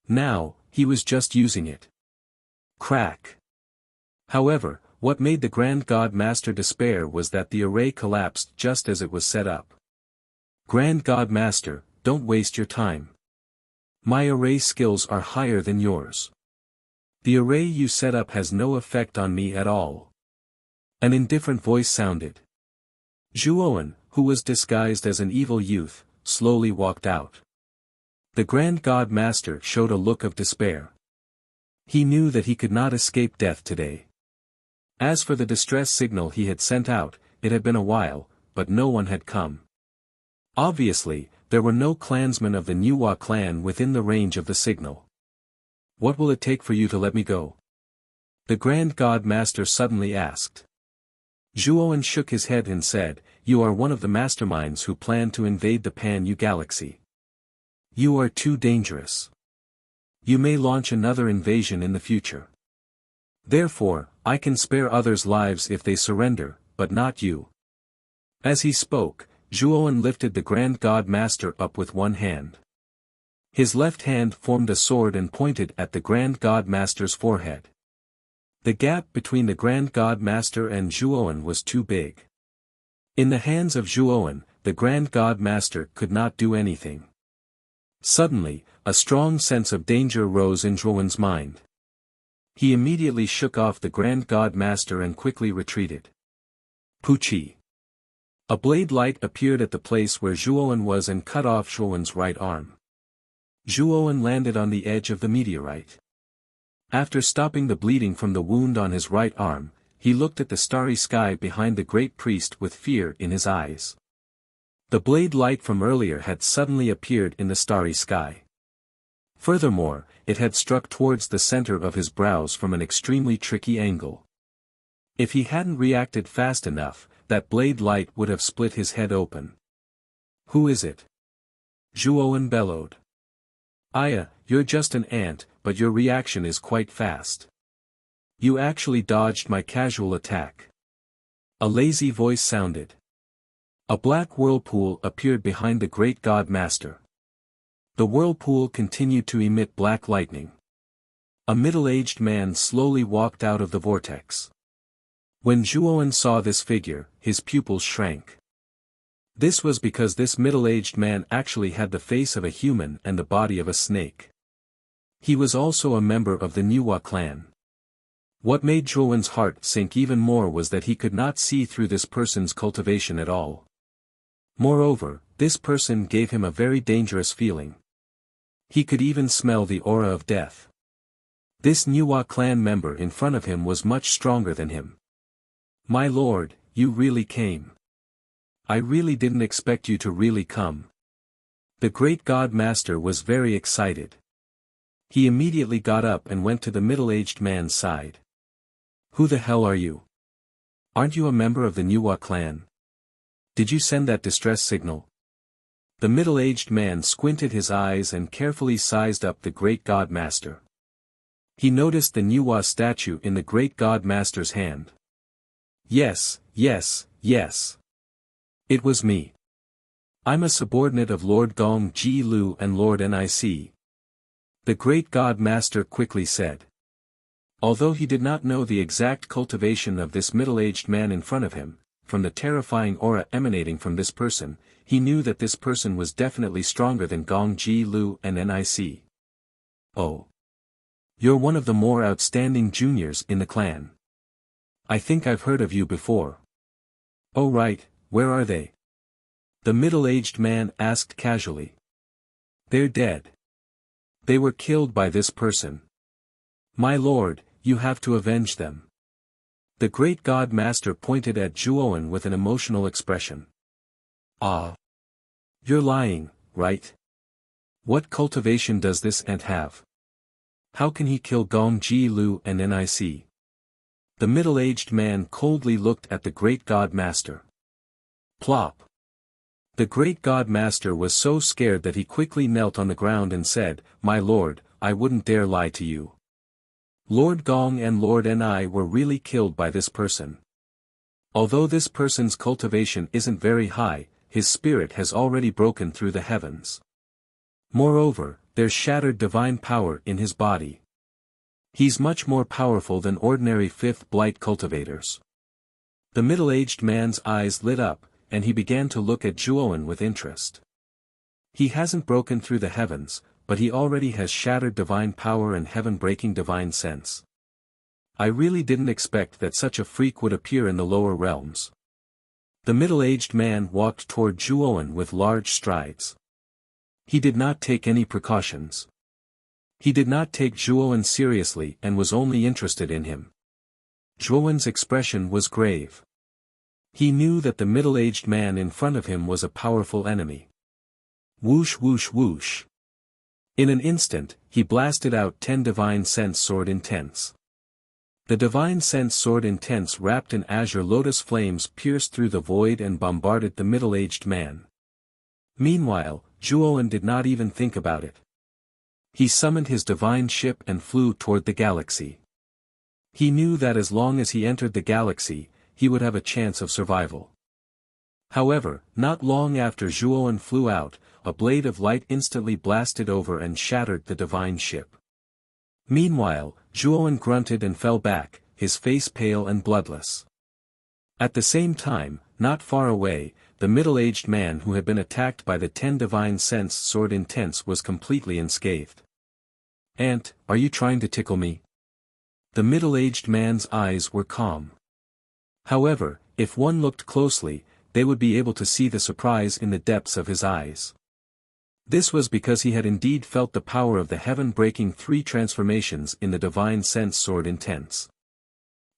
Now, he was just using it. Crack! However, what made the Grand God Master despair was that the array collapsed just as it was set up. Grand God Master, don't waste your time. My array skills are higher than yours. The array you set up has no effect on me at all. An indifferent voice sounded. Zhuowen, who was disguised as an evil youth, slowly walked out. The Grand God Master showed a look of despair. He knew that he could not escape death today. As for the distress signal he had sent out, it had been a while, but no one had come. Obviously, there were no clansmen of the Nuwa clan within the range of the signal. What will it take for you to let me go? The Grand God Master suddenly asked. Zhuowen shook his head and said, You are one of the masterminds who plan to invade the Pan-Yu galaxy. You are too dangerous. You may launch another invasion in the future. Therefore, I can spare others' lives if they surrender, but not you. As he spoke, Zhuowen lifted the Grand God Master up with one hand. His left hand formed a sword and pointed at the Grand God Master's forehead. The gap between the Grand God Master and Zhuowen was too big. In the hands of Zhuowen, the Grand God Master could not do anything. Suddenly, a strong sense of danger rose in Zhuowen's mind. He immediately shook off the Grand God Master and quickly retreated. Puchi. A blade light appeared at the place where Zhuowen was and cut off Zhuowen's right arm. Zhuowen landed on the edge of the meteorite. After stopping the bleeding from the wound on his right arm, he looked at the starry sky behind the great priest with fear in his eyes. The blade light from earlier had suddenly appeared in the starry sky. Furthermore, it had struck towards the center of his brows from an extremely tricky angle. If he hadn't reacted fast enough, that blade light would have split his head open. Who is it? Zhuowen bellowed. Aya, you're just an ant, but your reaction is quite fast. You actually dodged my casual attack. A lazy voice sounded. A black whirlpool appeared behind the Great God Master. The whirlpool continued to emit black lightning. A middle-aged man slowly walked out of the vortex. When Zhuowen saw this figure, his pupils shrank. This was because this middle-aged man actually had the face of a human and the body of a snake. He was also a member of the Nuwa clan. What made Zhuowen's heart sink even more was that he could not see through this person's cultivation at all. Moreover, This person gave him a very dangerous feeling. He could even smell the aura of death. This Nuwa clan member in front of him was much stronger than him. My lord, you really came. I really didn't expect you to really come. The great god master was very excited. He immediately got up and went to the middle-aged man's side. Who the hell are you? Aren't you a member of the Nuwa clan? Did you send that distress signal? The middle-aged man squinted his eyes and carefully sized up the great god master. He noticed the Nuwa statue in the great god master's hand. Yes, yes, yes. It was me. I'm a subordinate of Lord Gong Ji Lu and Lord Nic. The great god master quickly said. Although he did not know the exact cultivation of this middle-aged man in front of him, from the terrifying aura emanating from this person, he knew that this person was definitely stronger than Gong Ji Lu and Nic. Oh. You're one of the more outstanding juniors in the clan. I think I've heard of you before. Oh right, where are they? The middle-aged man asked casually. They're dead. They were killed by this person. My lord, you have to avenge them. The great god master pointed at Zhuowen with an emotional expression. Ah. You're lying, right? What cultivation does this ant have? How can he kill Gong Ji Lu and Nic? The middle-aged man coldly looked at the great god master. Plop. The great god master was so scared that he quickly knelt on the ground and said, My lord, I wouldn't dare lie to you. Lord Gong and Lord Ni were really killed by this person. Although this person's cultivation isn't very high, his spirit has already broken through the heavens. Moreover, there's shattered divine power in his body. He's much more powerful than ordinary fifth blight cultivators. The middle-aged man's eyes lit up, and he began to look at Zhuowen with interest. He hasn't broken through the heavens, but he already has shattered divine power and heaven-breaking divine sense. I really didn't expect that such a freak would appear in the lower realms. The middle-aged man walked toward Zhuowen with large strides. He did not take any precautions. He did not take Zhuowen seriously and was only interested in him. Zhuowen's expression was grave. He knew that the middle-aged man in front of him was a powerful enemy. Whoosh whoosh whoosh. In an instant, he blasted out 10 divine sense sword intense. The divine sense sword intense wrapped in azure lotus flames pierced through the void and bombarded the middle-aged man. Meanwhile, Zhuowen did not even think about it. He summoned his divine ship and flew toward the galaxy. He knew that as long as he entered the galaxy, he would have a chance of survival. However, not long after Zhuowen flew out, a blade of light instantly blasted over and shattered the divine ship. Meanwhile, Zhuowen grunted and fell back, his face pale and bloodless. At the same time, not far away, the middle-aged man who had been attacked by the 10 divine sense sword intense was completely unscathed. Ant, are you trying to tickle me? The middle-aged man's eyes were calm. However, if one looked closely, they would be able to see the surprise in the depths of his eyes. This was because he had indeed felt the power of the heaven-breaking 3 transformations in the divine sense sword intense.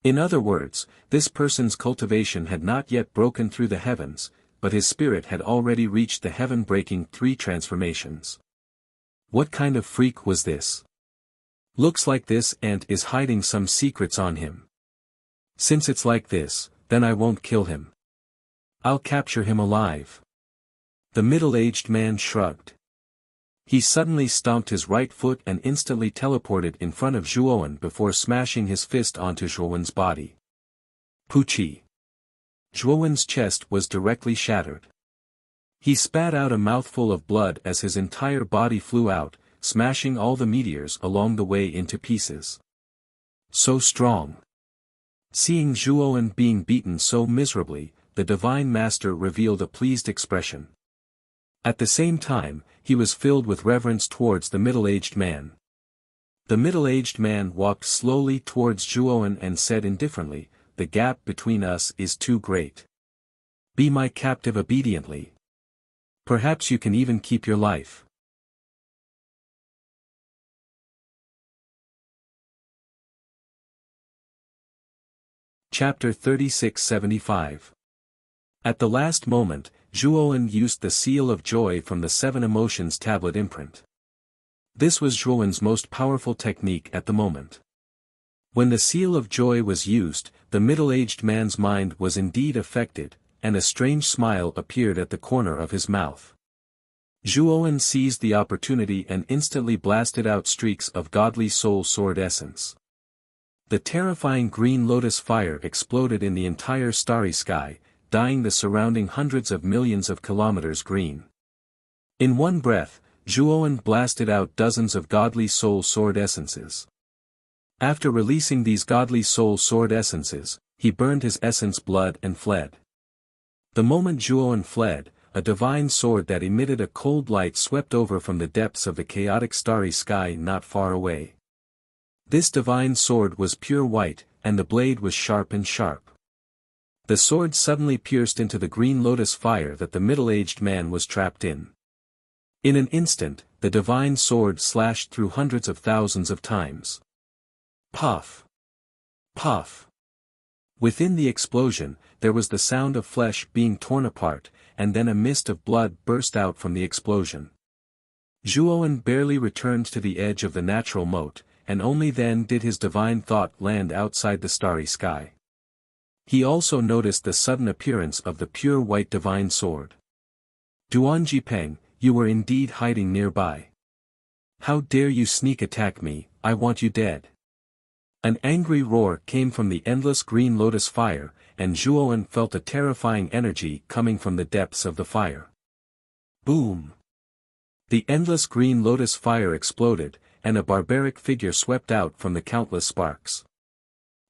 In other words, this person's cultivation had not yet broken through the heavens, but his spirit had already reached the heaven-breaking 3 transformations. What kind of freak was this? Looks like this ant is hiding some secrets on him. Since it's like this, then I won't kill him. I'll capture him alive. The middle-aged man shrugged. He suddenly stomped his right foot and instantly teleported in front of Zhuowen before smashing his fist onto Zhuowen's body. Poochie. Zhuowen's chest was directly shattered. He spat out a mouthful of blood as his entire body flew out, smashing all the meteors along the way into pieces. So strong. Seeing Zhuowen being beaten so miserably, the Divine Master revealed a pleased expression. At the same time, he was filled with reverence towards the middle-aged man. The middle-aged man walked slowly towards Zhuowen and said indifferently, "The gap between us is too great. Be my captive obediently." Perhaps you can even keep your life. Chapter 3675. At the last moment, Zhuowen used the seal of joy from the Seven Emotions tablet imprint. This was Zhuowen's most powerful technique at the moment. When the seal of joy was used, the middle-aged man's mind was indeed affected, and a strange smile appeared at the corner of his mouth. Zhuowen seized the opportunity and instantly blasted out streaks of godly soul sword essence. The terrifying green lotus fire exploded in the entire starry sky, dyeing the surrounding hundreds of millions of kilometers green. In one breath, Zhuowen blasted out dozens of godly soul sword essences. After releasing these godly soul sword essences, he burned his essence blood and fled. The moment Zhuowen fled, a divine sword that emitted a cold light swept over from the depths of the chaotic starry sky not far away. This divine sword was pure white, and the blade was sharp and sharp. The sword suddenly pierced into the green lotus fire that the middle-aged man was trapped in. In an instant, the divine sword slashed through hundreds of thousands of times. Puff! Puff! Within the explosion, there was the sound of flesh being torn apart, and then a mist of blood burst out from the explosion. Zhuowen barely returned to the edge of the natural moat, and only then did his divine thought land outside the starry sky. He also noticed the sudden appearance of the pure white divine sword. Duanjipeng, you were indeed hiding nearby. How dare you sneak attack me, I want you dead. An angry roar came from the endless green lotus fire, and Zhuowen felt a terrifying energy coming from the depths of the fire. Boom! The endless green lotus fire exploded, and a barbaric figure swept out from the countless sparks.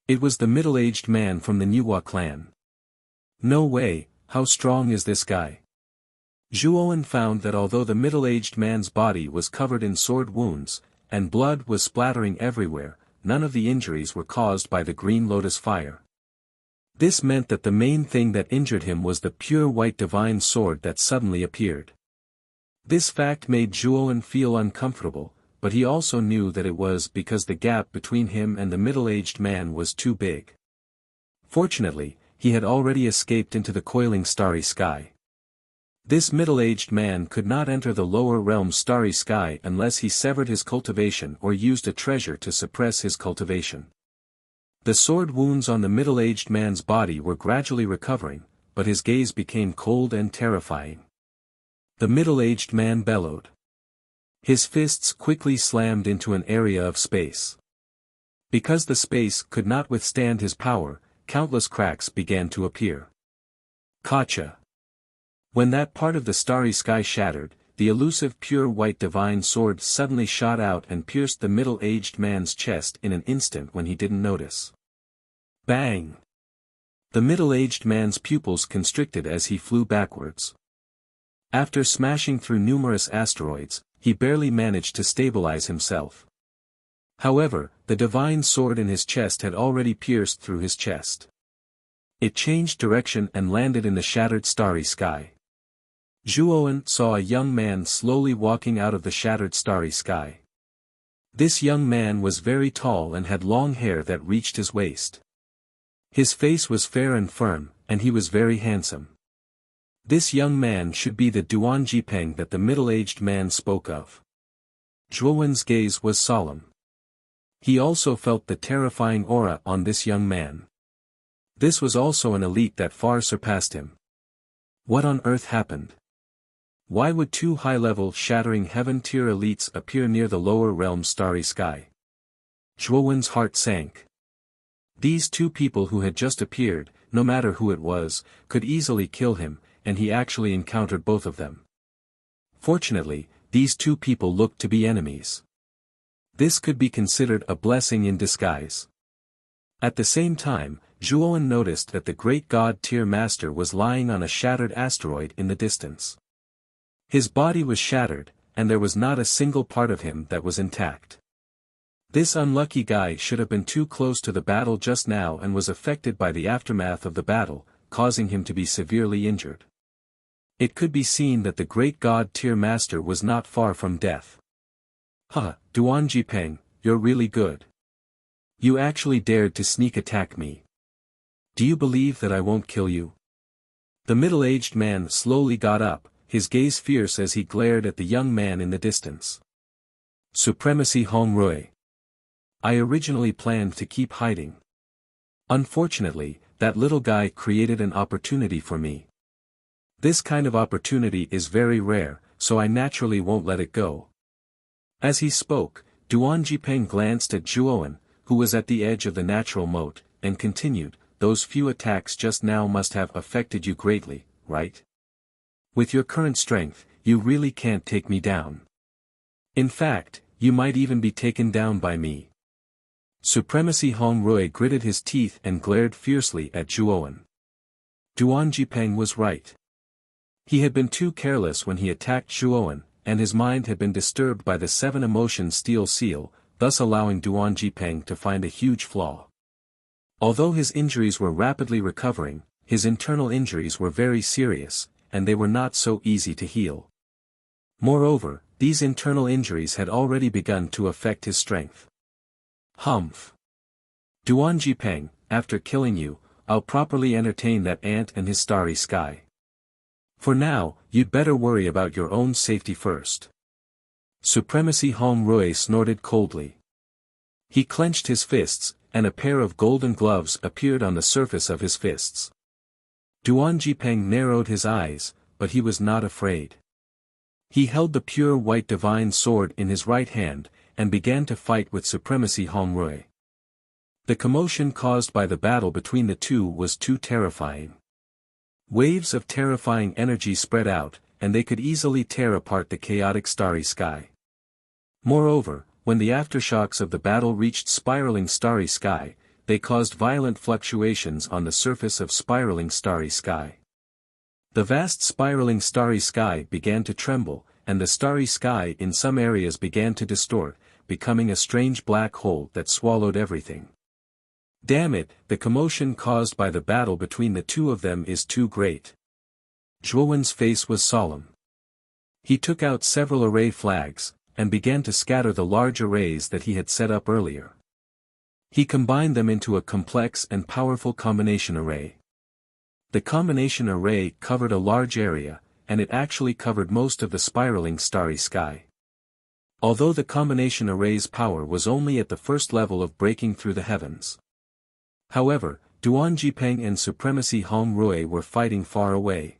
It was the middle-aged man from the Niwa clan. No way, how strong is this guy? Zhuowen found that although the middle-aged man's body was covered in sword wounds, and blood was splattering everywhere, none of the injuries were caused by the green lotus fire. This meant that the main thing that injured him was the pure white divine sword that suddenly appeared. This fact made Zhuowen feel uncomfortable, but he also knew that it was because the gap between him and the middle-aged man was too big. Fortunately, he had already escaped into the coiling starry sky. This middle-aged man could not enter the lower realm's starry sky unless he severed his cultivation or used a treasure to suppress his cultivation. The sword wounds on the middle-aged man's body were gradually recovering, but his gaze became cold and terrifying. The middle-aged man bellowed. His fists quickly slammed into an area of space. Because the space could not withstand his power, countless cracks began to appear. Gotcha! When that part of the starry sky shattered, the elusive pure white divine sword suddenly shot out and pierced the middle-aged man's chest in an instant when he didn't notice. Bang! The middle-aged man's pupils constricted as he flew backwards. After smashing through numerous asteroids, he barely managed to stabilize himself. However, the divine sword in his chest had already pierced through his chest. It changed direction and landed in the shattered starry sky. Zhuowen saw a young man slowly walking out of the shattered starry sky. This young man was very tall and had long hair that reached his waist. His face was fair and firm, and he was very handsome. This young man should be the Duanjipeng that the middle-aged man spoke of. Zhuowen's gaze was solemn. He also felt the terrifying aura on this young man. This was also an elite that far surpassed him. What on earth happened? Why would two high-level shattering heaven-tier elites appear near the lower realm's starry sky? Zhuowen's heart sank. These two people who had just appeared, no matter who it was, could easily kill him, and he actually encountered both of them. Fortunately, these two people looked to be enemies. This could be considered a blessing in disguise. At the same time, Zhuowen noticed that the great god-tier master was lying on a shattered asteroid in the distance. His body was shattered, and there was not a single part of him that was intact. This unlucky guy should have been too close to the battle just now and was affected by the aftermath of the battle, causing him to be severely injured. It could be seen that the great god-tier master was not far from death. "Ha, Duan Jipeng, you're really good. You actually dared to sneak attack me. Do you believe that I won't kill you?" The middle-aged man slowly got up, his gaze fierce as he glared at the young man in the distance. "Supremacy Hong Rui. I originally planned to keep hiding. Unfortunately, that little guy created an opportunity for me. This kind of opportunity is very rare, so I naturally won't let it go." As he spoke, Duan Jipeng glanced at Zhuowen, who was at the edge of the natural moat, and continued, "Those few attacks just now must have affected you greatly, right? With your current strength, you really can't take me down. In fact, you might even be taken down by me." Supremacy Hong Rui gritted his teeth and glared fiercely at Zhuowen. Duan Jipeng was right. He had been too careless when he attacked Zhuowen, and his mind had been disturbed by the 7 emotion steel seal, thus allowing Duan Jipeng to find a huge flaw. Although his injuries were rapidly recovering, his internal injuries were very serious, and they were not so easy to heal. Moreover, these internal injuries had already begun to affect his strength. "Humph. Duan Jipeng, after killing you, I'll properly entertain that ant and his starry sky. For now, you'd better worry about your own safety first." Supremacy Hong Rui snorted coldly. He clenched his fists, and a pair of golden gloves appeared on the surface of his fists. Duan Jipeng narrowed his eyes, but he was not afraid. He held the pure white divine sword in his right hand, and began to fight with Supremacy Hong Rui. The commotion caused by the battle between the two was too terrifying. Waves of terrifying energy spread out, and they could easily tear apart the chaotic starry sky. Moreover, when the aftershocks of the battle reached spiraling starry sky, they caused violent fluctuations on the surface of spiraling starry sky. The vast spiraling starry sky began to tremble, and the starry sky in some areas began to distort, becoming a strange black hole that swallowed everything. "Damn it, the commotion caused by the battle between the two of them is too great." Zhuowen's face was solemn. He took out several array flags, and began to scatter the large arrays that he had set up earlier. He combined them into a complex and powerful combination array. The combination array covered a large area, and it actually covered most of the spiraling starry sky. Although the combination array's power was only at the first level of breaking through the heavens. However, Duan Jipeng and Supremacy Hong Rui were fighting far away.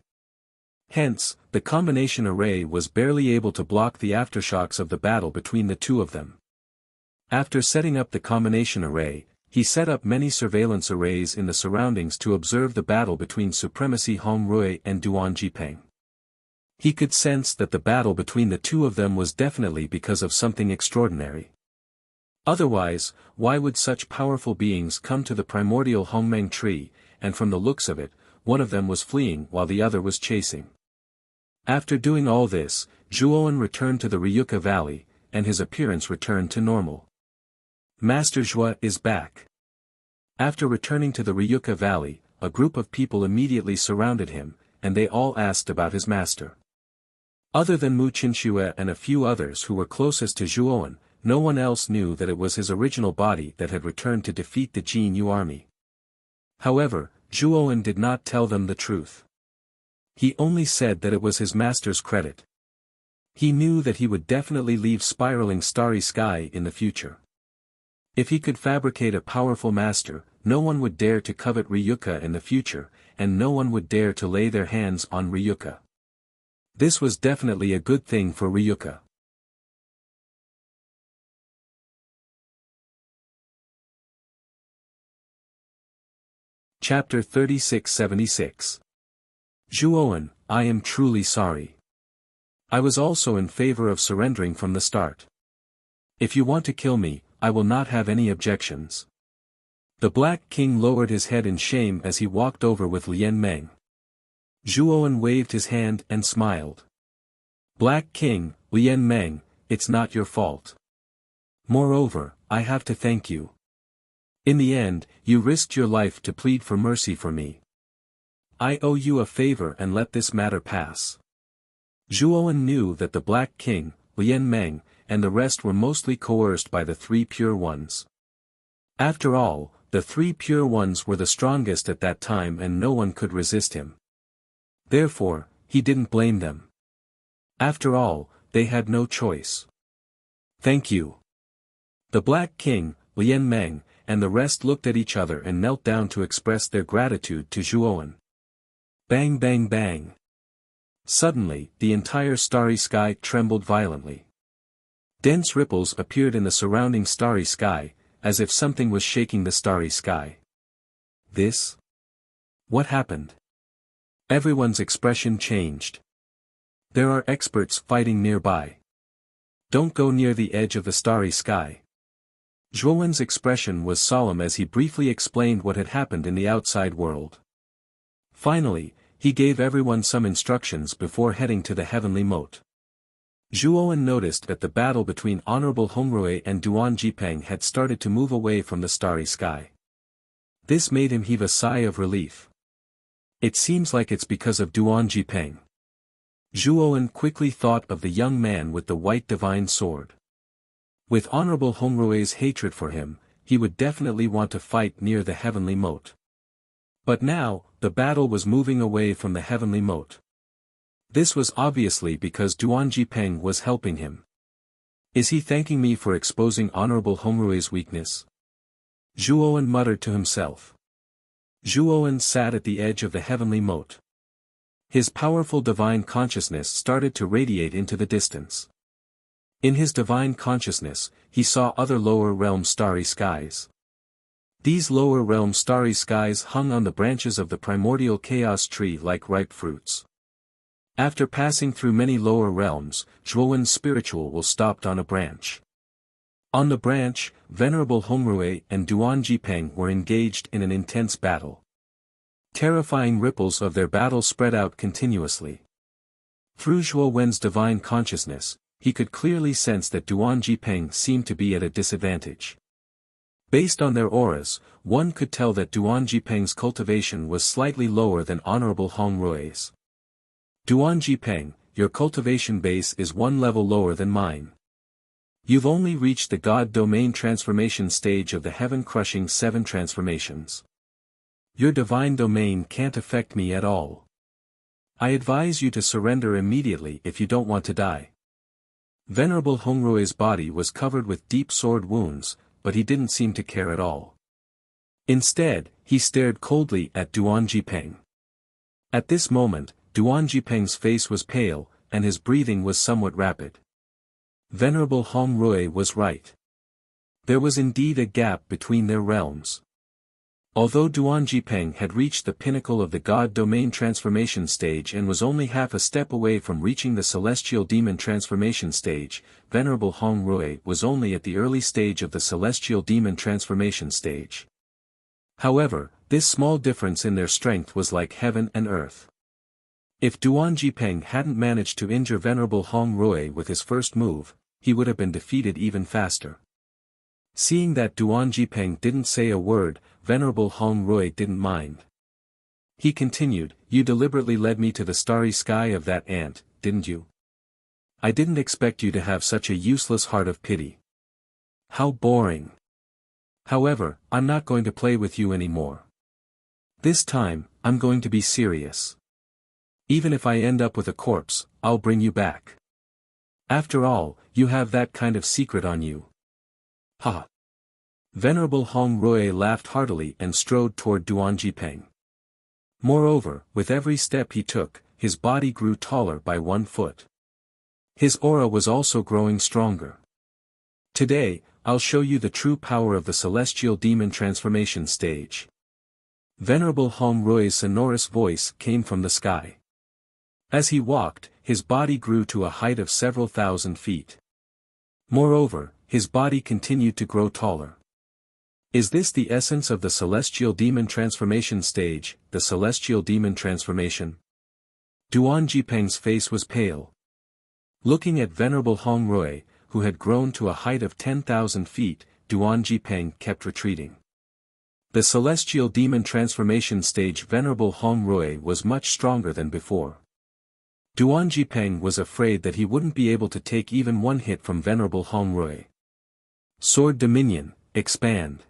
Hence, the combination array was barely able to block the aftershocks of the battle between the two of them. After setting up the combination array, he set up many surveillance arrays in the surroundings to observe the battle between Supremacy Hong Rui and Duan Jipeng. He could sense that the battle between the two of them was definitely because of something extraordinary. Otherwise, why would such powerful beings come to the primordial Hongmeng tree, and from the looks of it, one of them was fleeing while the other was chasing. After doing all this, Zhuowen returned to the Ryuka Valley, and his appearance returned to normal. "Master Zhua is back." After returning to the Ryuka Valley, a group of people immediately surrounded him, and they all asked about his master. Other than Mu Qinxue and a few others who were closest to Zhuowen, no one else knew that it was his original body that had returned to defeat the Jin Yu army. However, Zhuowen did not tell them the truth. He only said that it was his master's credit. He knew that he would definitely leave spiraling starry sky in the future. If he could fabricate a powerful master, no one would dare to covet Ryuka in the future, and no one would dare to lay their hands on Ryuka. This was definitely a good thing for Ryuka. Chapter 3676. Zhuowen, I am truly sorry. I was also in favor of surrendering from the start. If you want to kill me, I will not have any objections. The Black King lowered his head in shame as he walked over with Lian Meng. Zhuowen waved his hand and smiled. "Black King, Lian Meng, it's not your fault. Moreover, I have to thank you. In the end, you risked your life to plead for mercy for me. I owe you a favor and let this matter pass. Zhuowen knew that the Black King, Lian Meng, and the rest were mostly coerced by the three Pure Ones. After all, the three Pure Ones were the strongest at that time and no one could resist him. Therefore, he didn't blame them. After all, they had no choice. Thank you. The Black King, Lian Meng, and the rest looked at each other and knelt down to express their gratitude to Zhuowen. Bang bang bang. Suddenly, the entire starry sky trembled violently. Dense ripples appeared in the surrounding starry sky, as if something was shaking the starry sky. This? What happened? Everyone's expression changed. There are experts fighting nearby. Don't go near the edge of the starry sky. Zhuowen's expression was solemn as he briefly explained what had happened in the outside world. Finally, he gave everyone some instructions before heading to the heavenly moat. Zhuowen noticed that the battle between Honorable Hongrui and Duan Jipeng had started to move away from the starry sky. This made him heave a sigh of relief. It seems like it's because of Duan Jipeng. Zhuowen quickly thought of the young man with the white divine sword. With Honorable Hongrui's hatred for him, he would definitely want to fight near the heavenly moat. But now, the battle was moving away from the heavenly moat. This was obviously because Duan Jipeng was helping him. Is he thanking me for exposing Honorable Hongrui's weakness? Zhuowen muttered to himself. Zhuowen sat at the edge of the heavenly moat. His powerful divine consciousness started to radiate into the distance. In his divine consciousness, he saw other lower realm starry skies. These lower realm starry skies hung on the branches of the primordial chaos tree like ripe fruits. After passing through many lower realms, Zhuowen's spiritual will stopped on a branch. On the branch, Venerable Hongrui and Duan Jipeng were engaged in an intense battle. Terrifying ripples of their battle spread out continuously. Through Zhuowen's divine consciousness, he could clearly sense that Duan Jipeng seemed to be at a disadvantage. Based on their auras, one could tell that Duan Jipeng's cultivation was slightly lower than Honorable Hongrui's. Duan Jipeng, your cultivation base is one level lower than mine. You've only reached the God Domain transformation stage of the heaven-crushing 7 transformations. Your divine domain can't affect me at all. I advise you to surrender immediately if you don't want to die. Venerable Hongrui's body was covered with deep sword wounds, but he didn't seem to care at all. Instead, he stared coldly at Duan Jipeng. At this moment, Duan Jipeng's face was pale, and his breathing was somewhat rapid. Venerable Hongrui was right. There was indeed a gap between their realms. Although Duan Jipeng had reached the pinnacle of the God Domain transformation stage and was only half a step away from reaching the Celestial Demon transformation stage, Venerable Hongrui was only at the early stage of the Celestial Demon transformation stage. However, this small difference in their strength was like heaven and earth. If Duan Jipeng hadn't managed to injure Venerable Hongrui with his first move, he would have been defeated even faster. Seeing that Duan Jipeng didn't say a word, Venerable Hongrui didn't mind. He continued, "You deliberately led me to the starry sky of that ant, didn't you? I didn't expect you to have such a useless heart of pity. How boring. However, I'm not going to play with you anymore. This time, I'm going to be serious. Even if I end up with a corpse, I'll bring you back. After all, you have that kind of secret on you." Ha! Venerable Hongrui laughed heartily and strode toward Duan Jipeng. Moreover, with every step he took, his body grew taller by 1 foot. His aura was also growing stronger. "Today, I'll show you the true power of the Celestial Demon transformation stage." Venerable Hongrui's sonorous voice came from the sky. As he walked, his body grew to a height of several thousand feet. Moreover, his body continued to grow taller. Is this the essence of the Celestial Demon transformation stage, the Celestial Demon transformation? Duan Jipeng's face was pale. Looking at Venerable Hongrui, who had grown to a height of 10,000 feet, Duan Jipeng kept retreating. The celestial demon transformation stage Venerable Hong Rui was much stronger than before. Duan Jipeng was afraid that he wouldn't be able to take even one hit from Venerable Hong Rui. Sword Dominion, expand.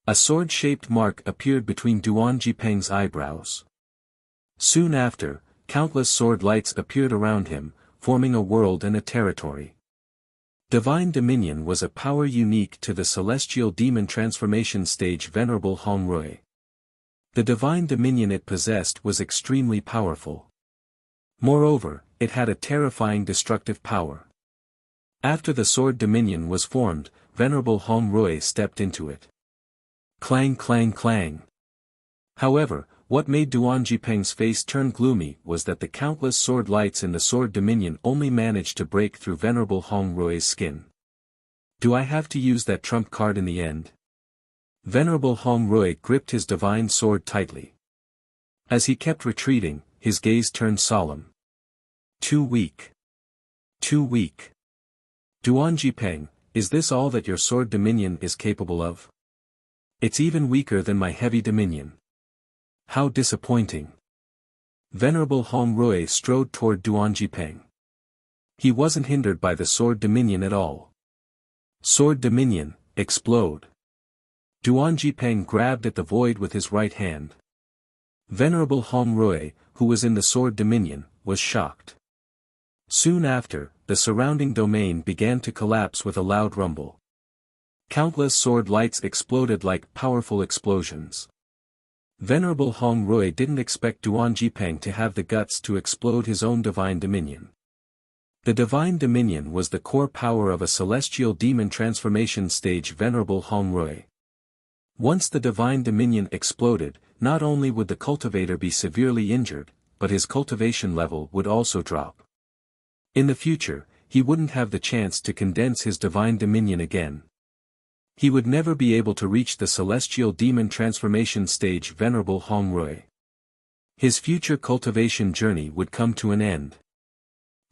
A sword-shaped mark appeared between Duan Jipeng's eyebrows. Soon after, countless sword lights appeared around him, forming a world and a territory. Divine Dominion was a power unique to the celestial demon transformation stage Venerable Hong Rui. The divine dominion it possessed was extremely powerful. Moreover, it had a terrifying destructive power. After the sword dominion was formed, Venerable Hong Rui stepped into it. Clang clang clang. However, what made Duan Jipeng's face turn gloomy was that the countless sword lights in the sword dominion only managed to break through Venerable Hong Rui's skin. Do I have to use that trump card in the end? Venerable Hong Rui gripped his divine sword tightly. As he kept retreating, his gaze turned solemn. Too weak. Too weak. Duan Jipeng, is this all that your sword dominion is capable of? It's even weaker than my heavy dominion. How disappointing. Venerable Hong Rui strode toward Duan Jipeng. He wasn't hindered by the sword dominion at all. Sword dominion, explode. Duan Jipeng grabbed at the void with his right hand. Venerable Hong Rui, who was in the sword dominion, was shocked. Soon after, the surrounding domain began to collapse with a loud rumble. Countless sword lights exploded like powerful explosions. Venerable Hong Rui didn't expect Duan Jipeng to have the guts to explode his own divine dominion. The divine dominion was the core power of a celestial demon transformation stage Venerable Hong Rui. Once the divine dominion exploded, not only would the cultivator be severely injured, but his cultivation level would also drop. In the future, he wouldn't have the chance to condense his divine dominion again. He would never be able to reach the celestial demon transformation stage Venerable Hong Rui. His future cultivation journey would come to an end.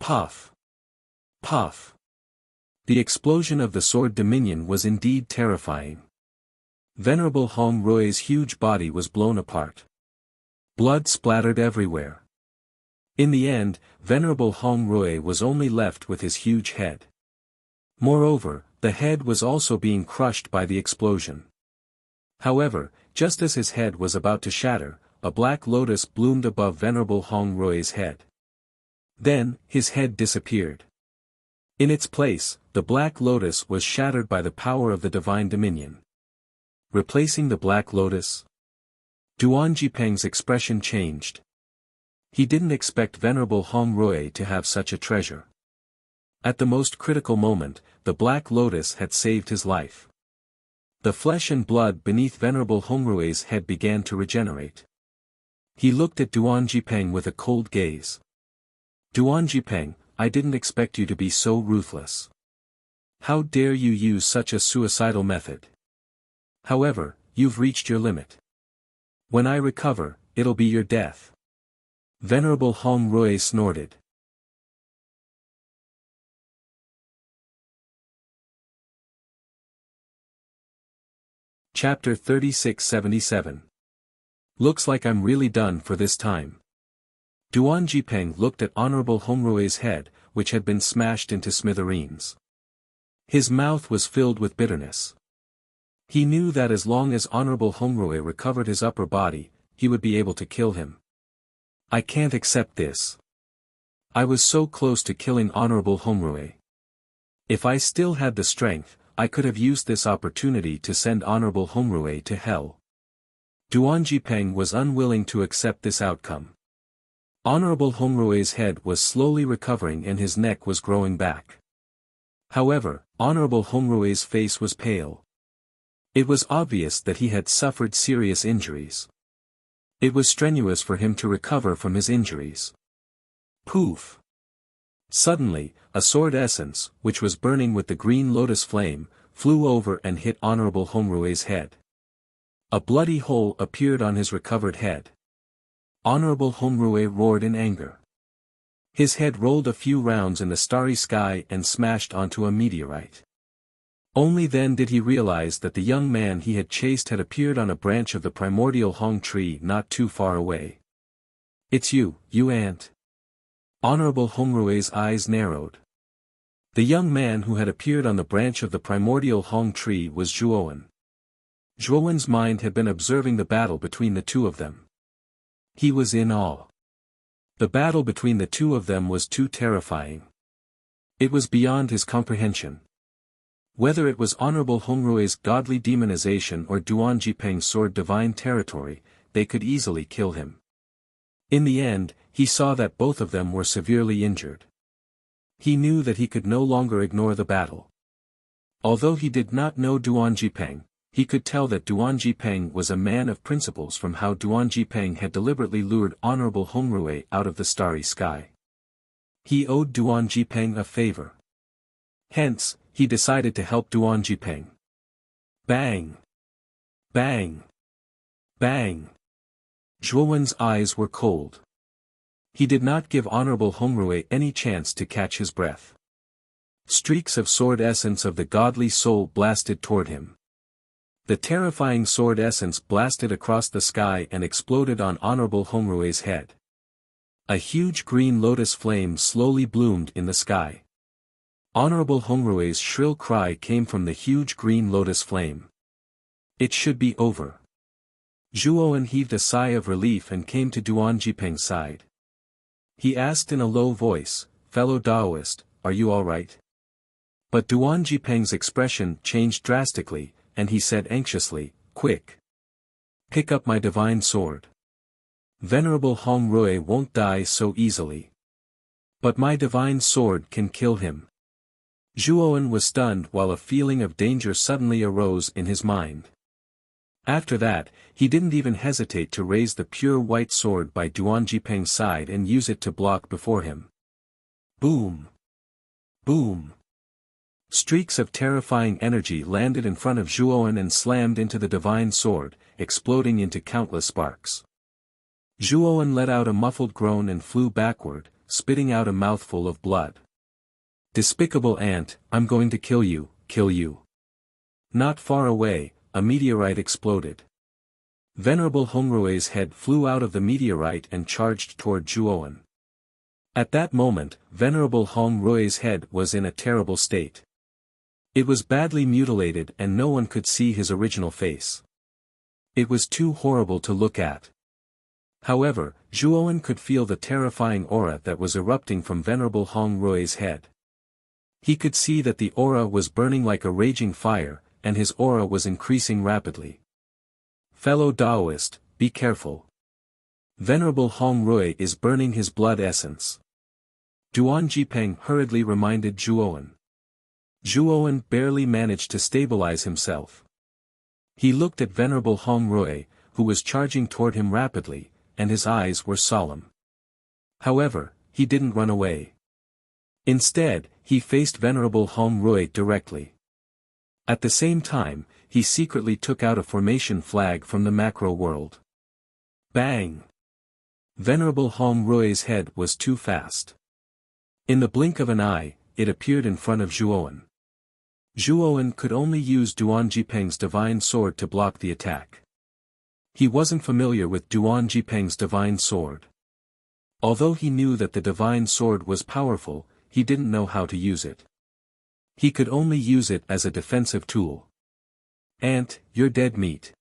Puff! Puff! The explosion of the sword dominion was indeed terrifying. Venerable Hong Rui's huge body was blown apart. Blood splattered everywhere. In the end, Venerable Hong Rui was only left with his huge head. Moreover, the head was also being crushed by the explosion. However, just as his head was about to shatter, a black lotus bloomed above Venerable Hong Rui's head. Then, his head disappeared. In its place, the black lotus was shattered by the power of the divine dominion. Replacing the black lotus? Duan Jipeng's expression changed. He didn't expect Venerable Hong Rui to have such a treasure. At the most critical moment, the black lotus had saved his life. The flesh and blood beneath Venerable Hong Rui's head began to regenerate. He looked at Duan Jipeng with a cold gaze. Duan Jipeng, I didn't expect you to be so ruthless. How dare you use such a suicidal method? However, you've reached your limit. When I recover, it'll be your death. Venerable Hong Rui snorted. Chapter 3677. Looks like I'm really done for this time. Duan Jipeng looked at Honorable Hong Rui's head, which had been smashed into smithereens. His mouth was filled with bitterness. He knew that as long as Honorable Hong Rui recovered his upper body, he would be able to kill him. I can't accept this. I was so close to killing Honorable Hong Rui. If I still had the strength, I could have used this opportunity to send Honorable Hong Rui to hell. Duan Jipeng was unwilling to accept this outcome. Honorable Hong Rui's head was slowly recovering and his neck was growing back. However, Honorable Hong Rui's face was pale. It was obvious that he had suffered serious injuries. It was strenuous for him to recover from his injuries. Poof! Suddenly, a sword essence, which was burning with the green lotus flame, flew over and hit Honorable Hong Rui's head. A bloody hole appeared on his recovered head. Honorable Hong Rui roared in anger. His head rolled a few rounds in the starry sky and smashed onto a meteorite. Only then did he realize that the young man he had chased had appeared on a branch of the primordial Hong tree not too far away. "It's you, you ant." Honorable Hongrue's eyes narrowed. The young man who had appeared on the branch of the primordial Hong tree was Zhuowen. Zhuowen's mind had been observing the battle between the two of them. He was in awe. The battle between the two of them was too terrifying. It was beyond his comprehension. Whether it was Honorable Hongrue's godly demonization or Duan Jipeng's sword divine territory, they could easily kill him. In the end, he saw that both of them were severely injured. He knew that he could no longer ignore the battle. Although he did not know Duan Jipeng, he could tell that Duan Jipeng was a man of principles from how Duan Jipeng had deliberately lured Honorable Hongrue out of the starry sky. He owed Duan Jipeng a favor. Hence, he decided to help Duan Jipeng. Bang! Bang! Bang! Zhuowen's eyes were cold. He did not give Honorable Hongrue any chance to catch his breath. Streaks of sword essence of the godly soul blasted toward him. The terrifying sword essence blasted across the sky and exploded on Honorable Hongrue's head. A huge green lotus flame slowly bloomed in the sky. Honorable Hongrue's shrill cry came from the huge green lotus flame. It should be over. Zhuowen heaved a sigh of relief and came to Duan Jipeng's side. He asked in a low voice, "Fellow Taoist, are you all right?" But Duan Jipeng's expression changed drastically, and he said anxiously, "Quick! Pick up my divine sword. Venerable Hongrue won't die so easily. But my divine sword can kill him." Zhuowen was stunned while a feeling of danger suddenly arose in his mind. After that, he didn't even hesitate to raise the pure white sword by Duan Jipeng's side and use it to block before him. Boom! Boom! Streaks of terrifying energy landed in front of Zhuowen and slammed into the divine sword, exploding into countless sparks. Zhuowen let out a muffled groan and flew backward, spitting out a mouthful of blood. "Despicable ant, I'm going to kill you, kill you." Not far away, a meteorite exploded. Venerable Hongrue's head flew out of the meteorite and charged toward Zhuowen. At that moment, Venerable Hongrue's head was in a terrible state. It was badly mutilated and no one could see his original face. It was too horrible to look at. However, Zhuowen could feel the terrifying aura that was erupting from Venerable Hongrue's head. He could see that the aura was burning like a raging fire, and his aura was increasing rapidly. "Fellow Taoist, be careful. Venerable Hongrue is burning his blood essence." Duan Jipeng hurriedly reminded Zhuowen. Zhuowen barely managed to stabilize himself. He looked at Venerable Hongrue, who was charging toward him rapidly, and his eyes were solemn. However, he didn't run away. Instead, he faced Venerable Hongrue directly. At the same time, he secretly took out a formation flag from the macro world. Bang! Venerable Hongrue's head was too fast. In the blink of an eye, it appeared in front of Zhuowen. Zhuowen could only use Duan Jipeng's divine sword to block the attack. He wasn't familiar with Duan Jipeng's divine sword. Although he knew that the divine sword was powerful, he didn't know how to use it. He could only use it as a defensive tool. "Ant, you're dead meat.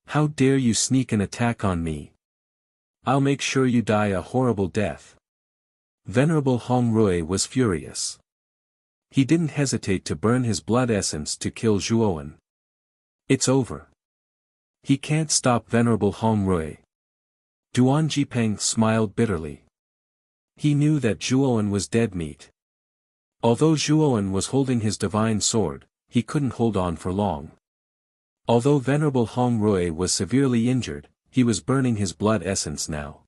How dare you sneak an attack on me? I'll make sure you die a horrible death." Venerable Hongrue was furious. He didn't hesitate to burn his blood essence to kill Zhuowen. It's over. He can't stop Venerable Hongrue. Duan Jipeng smiled bitterly. He knew that Zhuowen was dead meat. Although Zhuowen was holding his divine sword, he couldn't hold on for long. Although Venerable Hongrue was severely injured, he was burning his blood essence now.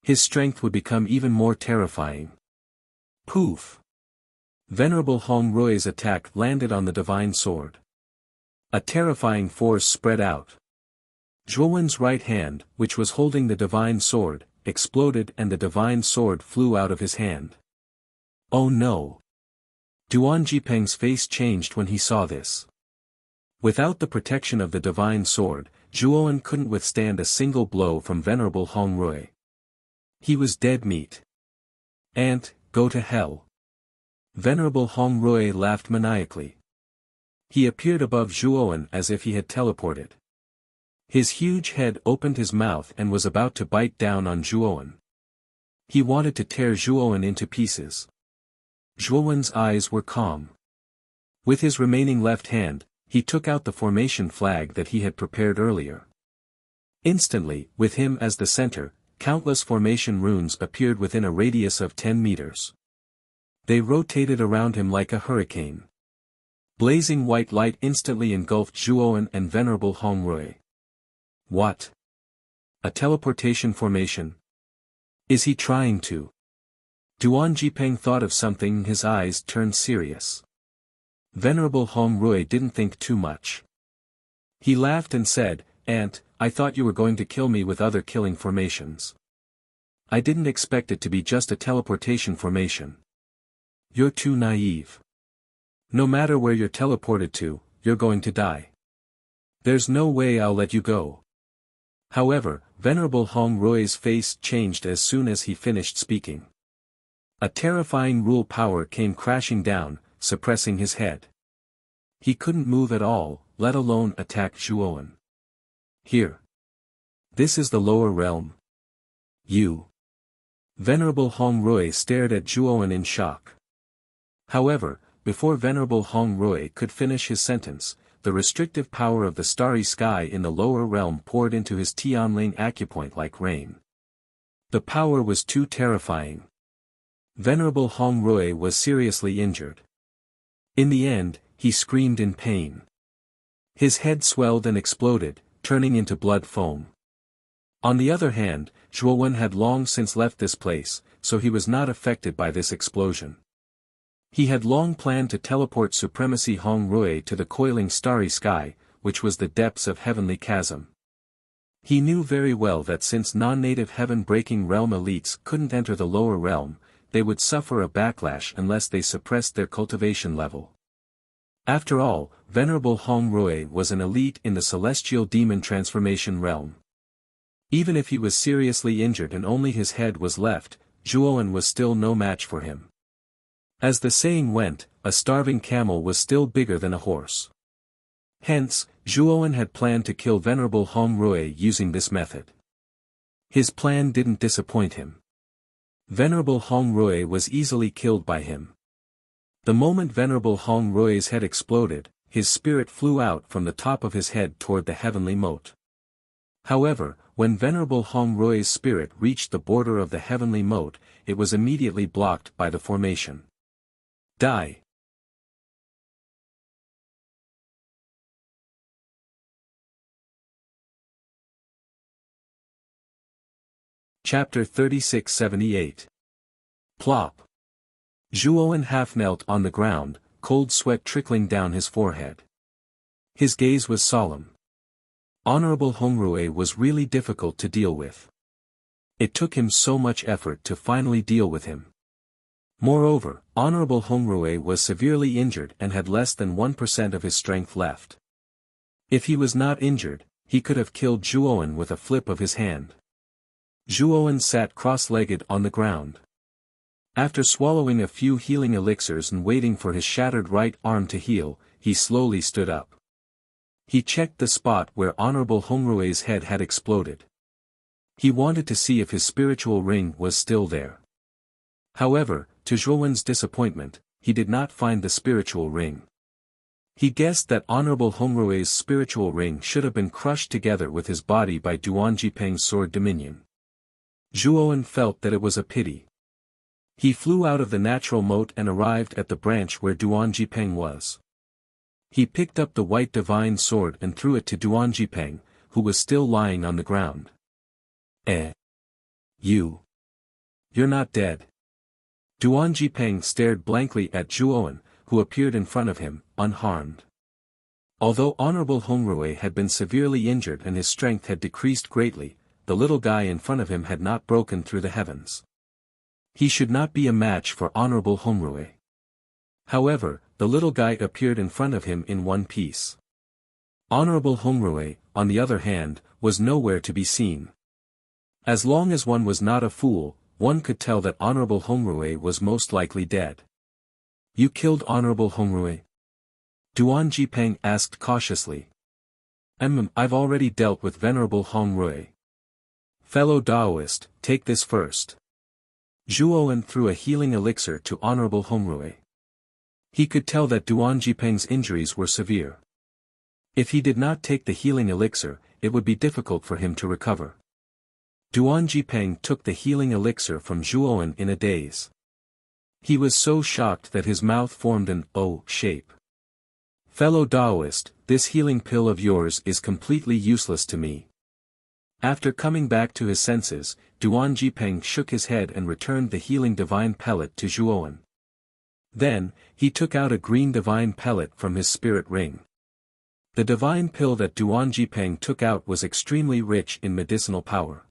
His strength would become even more terrifying. Poof! Venerable Hongrue's attack landed on the divine sword. A terrifying force spread out. Zhuowen's right hand, which was holding the divine sword, exploded and the divine sword flew out of his hand. Oh no! Duan Jipeng's face changed when he saw this. Without the protection of the divine sword, Zhuowen couldn't withstand a single blow from Venerable Hongrui. He was dead meat. "Ant, go to hell." Venerable Hongrui laughed maniacally. He appeared above Zhuowen as if he had teleported. His huge head opened his mouth and was about to bite down on Zhuowen. He wanted to tear Zhuowen into pieces. Zhuowen's eyes were calm. With his remaining left hand, he took out the formation flag that he had prepared earlier. Instantly, with him as the center, countless formation runes appeared within a radius of 10 meters. They rotated around him like a hurricane. Blazing white light instantly engulfed Zhuowen and Venerable Hongrui. What? A teleportation formation? Is he trying to? Duan Jipeng thought of something, his eyes turned serious. Venerable Hongrui didn't think too much. He laughed and said, "Ant, I thought you were going to kill me with other killing formations. I didn't expect it to be just a teleportation formation. You're too naive. No matter where you're teleported to, you're going to die. There's no way I'll let you go." However, Venerable Hongrui's face changed as soon as he finished speaking. A terrifying rule power came crashing down, suppressing his head. He couldn't move at all, let alone attack Zhuowen. "Here. This is the lower realm. You." Venerable Hongrui stared at Zhuowen in shock. However, before Venerable Hongrui could finish his sentence, the restrictive power of the starry sky in the lower realm poured into his Tianling acupoint like rain. The power was too terrifying. Venerable Hongrui was seriously injured. In the end, he screamed in pain. His head swelled and exploded, turning into blood foam. On the other hand, Zhuowen had long since left this place, so he was not affected by this explosion. He had long planned to teleport Supremacy Hongrui to the coiling starry sky, which was the depths of heavenly chasm. He knew very well that since non-native heaven-breaking realm elites couldn't enter the lower realm, they would suffer a backlash unless they suppressed their cultivation level. After all, Venerable Hongrui was an elite in the celestial demon transformation realm. Even if he was seriously injured and only his head was left, Zhuowen was still no match for him. As the saying went, a starving camel was still bigger than a horse. Hence, Zhuowen had planned to kill Venerable Hongrui using this method. His plan didn't disappoint him. Venerable Hongrui was easily killed by him. The moment Venerable Hongrui's head exploded, his spirit flew out from the top of his head toward the heavenly moat. However, when Venerable Hongrui's spirit reached the border of the heavenly moat, it was immediately blocked by the formation. Die. Chapter 3678. Plop. Zhuowen half knelt on the ground, cold sweat trickling down his forehead. His gaze was solemn. Honorable Hongrui was really difficult to deal with. It took him so much effort to finally deal with him. Moreover, Honorable Hongrui was severely injured and had less than 1% of his strength left. If he was not injured, he could have killed Zhuowen with a flip of his hand. Zhuowen sat cross-legged on the ground. After swallowing a few healing elixirs and waiting for his shattered right arm to heal, he slowly stood up. He checked the spot where Honorable Hongrui's head had exploded. He wanted to see if his spiritual ring was still there. However, to Zhuowen's disappointment, he did not find the spiritual ring. He guessed that Honorable Hongrui's spiritual ring should have been crushed together with his body by Duan Jipeng's sword dominion. Zhuowen felt that it was a pity. He flew out of the natural moat and arrived at the branch where Duan Jipeng was. He picked up the white divine sword and threw it to Duan Jipeng, who was still lying on the ground. You're not dead. Duan Jipeng stared blankly at Zhuowen, who appeared in front of him, unharmed. Although Honorable Hongrui had been severely injured and his strength had decreased greatly, the little guy in front of him had not broken through the heavens. He should not be a match for Honorable Hongrui. However, the little guy appeared in front of him in one piece. Honorable Hongrue, on the other hand, was nowhere to be seen. As long as one was not a fool, one could tell that Honorable Hongrue was most likely dead. You killed Honorable Hongrue? Duan Jipeng asked cautiously. I've already dealt with Venerable Hongrue. Fellow Taoist, take this first. Zhuowen threw a healing elixir to Honorable Hongrue. He could tell that Duan Jipeng's injuries were severe. If he did not take the healing elixir, it would be difficult for him to recover. Duan Jipeng took the healing elixir from Zhuowen in a daze. He was so shocked that his mouth formed an O shape. Fellow Taoist, this healing pill of yours is completely useless to me. After coming back to his senses, Duan Jipeng shook his head and returned the healing divine pellet to Zhuowen. Then, he took out a green divine pellet from his spirit ring. The divine pill that Duan Jipeng took out was extremely rich in medicinal power.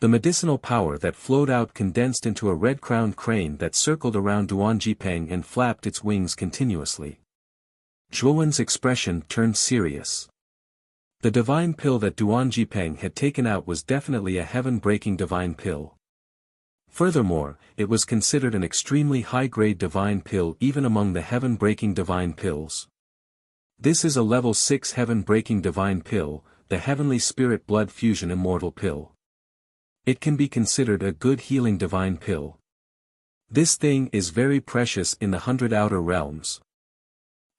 The medicinal power that flowed out condensed into a red-crowned crane that circled around Duan Jipeng and flapped its wings continuously. Zhuowen's expression turned serious. The divine pill that Duan Jipeng had taken out was definitely a heaven-breaking divine pill. Furthermore, it was considered an extremely high-grade divine pill even among the heaven-breaking divine pills. This is a level 6 heaven-breaking divine pill, the Heavenly Spirit Blood Fusion Immortal Pill. It can be considered a good healing divine pill. This thing is very precious in the 100 outer realms.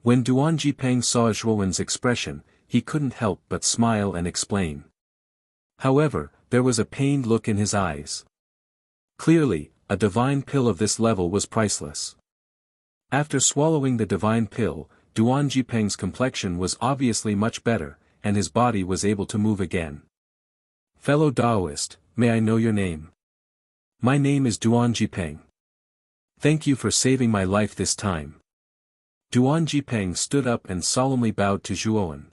When Duan Jipeng saw Zhuowen's expression, he couldn't help but smile and explain. However, there was a pained look in his eyes. Clearly, a divine pill of this level was priceless. After swallowing the divine pill, Duan Jipeng's complexion was obviously much better, and his body was able to move again. Fellow Taoist, may I know your name? My name is Duan Jipeng. Thank you for saving my life this time. Duan Jipeng stood up and solemnly bowed to Zhuowen.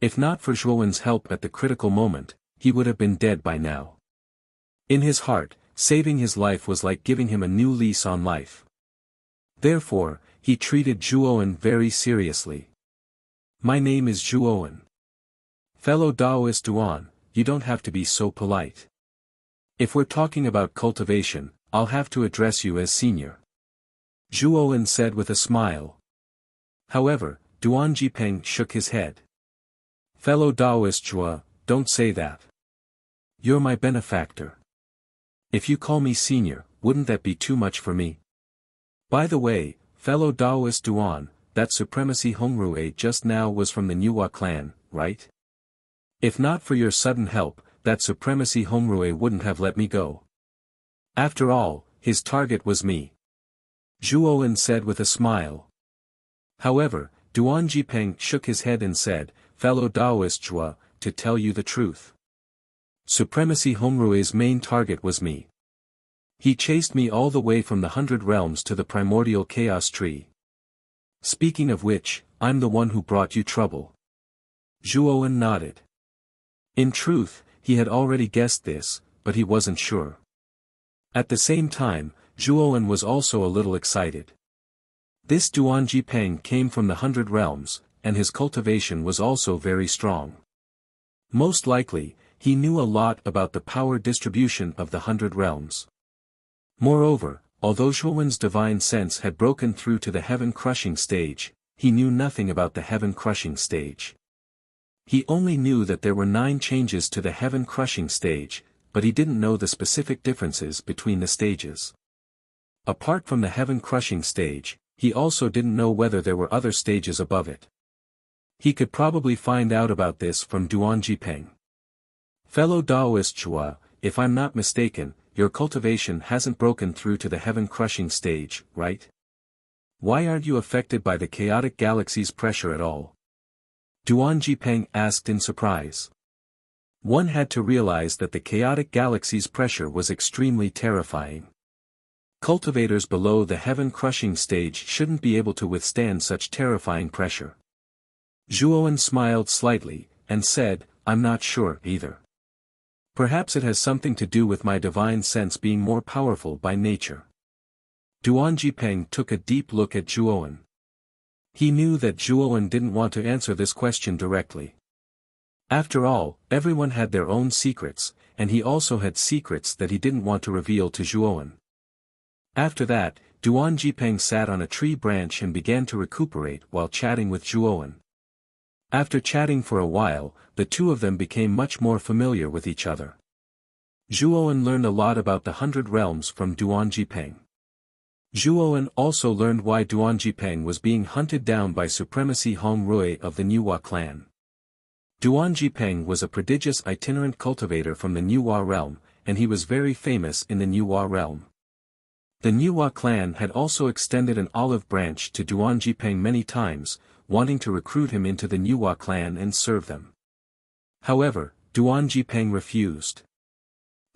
If not for Zhuowen's help at the critical moment, he would have been dead by now. In his heart, saving his life was like giving him a new lease on life. Therefore, he treated Zhuowen very seriously. My name is Zhuowen. Fellow Taoist Duan, you don't have to be so polite. If we're talking about cultivation, I'll have to address you as senior. Zhuowen said with a smile. However, Duan Jipeng shook his head. Fellow Taoist Zhuo, don't say that. You're my benefactor. If you call me senior, wouldn't that be too much for me? By the way, fellow Taoist Duan, that Supremacy Hongrue just now was from the Nuwa clan, right? If not for your sudden help, that Supremacy Hongrue wouldn't have let me go. After all, his target was me. Zhuowen said with a smile. However, Duan Jipeng shook his head and said, Fellow Taoist Zhuo, to tell you the truth. Supremacy Hongrue's main target was me. He chased me all the way from the 100 realms to the primordial chaos tree. Speaking of which, I'm the one who brought you trouble. Zhuowen nodded. In truth, he had already guessed this, but he wasn't sure. At the same time, Zhuowen was also a little excited. This Duan Jipeng came from the 100 realms, and his cultivation was also very strong. Most likely, he knew a lot about the power distribution of the 100 realms. Moreover, although Zhuowen's divine sense had broken through to the heaven-crushing stage, he knew nothing about the heaven-crushing stage. He only knew that there were 9 changes to the heaven-crushing stage, but he didn't know the specific differences between the stages. Apart from the heaven-crushing stage, he also didn't know whether there were other stages above it. He could probably find out about this from Duan Jipeng. Fellow Taoist Zhuo, if I'm not mistaken, your cultivation hasn't broken through to the heaven-crushing stage, right? Why aren't you affected by the chaotic galaxy's pressure at all? Duan Jipeng asked in surprise. One had to realize that the chaotic galaxy's pressure was extremely terrifying. Cultivators below the heaven-crushing stage shouldn't be able to withstand such terrifying pressure. Zhuowen smiled slightly, and said, I'm not sure either. Perhaps it has something to do with my divine sense being more powerful by nature. Duan Jipeng took a deep look at Zhuowen. He knew that Zhuowen didn't want to answer this question directly. After all, everyone had their own secrets, and he also had secrets that he didn't want to reveal to Zhuowen. After that, Duan Jipeng sat on a tree branch and began to recuperate while chatting with Zhuowen. After chatting for a while, the two of them became much more familiar with each other. Zhuowen learned a lot about the 100 Realms from Duan Jipeng. Zhuowen also learned why Duan Jipeng was being hunted down by Supremacy Hong Rui of the Niuhua clan. Duan Jipeng was a prodigious itinerant cultivator from the Niuhua realm, and he was very famous in the Niuhua realm. The Niuhua clan had also extended an olive branch to Duan Jipeng many times, wanting to recruit him into the Niuhua clan and serve them. However, Duan Jipeng refused.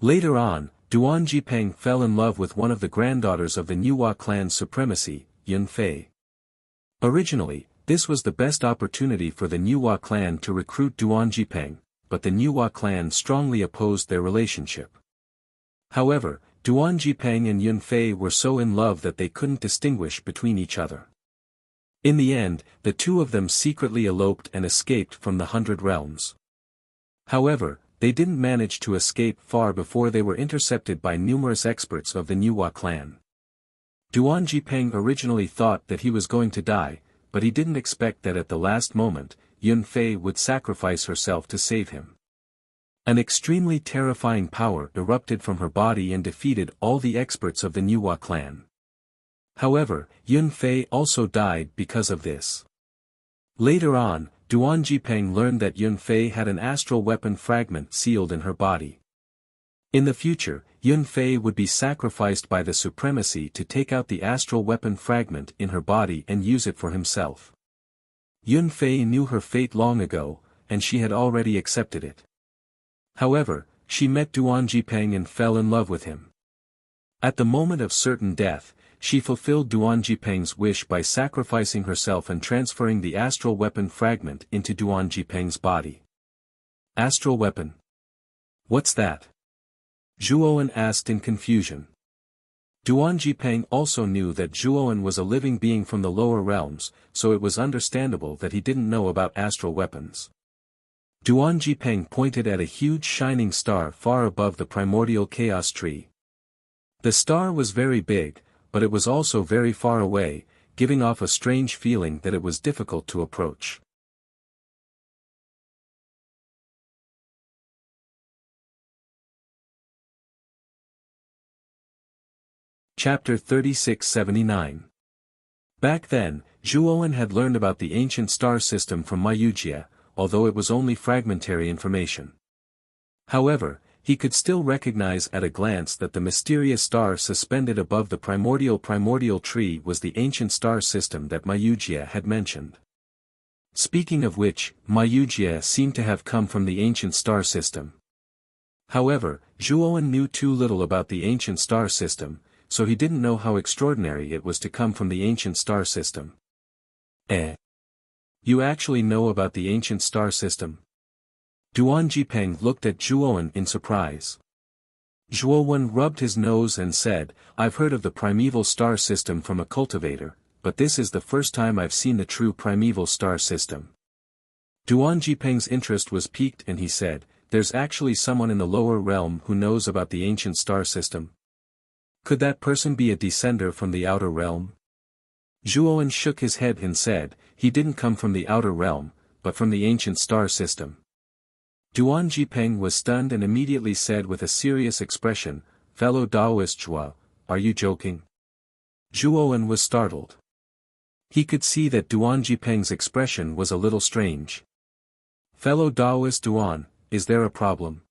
Later on, Duan Jipeng fell in love with one of the granddaughters of the Niuhua clan's supremacy, Yun Fei. Originally, this was the best opportunity for the Niuhua clan to recruit Duan Jipeng, but the Niuhua clan strongly opposed their relationship. However, Duan Jipeng and Yun Fei were so in love that they couldn't distinguish between each other. In the end, the two of them secretly eloped and escaped from the 100 Realms. However, they didn't manage to escape far before they were intercepted by numerous experts of the Niuhua clan. Duan Jipeng originally thought that he was going to die, but he didn't expect that at the last moment, Yun Fei would sacrifice herself to save him. An extremely terrifying power erupted from her body and defeated all the experts of the Niuhua clan. However, Yun Fei also died because of this. Later on, Duan Jipeng learned that Yun Fei had an astral weapon fragment sealed in her body. In the future, Yun Fei would be sacrificed by the supremacy to take out the astral weapon fragment in her body and use it for himself. Yun Fei knew her fate long ago, and she had already accepted it. However, she met Duan Jipeng and fell in love with him. At the moment of certain death, she fulfilled Duan Jipeng's wish by sacrificing herself and transferring the astral weapon fragment into Duan Jipeng's body. Astral weapon? What's that? Zhuowen asked in confusion. Duan Jipeng also knew that Zhuowen was a living being from the lower realms, so it was understandable that he didn't know about astral weapons. Duan Jipeng pointed at a huge shining star far above the primordial chaos tree. The star was very big, but it was also very far away, giving off a strange feeling that it was difficult to approach. Chapter 3679. Back then, Zhuowen had learned about the ancient star system from Wuxia, although it was only fragmentary information. However, he could still recognize at a glance that the mysterious star suspended above the primordial tree was the ancient star system that Wuxia had mentioned. Speaking of which, Wuxia seemed to have come from the ancient star system. However, Zhuowen knew too little about the ancient star system, so he didn't know how extraordinary it was to come from the ancient star system. You actually know about the ancient star system? Duan Jipeng looked at Zhuowen in surprise. Zhuowen rubbed his nose and said, I've heard of the primeval star system from a cultivator, but this is the first time I've seen the true primeval star system. Duan Jipeng's interest was piqued and he said, there's actually someone in the lower realm who knows about the ancient star system. Could that person be a descender from the outer realm? Zhuowen shook his head and said, he didn't come from the outer realm, but from the ancient star system. Duan Jipeng was stunned and immediately said with a serious expression, fellow Taoist Zhuo, are you joking? Zhuowen was startled. He could see that Duan Jipeng's expression was a little strange. Fellow Taoist Duan, is there a problem?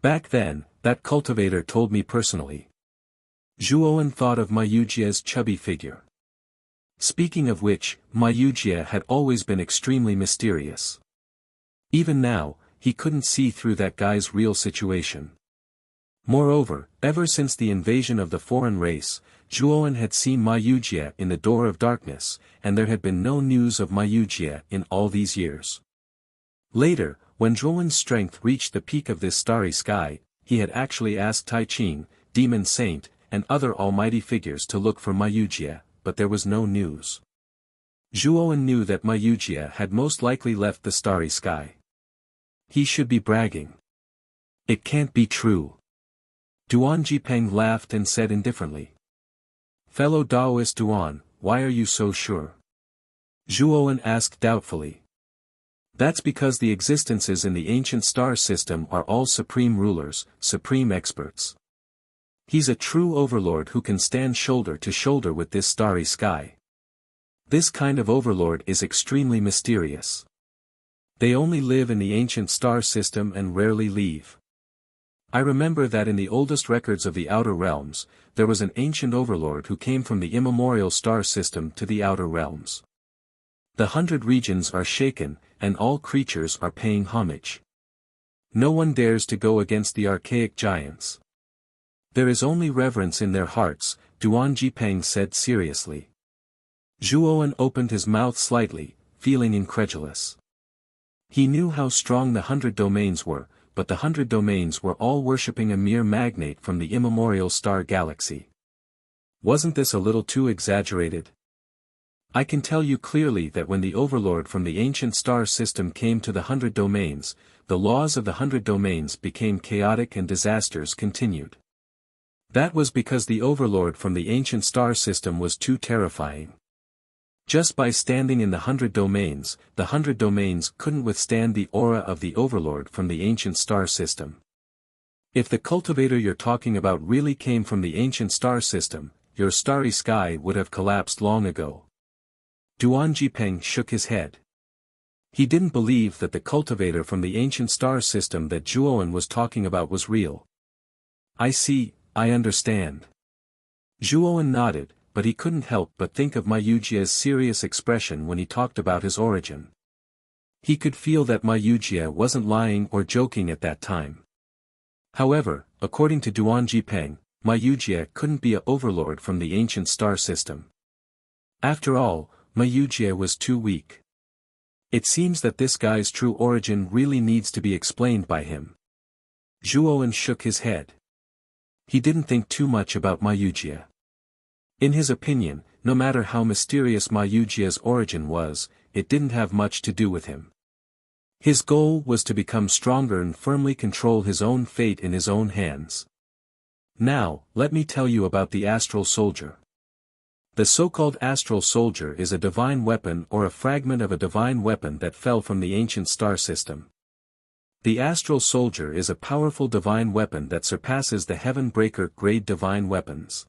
Back then, that cultivator told me personally. Zhuowen thought of Wuxia's chubby figure. Speaking of which, Wuxia had always been extremely mysterious. Even now, he couldn't see through that guy's real situation. Moreover, ever since the invasion of the foreign race, Zhuowen had seen Wuxia in the Door of Darkness, and there had been no news of Wuxia in all these years. Later, when Zhuowen's strength reached the peak of this starry sky, he had actually asked Tai Ching, Demon Saint, and other almighty figures to look for Wuxia, but there was no news. Zhuowen knew that Wuxia had most likely left the starry sky. He should be bragging. It can't be true. Duan Jipeng laughed and said indifferently. Fellow Daoist Duan, why are you so sure? Zhuowen asked doubtfully. That's because the existences in the ancient star system are all supreme rulers, supreme experts. He's a true overlord who can stand shoulder to shoulder with this starry sky. This kind of overlord is extremely mysterious. They only live in the ancient star system and rarely leave. I remember that in the oldest records of the Outer Realms, there was an ancient overlord who came from the immemorial star system to the Outer Realms. The 100 regions are shaken, and all creatures are paying homage. No one dares to go against the archaic giants. There is only reverence in their hearts, Duan Jipeng said seriously. Zhuowen opened his mouth slightly, feeling incredulous. He knew how strong the 100 domains were, but the 100 domains were all worshipping a mere magnate from the immemorial star galaxy. Wasn't this a little too exaggerated? I can tell you clearly that when the overlord from the ancient star system came to the 100 domains, the laws of the 100 domains became chaotic and disasters continued. That was because the overlord from the ancient star system was too terrifying. Just by standing in the 100 domains, the 100 domains couldn't withstand the aura of the overlord from the ancient star system. If the cultivator you're talking about really came from the ancient star system, your starry sky would have collapsed long ago. Duan Jipeng shook his head. He didn't believe that the cultivator from the ancient star system that Zhuowen was talking about was real. I see, I understand. Zhuowen nodded, but he couldn't help but think of Wuxia's serious expression when he talked about his origin. He could feel that Wuxia wasn't lying or joking at that time. However, according to Duan Jipeng, Wuxia couldn't be an overlord from the ancient star system. After all, Wuxia was too weak. It seems that this guy's true origin really needs to be explained by him. Zhuowen shook his head. He didn't think too much about Wuxia. In his opinion, no matter how mysterious Wuxia's origin was, it didn't have much to do with him. His goal was to become stronger and firmly control his own fate in his own hands. Now, let me tell you about the astral soldier. The so-called astral soldier is a divine weapon or a fragment of a divine weapon that fell from the ancient star system. The astral soldier is a powerful divine weapon that surpasses the heaven breaker grade divine weapons.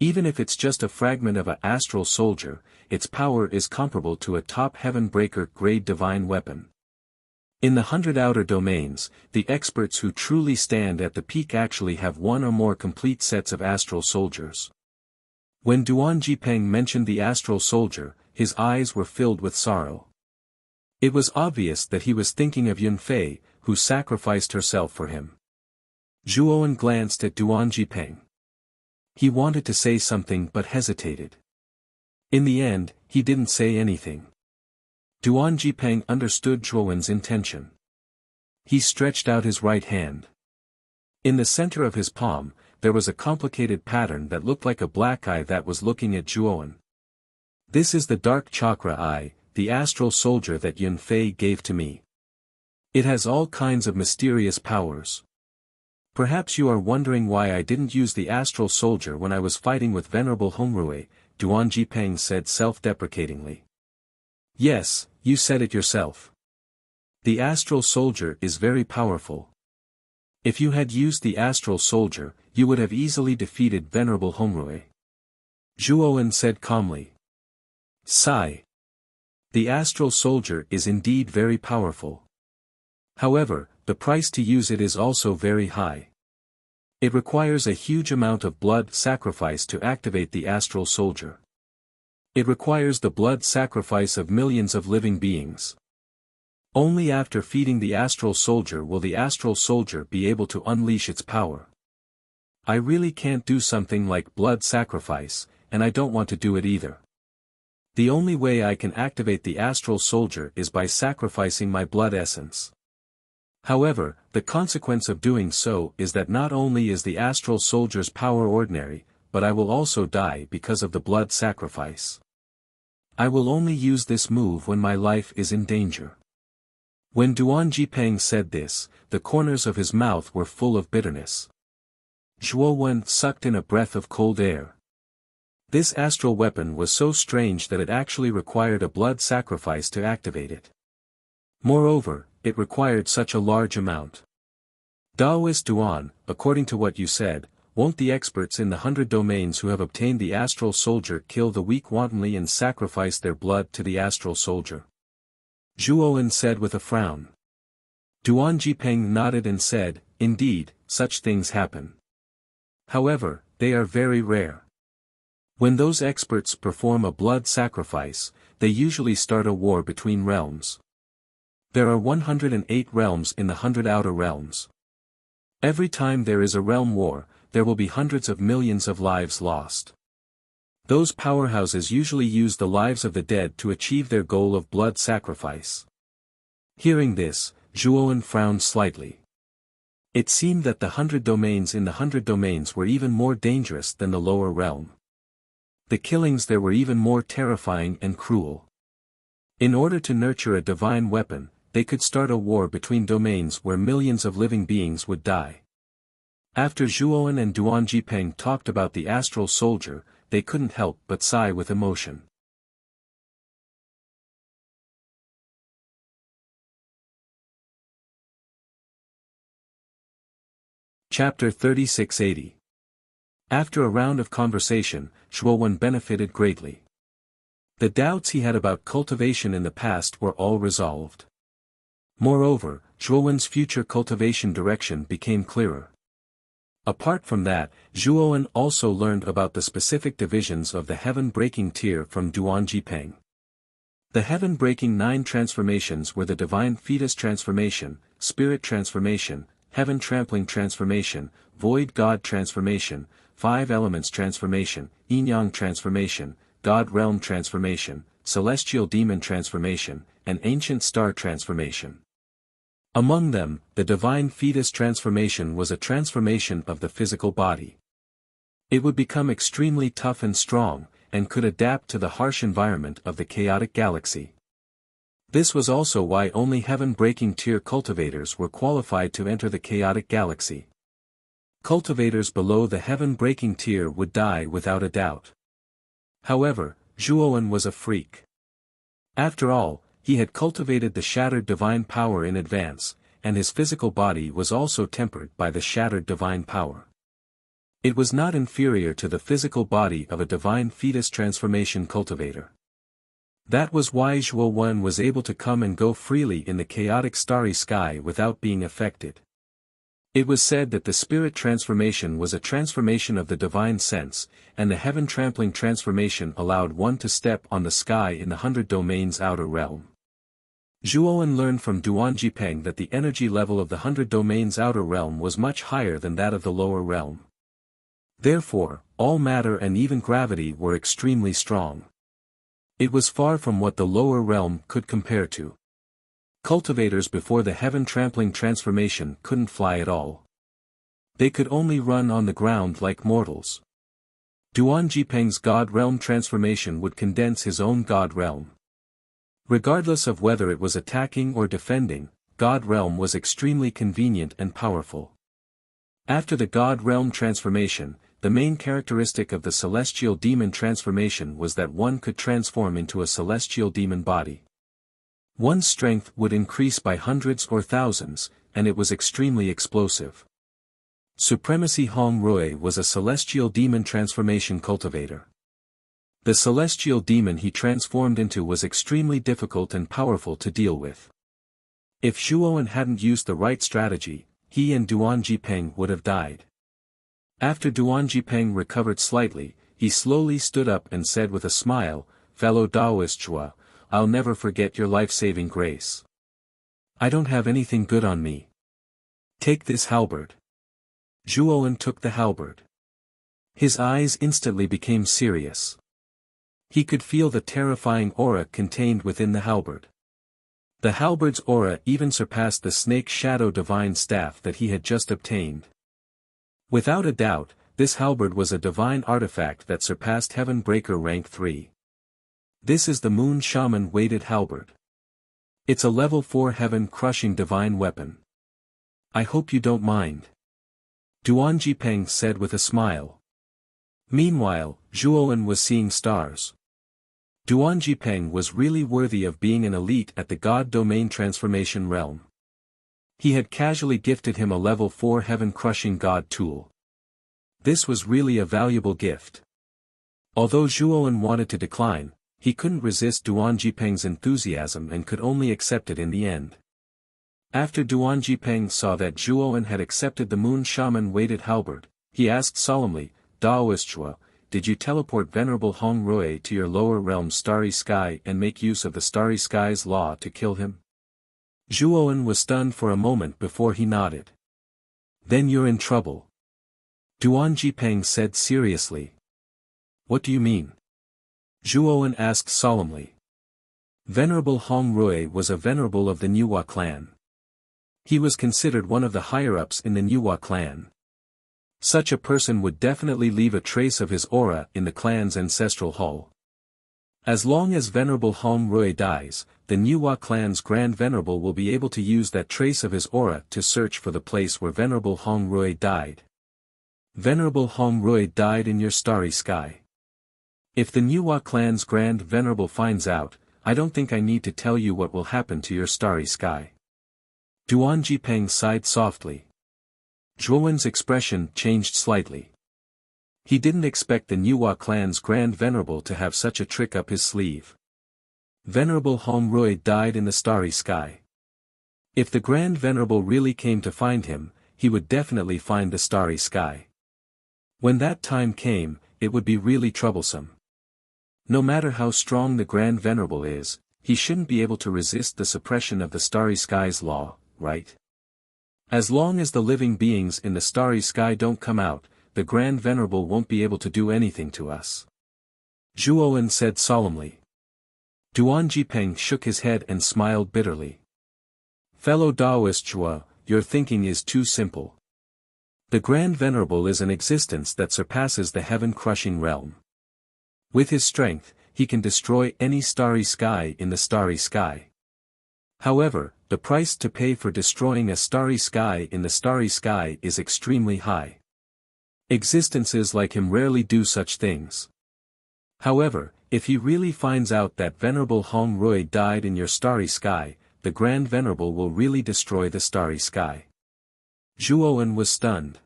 Even if it's just a fragment of an astral soldier, its power is comparable to a top heaven breaker grade divine weapon. In the 100 outer domains, the experts who truly stand at the peak actually have one or more complete sets of astral soldiers. When Duan Jipeng mentioned the astral soldier, his eyes were filled with sorrow. It was obvious that he was thinking of Yunfei, who sacrificed herself for him. Zhuowen glanced at Duan Jipeng. He wanted to say something but hesitated. In the end, he didn't say anything. Duan Jipeng understood Zhuowen's intention. He stretched out his right hand. In the center of his palm, there was a complicated pattern that looked like a black eye that was looking at Zhuowen. This is the dark chakra eye, the astral soldier that Yunfei gave to me. It has all kinds of mysterious powers. Perhaps you are wondering why I didn't use the astral soldier when I was fighting with Venerable Hongrui, Duan Jipeng said self-deprecatingly. Yes, you said it yourself. The astral soldier is very powerful. If you had used the astral soldier, you would have easily defeated Venerable Hongrui. Zhuowen said calmly. Sigh. The astral soldier is indeed very powerful. However, the price to use it is also very high. It requires a huge amount of blood sacrifice to activate the astral soldier. It requires the blood sacrifice of millions of living beings. Only after feeding the astral soldier will the astral soldier be able to unleash its power. I really can't do something like blood sacrifice, and I don't want to do it either. The only way I can activate the astral soldier is by sacrificing my blood essence. However, the consequence of doing so is that not only is the astral soldier's power ordinary, but I will also die because of the blood sacrifice. I will only use this move when my life is in danger. When Duan Jipeng said this, the corners of his mouth were full of bitterness. Zhuo Wen sucked in a breath of cold air. This astral weapon was so strange that it actually required a blood sacrifice to activate it. Moreover, it required such a large amount. Daoist Duan, according to what you said, won't the experts in the 100 domains who have obtained the astral soldier kill the weak wantonly and sacrifice their blood to the astral soldier? Zhuowen said with a frown. Duan Jipeng nodded and said, indeed, such things happen. However, they are very rare. When those experts perform a blood sacrifice, they usually start a war between realms. There are 108 realms in the 100 outer realms. Every time there is a realm war, there will be hundreds of millions of lives lost. Those powerhouses usually use the lives of the dead to achieve their goal of blood sacrifice. Hearing this, Zhuowen frowned slightly. It seemed that the 100 domains in the 100 domains were even more dangerous than the lower realm. The killings there were even more terrifying and cruel. In order to nurture a divine weapon, they could start a war between domains where millions of living beings would die. After Zhuowen and Duan Jipeng talked about the astral soldier, they couldn't help but sigh with emotion. Chapter 3680. After a round of conversation, Zhuowen benefited greatly. The doubts he had about cultivation in the past were all resolved. Moreover, Zhuowen's future cultivation direction became clearer. Apart from that, Zhuowen also learned about the specific divisions of the heaven-breaking tier from Duan Jipeng. The heaven-breaking 9 transformations were the divine fetus transformation, spirit transformation, heaven-trampling transformation, void god transformation, 5 elements transformation, yin-yang transformation, god realm transformation, celestial demon transformation, and ancient star transformation. Among them, the divine fetus transformation was a transformation of the physical body. It would become extremely tough and strong, and could adapt to the harsh environment of the chaotic galaxy. This was also why only heaven-breaking tier cultivators were qualified to enter the chaotic galaxy. Cultivators below the heaven-breaking tier would die without a doubt. However, Zhuowen was a freak. After all, he had cultivated the shattered divine power in advance, and his physical body was also tempered by the shattered divine power. It was not inferior to the physical body of a divine fetus transformation cultivator. That was why Zhuowen was able to come and go freely in the chaotic starry sky without being affected. It was said that the spirit transformation was a transformation of the divine sense, and the heaven-trampling transformation allowed one to step on the sky in the 100 domains outer realm. Zhuowen learned from Duan Jipeng that the energy level of the 100 domains outer realm was much higher than that of the lower realm. Therefore, all matter and even gravity were extremely strong. It was far from what the lower realm could compare to. Cultivators before the heaven-trampling transformation couldn't fly at all. They could only run on the ground like mortals. Duan Jipeng's God realm transformation would condense his own God realm. Regardless of whether it was attacking or defending, God realm was extremely convenient and powerful. After the God realm transformation, the main characteristic of the celestial demon transformation was that one could transform into a celestial demon body. One's strength would increase by hundreds or thousands, and it was extremely explosive. Supremacy Hong Rui was a celestial demon transformation cultivator. The celestial demon he transformed into was extremely difficult and powerful to deal with. If Zhuowen hadn't used the right strategy, he and Duan Jipeng would have died. After Duan Jipeng recovered slightly, he slowly stood up and said with a smile, "Fellow Daoist Zhuo, I'll never forget your life-saving grace. I don't have anything good on me. Take this halberd." Zhuowen took the halberd. His eyes instantly became serious. He could feel the terrifying aura contained within the halberd. The halberd's aura even surpassed the snake shadow divine staff that he had just obtained. Without a doubt, this halberd was a divine artifact that surpassed Heaven Breaker rank 3. This is the Moon Shaman weighted halberd. It's a level 4 heaven-crushing divine weapon. I hope you don't mind. Duan Jipeng said with a smile. Meanwhile, Zhuowen was seeing stars. Duan Jipeng was really worthy of being an elite at the God Domain Transformation realm. He had casually gifted him a level 4 heaven-crushing God tool. This was really a valuable gift. Although Zhuowen wanted to decline, he couldn't resist Duan Jipeng's enthusiasm and could only accept it in the end. After Duan Jipeng saw that Zhuowen had accepted the Moon Shaman weighted halberd, he asked solemnly, Daoist Zhuo, did you teleport Venerable Hong Rui to your lower realm Starry Sky and make use of the Starry Sky's law to kill him? Zhuowen was stunned for a moment before he nodded. Then you're in trouble. Duan Jipeng said seriously. What do you mean? Zhuowen asked solemnly. Venerable Hong Rui was a venerable of the Niuhua clan. He was considered one of the higher-ups in the Niuhua clan. Such a person would definitely leave a trace of his aura in the clan's ancestral hall. As long as Venerable Hong Rui dies, the Niuhua clan's Grand Venerable will be able to use that trace of his aura to search for the place where Venerable Hong Rui died. Venerable Hong Rui died in your Starry Sky. If the Niuhua clan's Grand Venerable finds out, I don't think I need to tell you what will happen to your Starry Sky. Duan Jipeng sighed softly. Zhuowen's expression changed slightly. He didn't expect the Niuhua clan's Grand Venerable to have such a trick up his sleeve. Venerable Hong Rui died in the Starry Sky. If the Grand Venerable really came to find him, he would definitely find the Starry Sky. When that time came, it would be really troublesome. No matter how strong the Grand Venerable is, he shouldn't be able to resist the suppression of the Starry Sky's law, right? As long as the living beings in the Starry Sky don't come out, the Grand Venerable won't be able to do anything to us. Zhuowen said solemnly. Duan Jipeng shook his head and smiled bitterly. Fellow Daoist Zhuo, your thinking is too simple. The Grand Venerable is an existence that surpasses the heaven-crushing realm. With his strength, he can destroy any Starry Sky in the Starry Sky. However, the price to pay for destroying a Starry Sky in the Starry Sky is extremely high. Existences like him rarely do such things. However, if he really finds out that Venerable Hong Rui died in your Starry Sky, the Grand Venerable will really destroy the Starry Sky. Zhuowen was stunned.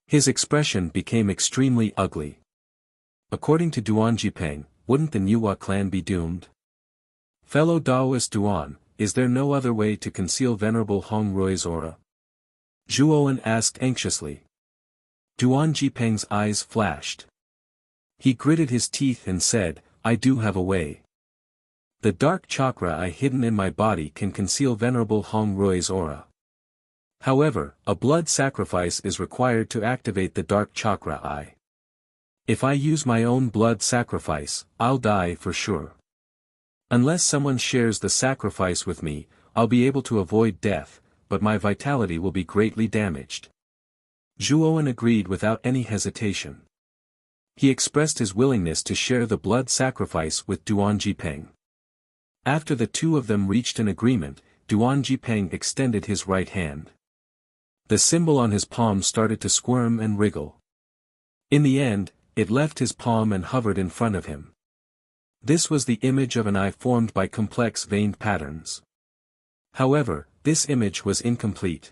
His expression became extremely ugly. According to Duan Jipeng, wouldn't the Niuhua clan be doomed? Fellow Daoist Duan, is there no other way to conceal Venerable Hong Rui's aura? Zhuowen asked anxiously. Duan Jipeng's eyes flashed. He gritted his teeth and said, I do have a way. The dark chakra I hidden in my body can conceal Venerable Hong Rui's aura. However, a blood sacrifice is required to activate the dark chakra I. If I use my own blood sacrifice, I'll die for sure. Unless someone shares the sacrifice with me, I'll be able to avoid death, but my vitality will be greatly damaged. Zhuowen agreed without any hesitation. He expressed his willingness to share the blood sacrifice with Duan Jipeng. After the two of them reached an agreement, Duan Jipeng extended his right hand. The symbol on his palm started to squirm and wriggle. In the end, it left his palm and hovered in front of him. This was the image of an eye formed by complex veined patterns. However, this image was incomplete.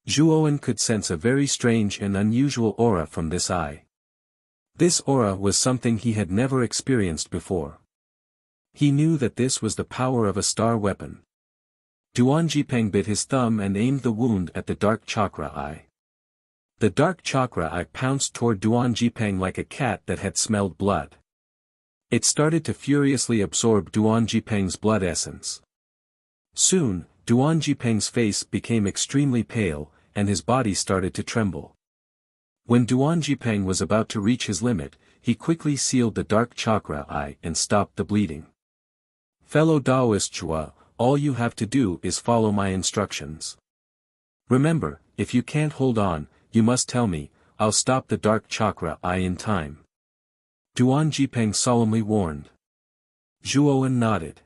Zhuowen could sense a very strange and unusual aura from this eye. This aura was something he had never experienced before. He knew that this was the power of a star weapon. Duan Jipeng bit his thumb and aimed the wound at the dark chakra eye. The dark chakra eye pounced toward Duan Jipeng like a cat that had smelled blood. It started to furiously absorb Duan Jipeng's blood essence. Soon, Duan Jipeng's face became extremely pale, and his body started to tremble. When Duan Jipeng was about to reach his limit, he quickly sealed the dark chakra eye and stopped the bleeding. Fellow Daoist Zhuo, all you have to do is follow my instructions. Remember, if you can't hold on, you must tell me, I'll stop the dark chakra eye in time. Duan Jipeng solemnly warned. Zhuowen nodded.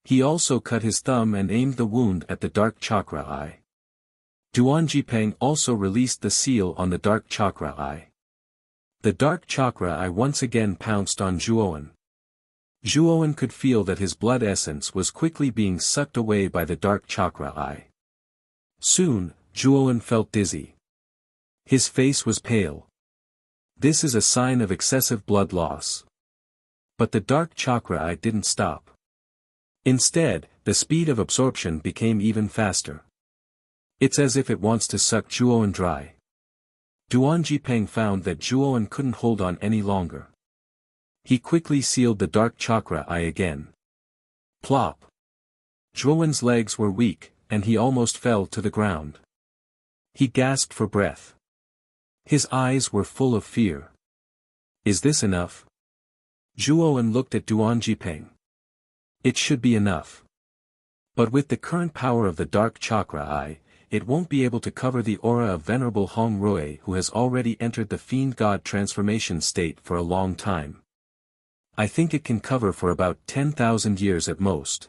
He also cut his thumb and aimed the wound at the dark chakra eye. Duan Jipeng also released the seal on the dark chakra eye. The dark chakra eye once again pounced on Zhuowen. Zhuowen could feel that his blood essence was quickly being sucked away by the dark chakra eye. Soon, Zhuowen felt dizzy. His face was pale. This is a sign of excessive blood loss. But the dark chakra eye didn't stop. Instead, the speed of absorption became even faster. It's as if it wants to suck Zhuowen dry. Duan Jipeng found that Zhuowen couldn't hold on any longer. He quickly sealed the dark chakra eye again. Plop! Zhuowen's legs were weak, and he almost fell to the ground. He gasped for breath. His eyes were full of fear. Is this enough? Zhuowen looked at Duan Jipeng. It should be enough. But with the current power of the dark chakra eye, it won't be able to cover the aura of Venerable Hong Rui, who has already entered the Fiend God transformation state for a long time. I think it can cover for about 10,000 years at most.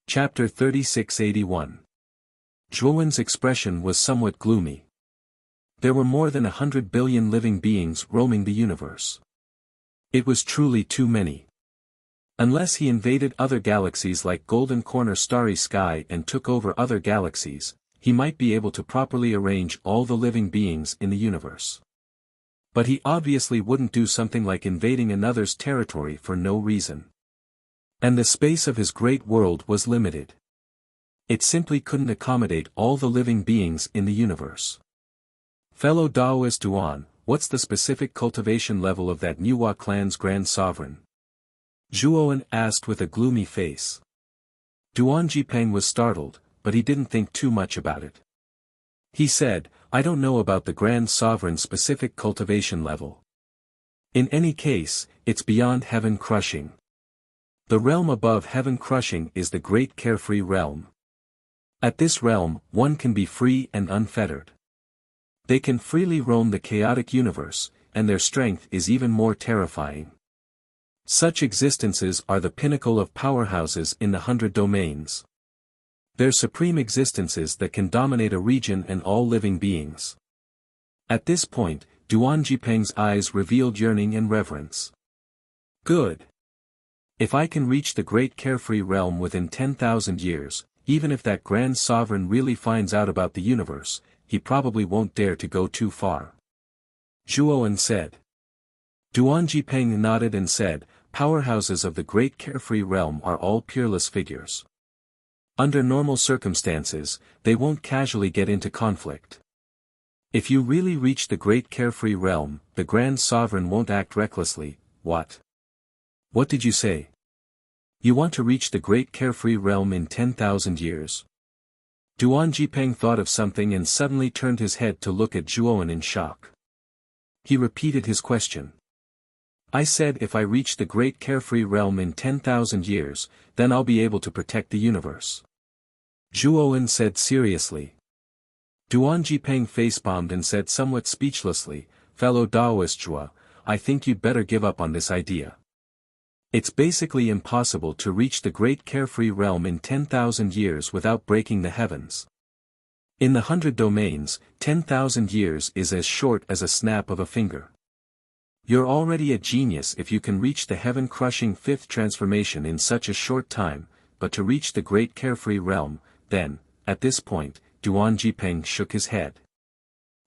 Chapter 3681. Zhuowen's expression was somewhat gloomy. There were more than 100 billion living beings roaming the universe. It was truly too many. Unless he invaded other galaxies like Golden Corner Starry Sky and took over other galaxies, he might be able to properly arrange all the living beings in the universe. But he obviously wouldn't do something like invading another's territory for no reason. And the space of his great world was limited. It simply couldn't accommodate all the living beings in the universe. Fellow Daoist Duan, what's the specific cultivation level of that Niwa clan's Grand Sovereign? Zhuowen asked with a gloomy face. Duan Jipeng was startled, but he didn't think too much about it. He said, I don't know about the Grand Sovereign's specific cultivation level. In any case, it's beyond heaven crushing. The realm above heaven crushing is the great carefree realm. At this realm, one can be free and unfettered. They can freely roam the chaotic universe, and their strength is even more terrifying. Such existences are the pinnacle of powerhouses in the 100 domains. They're supreme existences that can dominate a region and all living beings. At this point, Duan Jipeng's eyes revealed yearning and reverence. Good. If I can reach the great carefree realm within 10,000 years, even if that Grand Sovereign really finds out about the universe, he probably won't dare to go too far. Zhuowen said. Duan Jipeng nodded and said, powerhouses of the great carefree realm are all peerless figures. Under normal circumstances, they won't casually get into conflict. If you really reach the great carefree realm, the Grand Sovereign won't act recklessly. What? What did you say? You want to reach the great carefree realm in 10,000 years? Duan Jipeng thought of something and suddenly turned his head to look at Zhuowen in shock. He repeated his question. I said if I reach the great carefree realm in 10,000 years, then I'll be able to protect the universe. Zhuowen said seriously. Duan Jipeng facepalmed and said somewhat speechlessly, fellow Daoist Zhuo, I think you'd better give up on this idea. It's basically impossible to reach the great carefree realm in 10,000 years without breaking the heavens. In the 100 domains, 10,000 years is as short as a snap of a finger. You're already a genius if you can reach the heaven-crushing fifth transformation in such a short time, but to reach the great carefree realm, then, at this point, Duan Jipeng shook his head.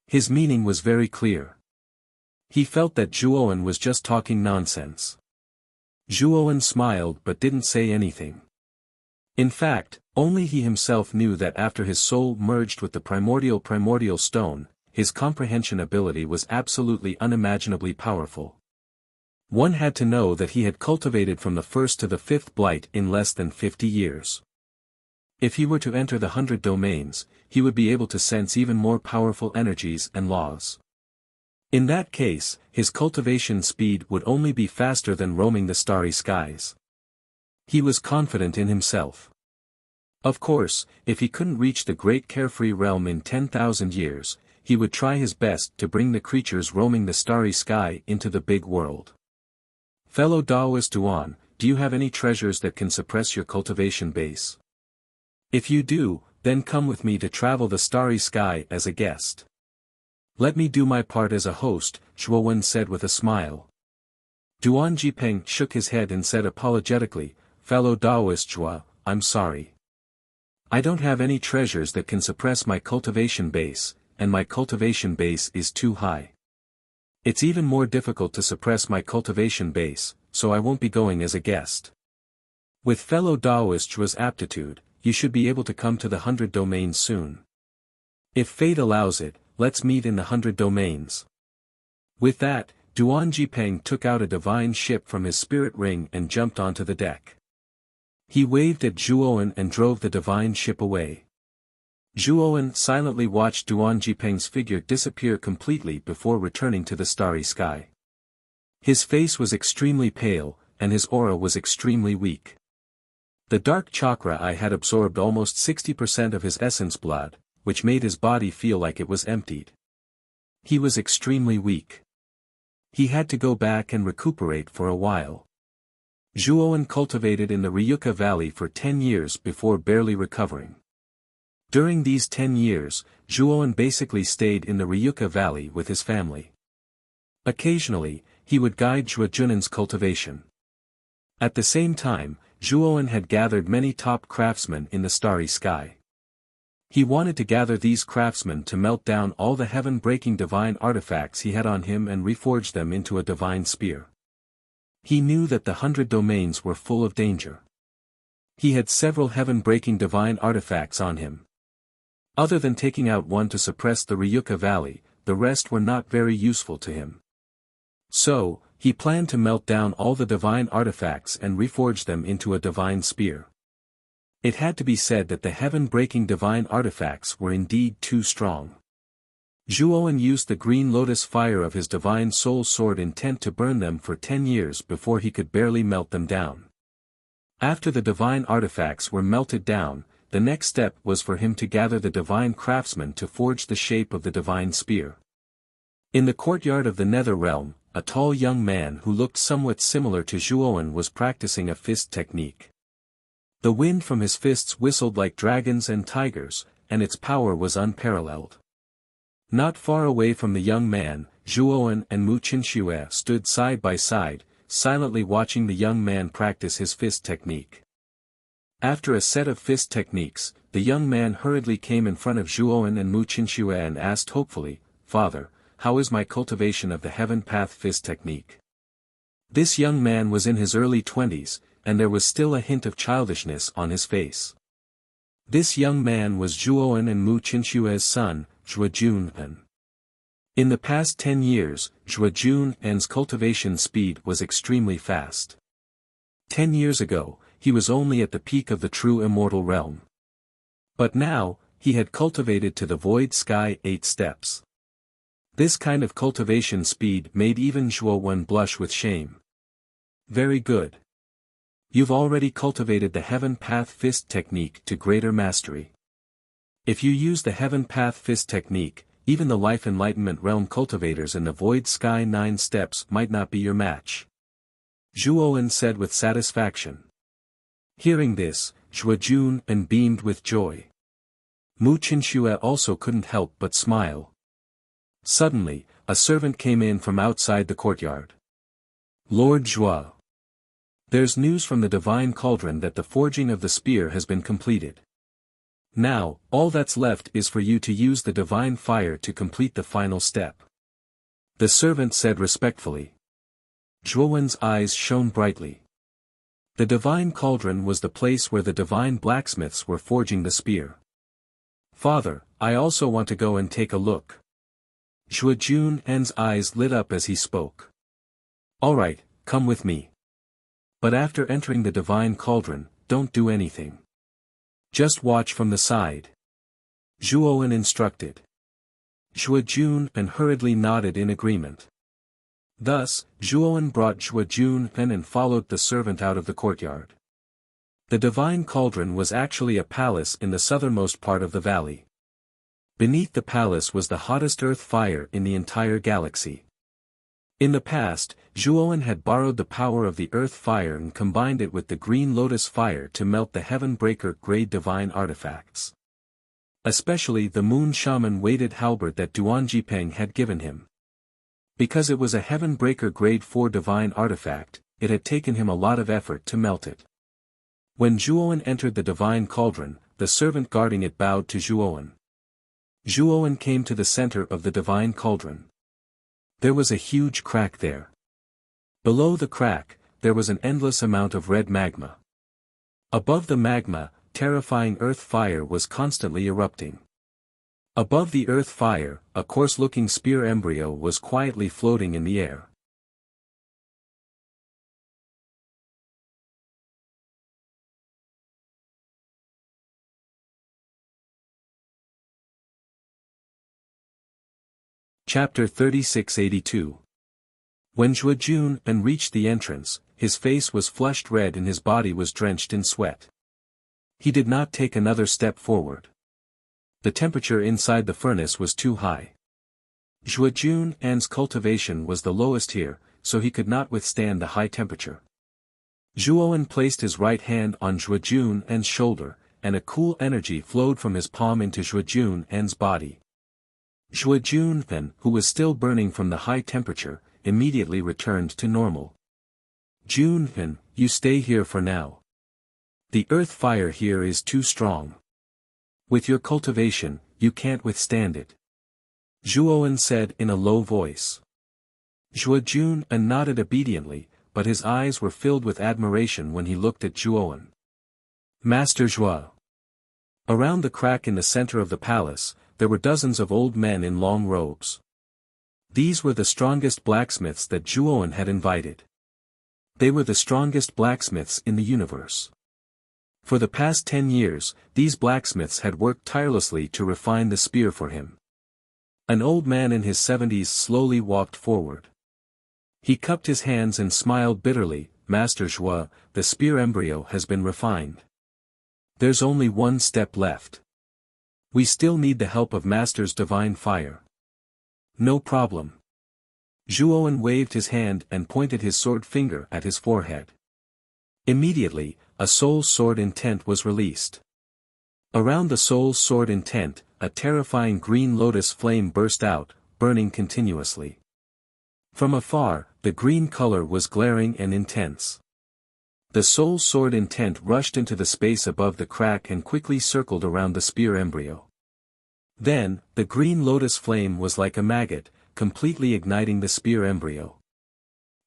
His meaning was very clear. He felt that Zhuowen was just talking nonsense. Zhuowen smiled but didn't say anything. In fact, only he himself knew that after his soul merged with the primordial stone, his comprehension ability was absolutely unimaginably powerful. One had to know that he had cultivated from the first to the fifth blight in less than 50 years. If he were to enter the 100 domains, he would be able to sense even more powerful energies and laws. In that case, his cultivation speed would only be faster than roaming the starry skies. He was confident in himself. Of course, if he couldn't reach the great carefree realm in 10,000 years, he would try his best to bring the creatures roaming the starry sky into the big world. Fellow Taoist Duan, do you have any treasures that can suppress your cultivation base? If you do, then come with me to travel the starry sky as a guest. Let me do my part as a host, Zhuowen said with a smile. Duan Jipeng shook his head and said apologetically, Fellow Taoist Zhuo, I'm sorry. I don't have any treasures that can suppress my cultivation base, and my cultivation base is too high. It's even more difficult to suppress my cultivation base, so I won't be going as a guest. With fellow Taoist Zhuo's aptitude, you should be able to come to the 100 domains soon. If fate allows it, let's meet in the 100 domains. With that, Duan Jipeng took out a divine ship from his spirit ring and jumped onto the deck. He waved at Zhuowen and drove the divine ship away. Zhuowen silently watched Duan Jipeng's figure disappear completely before returning to the starry sky. His face was extremely pale, and his aura was extremely weak. The dark chakra eye had absorbed almost 60% of his essence blood, which made his body feel like it was emptied. He was extremely weak. He had to go back and recuperate for a while. Zhuowen cultivated in the Ryuka Valley for 10 years before barely recovering. During these 10 years, Zhuowen basically stayed in the Ryuka Valley with his family. Occasionally, he would guide Zhuojunan's cultivation. At the same time, Zhuowen had gathered many top craftsmen in the starry sky. He wanted to gather these craftsmen to melt down all the heaven-breaking divine artifacts he had on him and reforge them into a divine spear. He knew that the 100 domains were full of danger. He had several heaven-breaking divine artifacts on him. Other than taking out one to suppress the Ryuka Valley, the rest were not very useful to him. So, he planned to melt down all the divine artifacts and reforge them into a divine spear. It had to be said that the heaven-breaking divine artifacts were indeed too strong. Zhuowen used the green lotus fire of his divine soul sword intent to burn them for 10 years before he could barely melt them down. After the divine artifacts were melted down, the next step was for him to gather the divine craftsmen to forge the shape of the divine spear. In the courtyard of the Nether Realm, a tall young man who looked somewhat similar to Zhuowen was practicing a fist technique. The wind from his fists whistled like dragons and tigers, and its power was unparalleled. Not far away from the young man, Zhuowen and Mu Qinxue stood side by side, silently watching the young man practice his fist technique. After a set of fist techniques, the young man hurriedly came in front of Zhuowen and Mu Qinxue and asked hopefully, "Father, how is my cultivation of the Heaven Path fist technique?" This young man was in his early 20s, and there was still a hint of childishness on his face. This young man was Zhuowen and Mu Qinxue's son, Zhuojun. In the past 10 years, Zhuojun's cultivation speed was extremely fast. 10 years ago, he was only at the peak of the true immortal realm. But now, he had cultivated to the void sky 8 steps. This kind of cultivation speed made even Zhuowen blush with shame. Very good. You've already cultivated the Heaven Path Fist technique to greater mastery. If you use the Heaven Path Fist technique, even the Life Enlightenment Realm cultivators in the Void Sky 9 steps might not be your match. Zhuowen said with satisfaction. Hearing this, Zhuojun beamed with joy. Mu Qinxue also couldn't help but smile. Suddenly, a servant came in from outside the courtyard. Lord Zhuo. There's news from the Divine Cauldron that the forging of the spear has been completed. Now, all that's left is for you to use the divine fire to complete the final step. The servant said respectfully. Zhuowen's eyes shone brightly. The Divine Cauldron was the place where the divine blacksmiths were forging the spear. Father, I also want to go and take a look. Zhuojun's eyes lit up as he spoke. All right, come with me. But after entering the Divine Cauldron, don't do anything. Just watch from the side. Zhuowen instructed. Zhuo and hurriedly nodded in agreement. Thus, Zhuo brought Zhuo and followed the servant out of the courtyard. The divine cauldron was actually a palace in the southernmost part of the valley. Beneath the palace was the hottest earth fire in the entire galaxy. In the past, Zhuo had borrowed the power of the earth fire and combined it with the green lotus fire to melt the heaven breaker grade divine artifacts. Especially the moon shaman weighted halberd that Duanjipeng had given him. Because it was a heaven breaker grade 4 divine artifact, it had taken him a lot of effort to melt it. When Zhuo entered the divine cauldron, the servant guarding it bowed to Zhuo. Zhuo came to the center of the divine cauldron. There was a huge crack there. Below the crack, there was an endless amount of red magma. Above the magma, terrifying earth fire was constantly erupting. Above the earth fire, a coarse-looking spear embryo was quietly floating in the air. Chapter 3682. When Zhuo reached the entrance, his face was flushed red and his body was drenched in sweat. He did not take another step forward. The temperature inside the furnace was too high. Zhuo's cultivation was the lowest here, so he could not withstand the high temperature. Zhuo placed his right hand on Zhuo's shoulder, and a cool energy flowed from his palm into Zhuo's body. Zhuo, who was still burning from the high temperature, immediately returned to normal. Zhuo, you stay here for now. The earth fire here is too strong. With your cultivation, you can't withstand it. Zhuo said in a low voice. Zhuo nodded obediently, but his eyes were filled with admiration when he looked at Zhuo. Master Zhuo. Around the crack in the center of the palace, there were dozens of old men in long robes. These were the strongest blacksmiths that Zhuo had invited. They were the strongest blacksmiths in the universe. For the past 10 years, these blacksmiths had worked tirelessly to refine the spear for him. An old man in his 70s slowly walked forward. He cupped his hands and smiled bitterly. Master Zhuo, the spear embryo has been refined. There's only one step left. We still need the help of Master's divine fire. No problem. Zhuo waved his hand and pointed his sword finger at his forehead. Immediately, a soul's sword intent was released. Around the soul's sword intent, a terrifying green lotus flame burst out, burning continuously. From afar, the green color was glaring and intense. The soul's sword intent rushed into the space above the crack and quickly circled around the spear embryo. Then, the green lotus flame was like a maggot, completely igniting the spear embryo.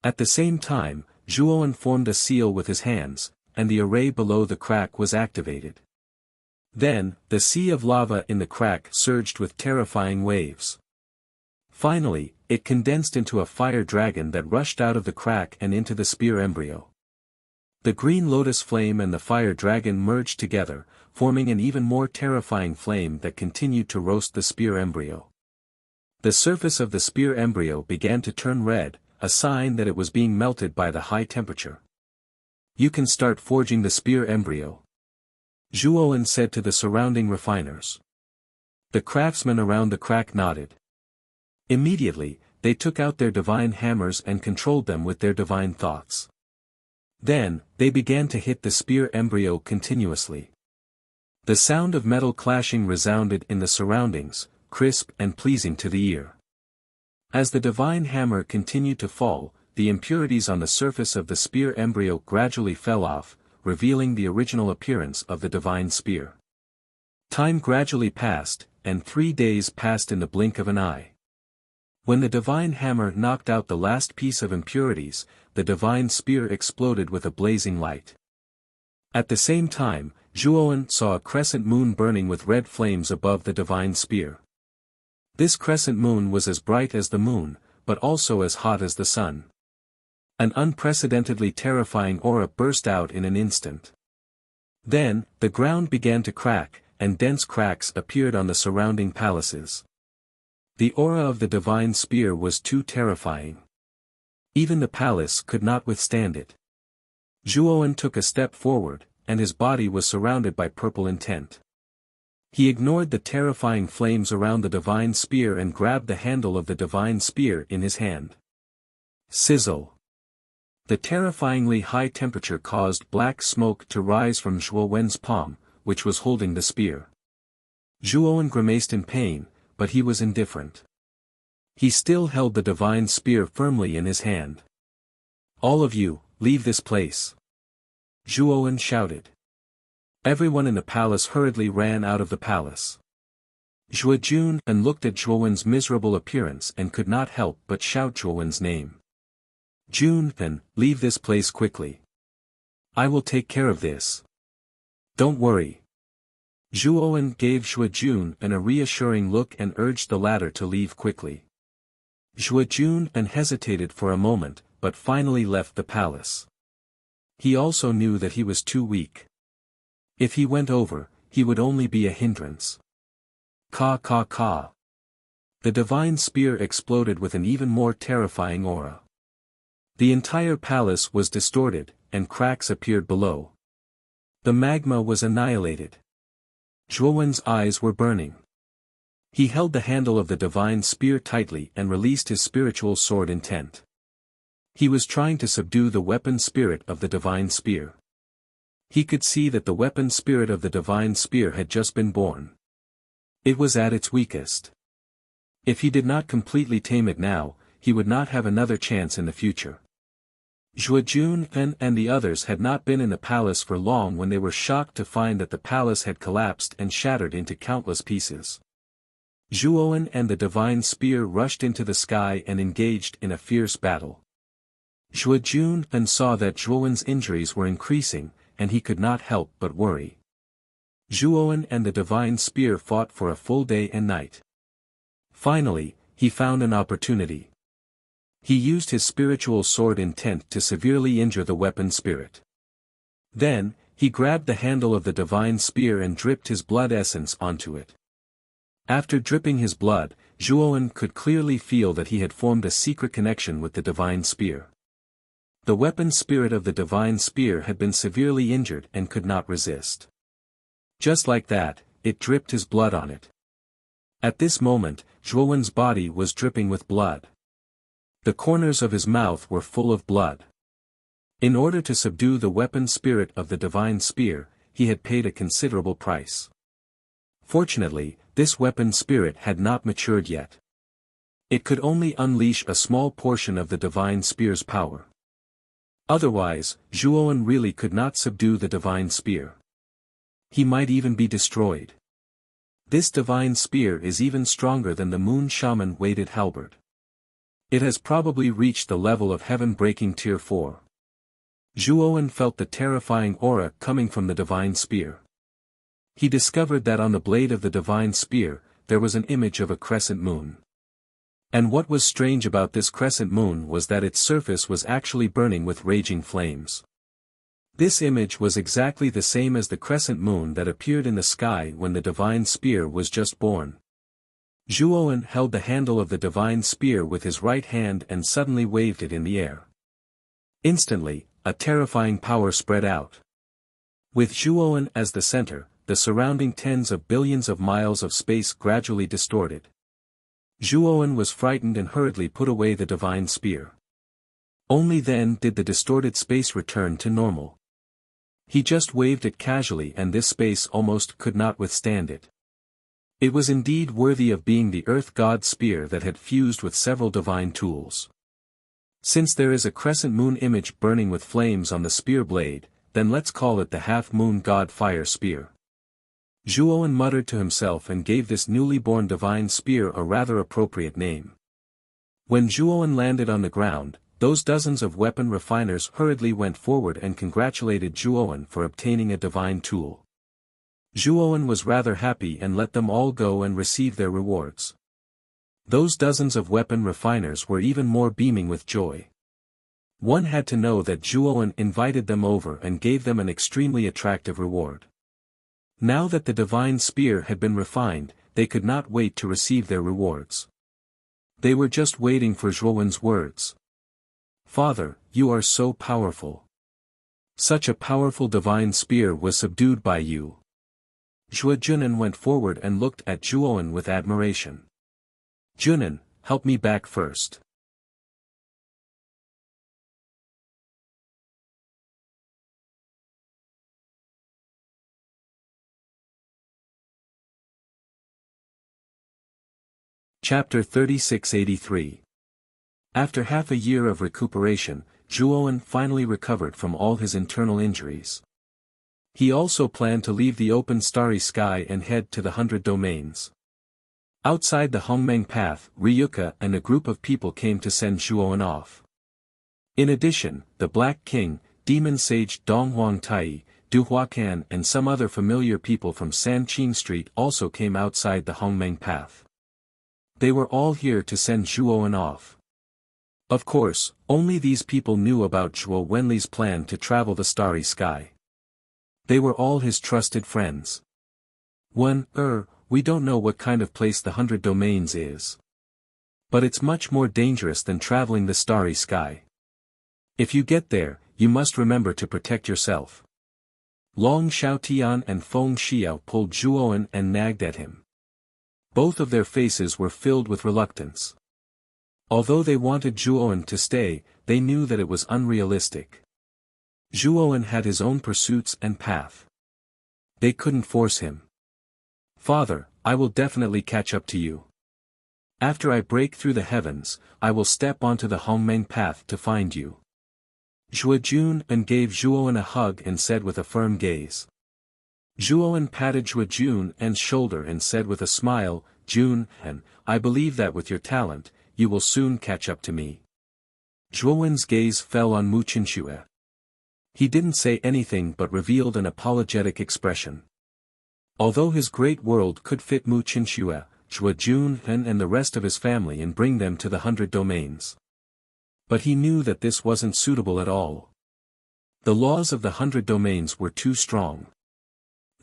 At the same time, Zhuo formed a seal with his hands, and the array below the crack was activated. Then, the sea of lava in the crack surged with terrifying waves. Finally, it condensed into a fire dragon that rushed out of the crack and into the spear embryo. The green lotus flame and the fire dragon merged together, forming an even more terrifying flame that continued to roast the spear embryo. The surface of the spear embryo began to turn red, a sign that it was being melted by the high temperature. You can start forging the spear embryo. Zhuo said to the surrounding refiners. The craftsmen around the crack nodded. Immediately, they took out their divine hammers and controlled them with their divine thoughts. Then, they began to hit the spear embryo continuously. The sound of metal clashing resounded in the surroundings, crisp and pleasing to the ear. As the divine hammer continued to fall, the impurities on the surface of the spear embryo gradually fell off, revealing the original appearance of the divine spear. Time gradually passed, and 3 days passed in the blink of an eye. When the divine hammer knocked out the last piece of impurities, the divine spear exploded with a blazing light. At the same time, Zhuo saw a crescent moon burning with red flames above the divine spear. This crescent moon was as bright as the moon, but also as hot as the sun. An unprecedentedly terrifying aura burst out in an instant. Then, the ground began to crack, and dense cracks appeared on the surrounding palaces. The aura of the divine spear was too terrifying. Even the palace could not withstand it. Zhuowen took a step forward, and his body was surrounded by purple intent. He ignored the terrifying flames around the divine spear and grabbed the handle of the divine spear in his hand. Sizzle. The terrifyingly high temperature caused black smoke to rise from Zhuowen's palm, which was holding the spear. Zhuowen grimaced in pain, but he was indifferent. He still held the divine spear firmly in his hand. "All of you, leave this place!" Zhuowen shouted. Everyone in the palace hurriedly ran out of the palace. Zhuojun and looked at Zhuowen's miserable appearance and could not help but shout Zhuowen's name. "Junpin, leave this place quickly. I will take care of this. Don't worry." Zhuowen gave Zhuojun a reassuring look and urged the latter to leave quickly. Zhuojun hesitated for a moment, but finally left the palace. He also knew that he was too weak. If he went over, he would only be a hindrance. Ka ka ka. The divine spear exploded with an even more terrifying aura. The entire palace was distorted, and cracks appeared below. The magma was annihilated. Zhuowen's eyes were burning. He held the handle of the divine spear tightly and released his spiritual sword intent. He was trying to subdue the weapon spirit of the divine spear. He could see that the weapon spirit of the divine spear had just been born. It was at its weakest. If he did not completely tame it now, he would not have another chance in the future. Zhuojun and the others had not been in the palace for long when they were shocked to find that the palace had collapsed and shattered into countless pieces. Zhuowen and the divine spear rushed into the sky and engaged in a fierce battle. Zhuojun saw that Zhuowen's injuries were increasing, and he could not help but worry. Zhuowen and the divine spear fought for a full day and night. Finally, he found an opportunity. He used his spiritual sword intent to severely injure the weapon spirit. Then, he grabbed the handle of the divine spear and dripped his blood essence onto it. After dripping his blood, Zhuowen could clearly feel that he had formed a secret connection with the divine spear. The weapon spirit of the divine spear had been severely injured and could not resist. Just like that, it dripped his blood on it. At this moment, Zhuowen's body was dripping with blood. The corners of his mouth were full of blood. In order to subdue the weapon spirit of the divine spear, he had paid a considerable price. Fortunately, this weapon spirit had not matured yet. It could only unleash a small portion of the divine spear's power. Otherwise, Zhuowen really could not subdue the divine spear. He might even be destroyed. This divine spear is even stronger than the moon shaman weighted halberd. It has probably reached the level of heaven-breaking tier 4. Zhuowen felt the terrifying aura coming from the divine spear. He discovered that on the blade of the divine spear, there was an image of a crescent moon. And what was strange about this crescent moon was that its surface was actually burning with raging flames. This image was exactly the same as the crescent moon that appeared in the sky when the divine spear was just born. Zhuowen held the handle of the divine spear with his right hand and suddenly waved it in the air. Instantly, a terrifying power spread out. With Zhuowen as the center, the surrounding tens of billions of miles of space gradually distorted. Zhuowen was frightened and hurriedly put away the divine spear. Only then did the distorted space return to normal. He just waved it casually and this space almost could not withstand it. It was indeed worthy of being the Earth God spear that had fused with several divine tools. Since there is a crescent moon image burning with flames on the spear blade, then let's call it the half-moon god fire spear. Zhuowen muttered to himself and gave this newly born divine spear a rather appropriate name. When Zhuowen landed on the ground, those dozens of weapon refiners hurriedly went forward and congratulated Zhuowen for obtaining a divine tool. Zhuowen was rather happy and let them all go and receive their rewards. Those dozens of weapon refiners were even more beaming with joy. One had to know that Zhuowen invited them over and gave them an extremely attractive reward. Now that the divine spear had been refined, they could not wait to receive their rewards. They were just waiting for Zhuowen's words. Father, you are so powerful. Such a powerful divine spear was subdued by you. Zhuo Junan went forward and looked at Zhuowen with admiration. Junan, help me back first. Chapter 3683. After half a year of recuperation, Zhuowen finally recovered from all his internal injuries. He also planned to leave the open starry sky and head to the 100 domains. Outside the Hongmeng path, Ryuka and a group of people came to send Zhuowen off. In addition, the Black King, Demon Sage Dong Huangtai, Du Huacan and some other familiar people from Sanqing Street also came outside the Hongmeng path. They were all here to send Zhuowen off. Of course, only these people knew about Zhuo Wenli's plan to travel the starry sky. They were all his trusted friends. We don't know what kind of place the 100 domains is. But it's much more dangerous than traveling the starry sky. If you get there, you must remember to protect yourself. Long Xiaotian and Feng Xiao pulled Zhuowen and nagged at him. Both of their faces were filled with reluctance. Although they wanted Zhuowen to stay, they knew that it was unrealistic. Zhuowen had his own pursuits and path. They couldn't force him. Father, I will definitely catch up to you. After I break through the heavens, I will step onto the Hongmeng path to find you. Zhuo Jun gave Zhuowen a hug and said with a firm gaze. Zhuowen patted Zhuo Jun's shoulder and said with a smile, Jun, I believe that with your talent, you will soon catch up to me. Zhuowen's gaze fell on Mu Qinxue. He didn't say anything but revealed an apologetic expression. Although his great world could fit Mu Qinxue, Zhuo Jun and the rest of his family and bring them to the 100 domains. But he knew that this wasn't suitable at all. The laws of the 100 domains were too strong.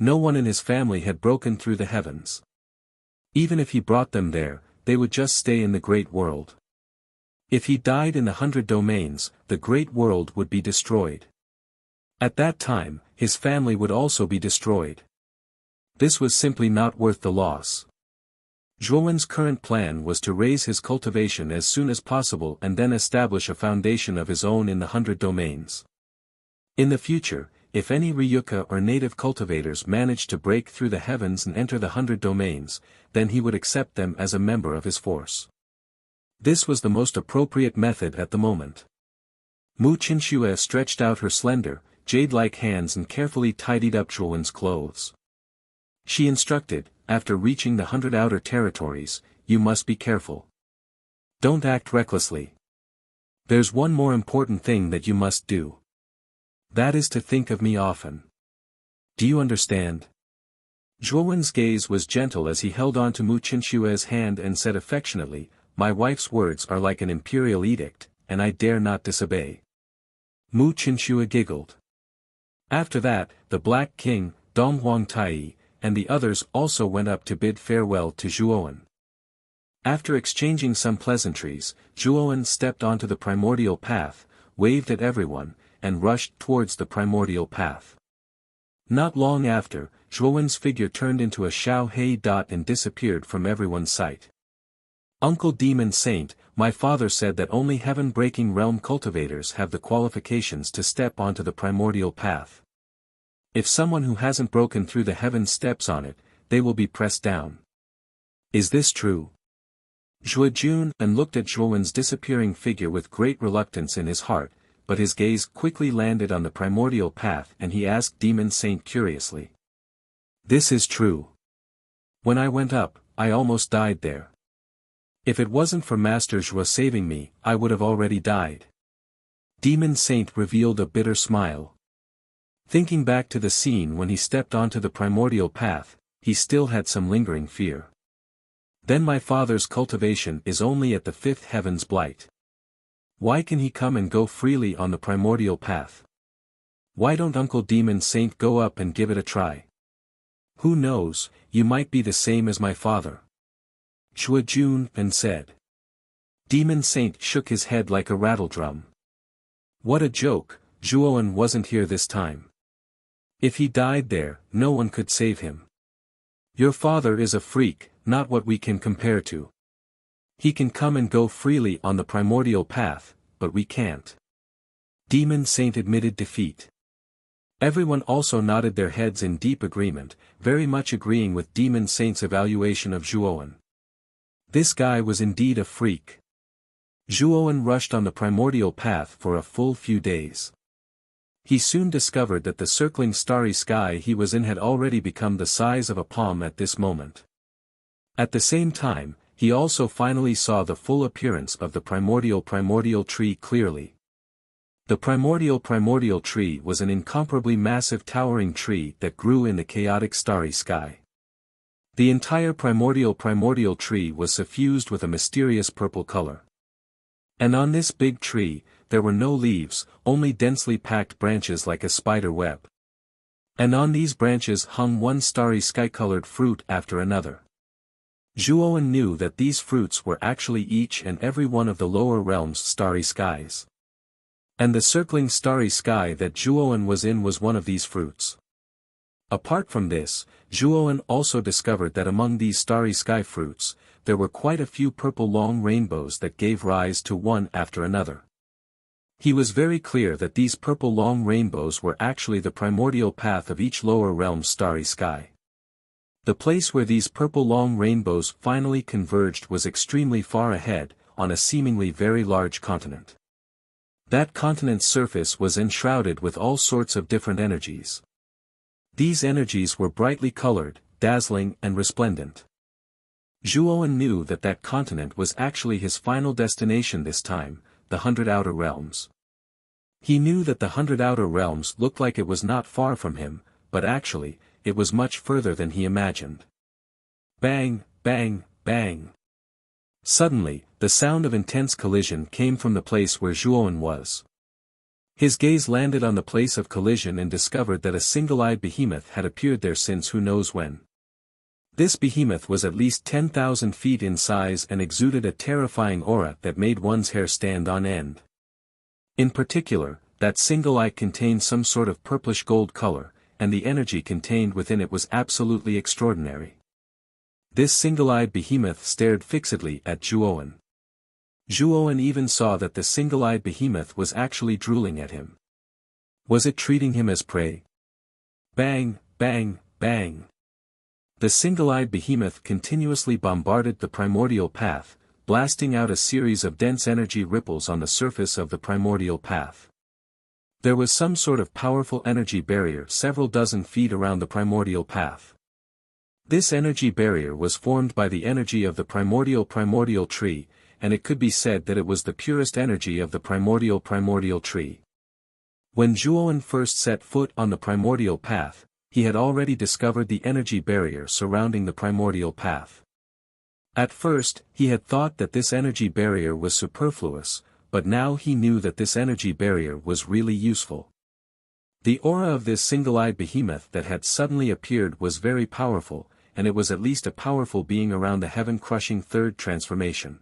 No one in his family had broken through the heavens. Even if he brought them there, they would just stay in the great world. If he died in the 100 domains, the great world would be destroyed. At that time, his family would also be destroyed. This was simply not worth the loss. Zhuowen's current plan was to raise his cultivation as soon as possible and then establish a foundation of his own in the 100 domains. In the future, if any Ryuka or native cultivators managed to break through the heavens and enter the 100 domains, then he would accept them as a member of his force. This was the most appropriate method at the moment. Mu Qinxue stretched out her slender, jade-like hands and carefully tidied up Zhuowen's clothes. She instructed, after reaching the 100 outer territories, you must be careful. Don't act recklessly. There's one more important thing that you must do. That is to think of me often. Do you understand? Zhuowen's gaze was gentle as he held on to Mu Qinxue's hand and said affectionately, my wife's words are like an imperial edict, and I dare not disobey. Mu Qinxue giggled. After that, the Black King, Dong Huangtai, and the others also went up to bid farewell to Zhuowen. After exchanging some pleasantries, Zhuowen stepped onto the primordial path, waved at everyone, and rushed towards the primordial path. Not long after, Zhuowen's figure turned into a Xiao Hei dot and disappeared from everyone's sight. Uncle Demon Saint, my father said that only heaven-breaking realm cultivators have the qualifications to step onto the primordial path. If someone who hasn't broken through the heavens steps on it, they will be pressed down. Is this true? Zhuo Jun looked at Zhuowen's disappearing figure with great reluctance in his heart, but his gaze quickly landed on the primordial path and he asked Demon Saint curiously. This is true. When I went up, I almost died there. If it wasn't for Master Zhuo saving me, I would have already died. Demon Saint revealed a bitter smile. Thinking back to the scene when he stepped onto the primordial path, he still had some lingering fear. Then my father's cultivation is only at the 5th heaven's blight. Why can he come and go freely on the primordial path? Why don't Uncle Demon Saint go up and give it a try? Who knows, you might be the same as my father. Zhuo Jun said. Demon Saint shook his head like a rattledrum. What a joke, Zhuowen wasn't here this time. If he died there, no one could save him. Your father is a freak, not what we can compare to. He can come and go freely on the primordial path, but we can't. Demon Saint admitted defeat. Everyone also nodded their heads in deep agreement, very much agreeing with Demon Saint's evaluation of Zhuowen. This guy was indeed a freak. Zhuowen rushed on the primordial path for a full few days. He soon discovered that the circling starry sky he was in had already become the size of a palm at this moment. At the same time, he also finally saw the full appearance of the primordial tree clearly. The primordial tree was an incomparably massive towering tree that grew in the chaotic starry sky. The entire primordial tree was suffused with a mysterious purple color. And on this big tree, there were no leaves, only densely packed branches like a spider web. And on these branches hung one starry sky-colored fruit after another. Zhuowen knew that these fruits were actually each and every one of the lower realms' starry skies. And the circling starry sky that Zhuowen was in was one of these fruits. Apart from this, Zhuowen also discovered that among these starry sky fruits, there were quite a few purple long rainbows that gave rise to one after another. He was very clear that these purple long rainbows were actually the primordial path of each lower realm's starry sky. The place where these purple long rainbows finally converged was extremely far ahead, on a seemingly very large continent. That continent's surface was enshrouded with all sorts of different energies. These energies were brightly colored, dazzling and resplendent. Zhuowen knew that that continent was actually his final destination this time, the 100 Outer Realms. He knew that the 100 Outer Realms looked like it was not far from him, but actually, it was much further than he imagined. Bang, bang, bang. Suddenly, the sound of intense collision came from the place where Zhuowen was. His gaze landed on the place of collision and discovered that a single-eyed behemoth had appeared there since who knows when. This behemoth was at least 10,000 feet in size and exuded a terrifying aura that made one's hair stand on end. In particular, that single eye contained some sort of purplish gold color, and the energy contained within it was absolutely extraordinary. This single-eyed behemoth stared fixedly at Zhuowen. Zhuowen even saw that the single-eyed behemoth was actually drooling at him. Was it treating him as prey? Bang, bang, bang. The single-eyed behemoth continuously bombarded the primordial path, blasting out a series of dense energy ripples on the surface of the primordial path. There was some sort of powerful energy barrier several dozen feet around the primordial path. This energy barrier was formed by the energy of the primordial tree, and it could be said that it was the purest energy of the primordial tree. When Zhuowen first set foot on the primordial path, he had already discovered the energy barrier surrounding the primordial path. At first, he had thought that this energy barrier was superfluous, but now he knew that this energy barrier was really useful. The aura of this single-eyed behemoth that had suddenly appeared was very powerful, and it was at least a powerful being around the heaven-crushing third transformation.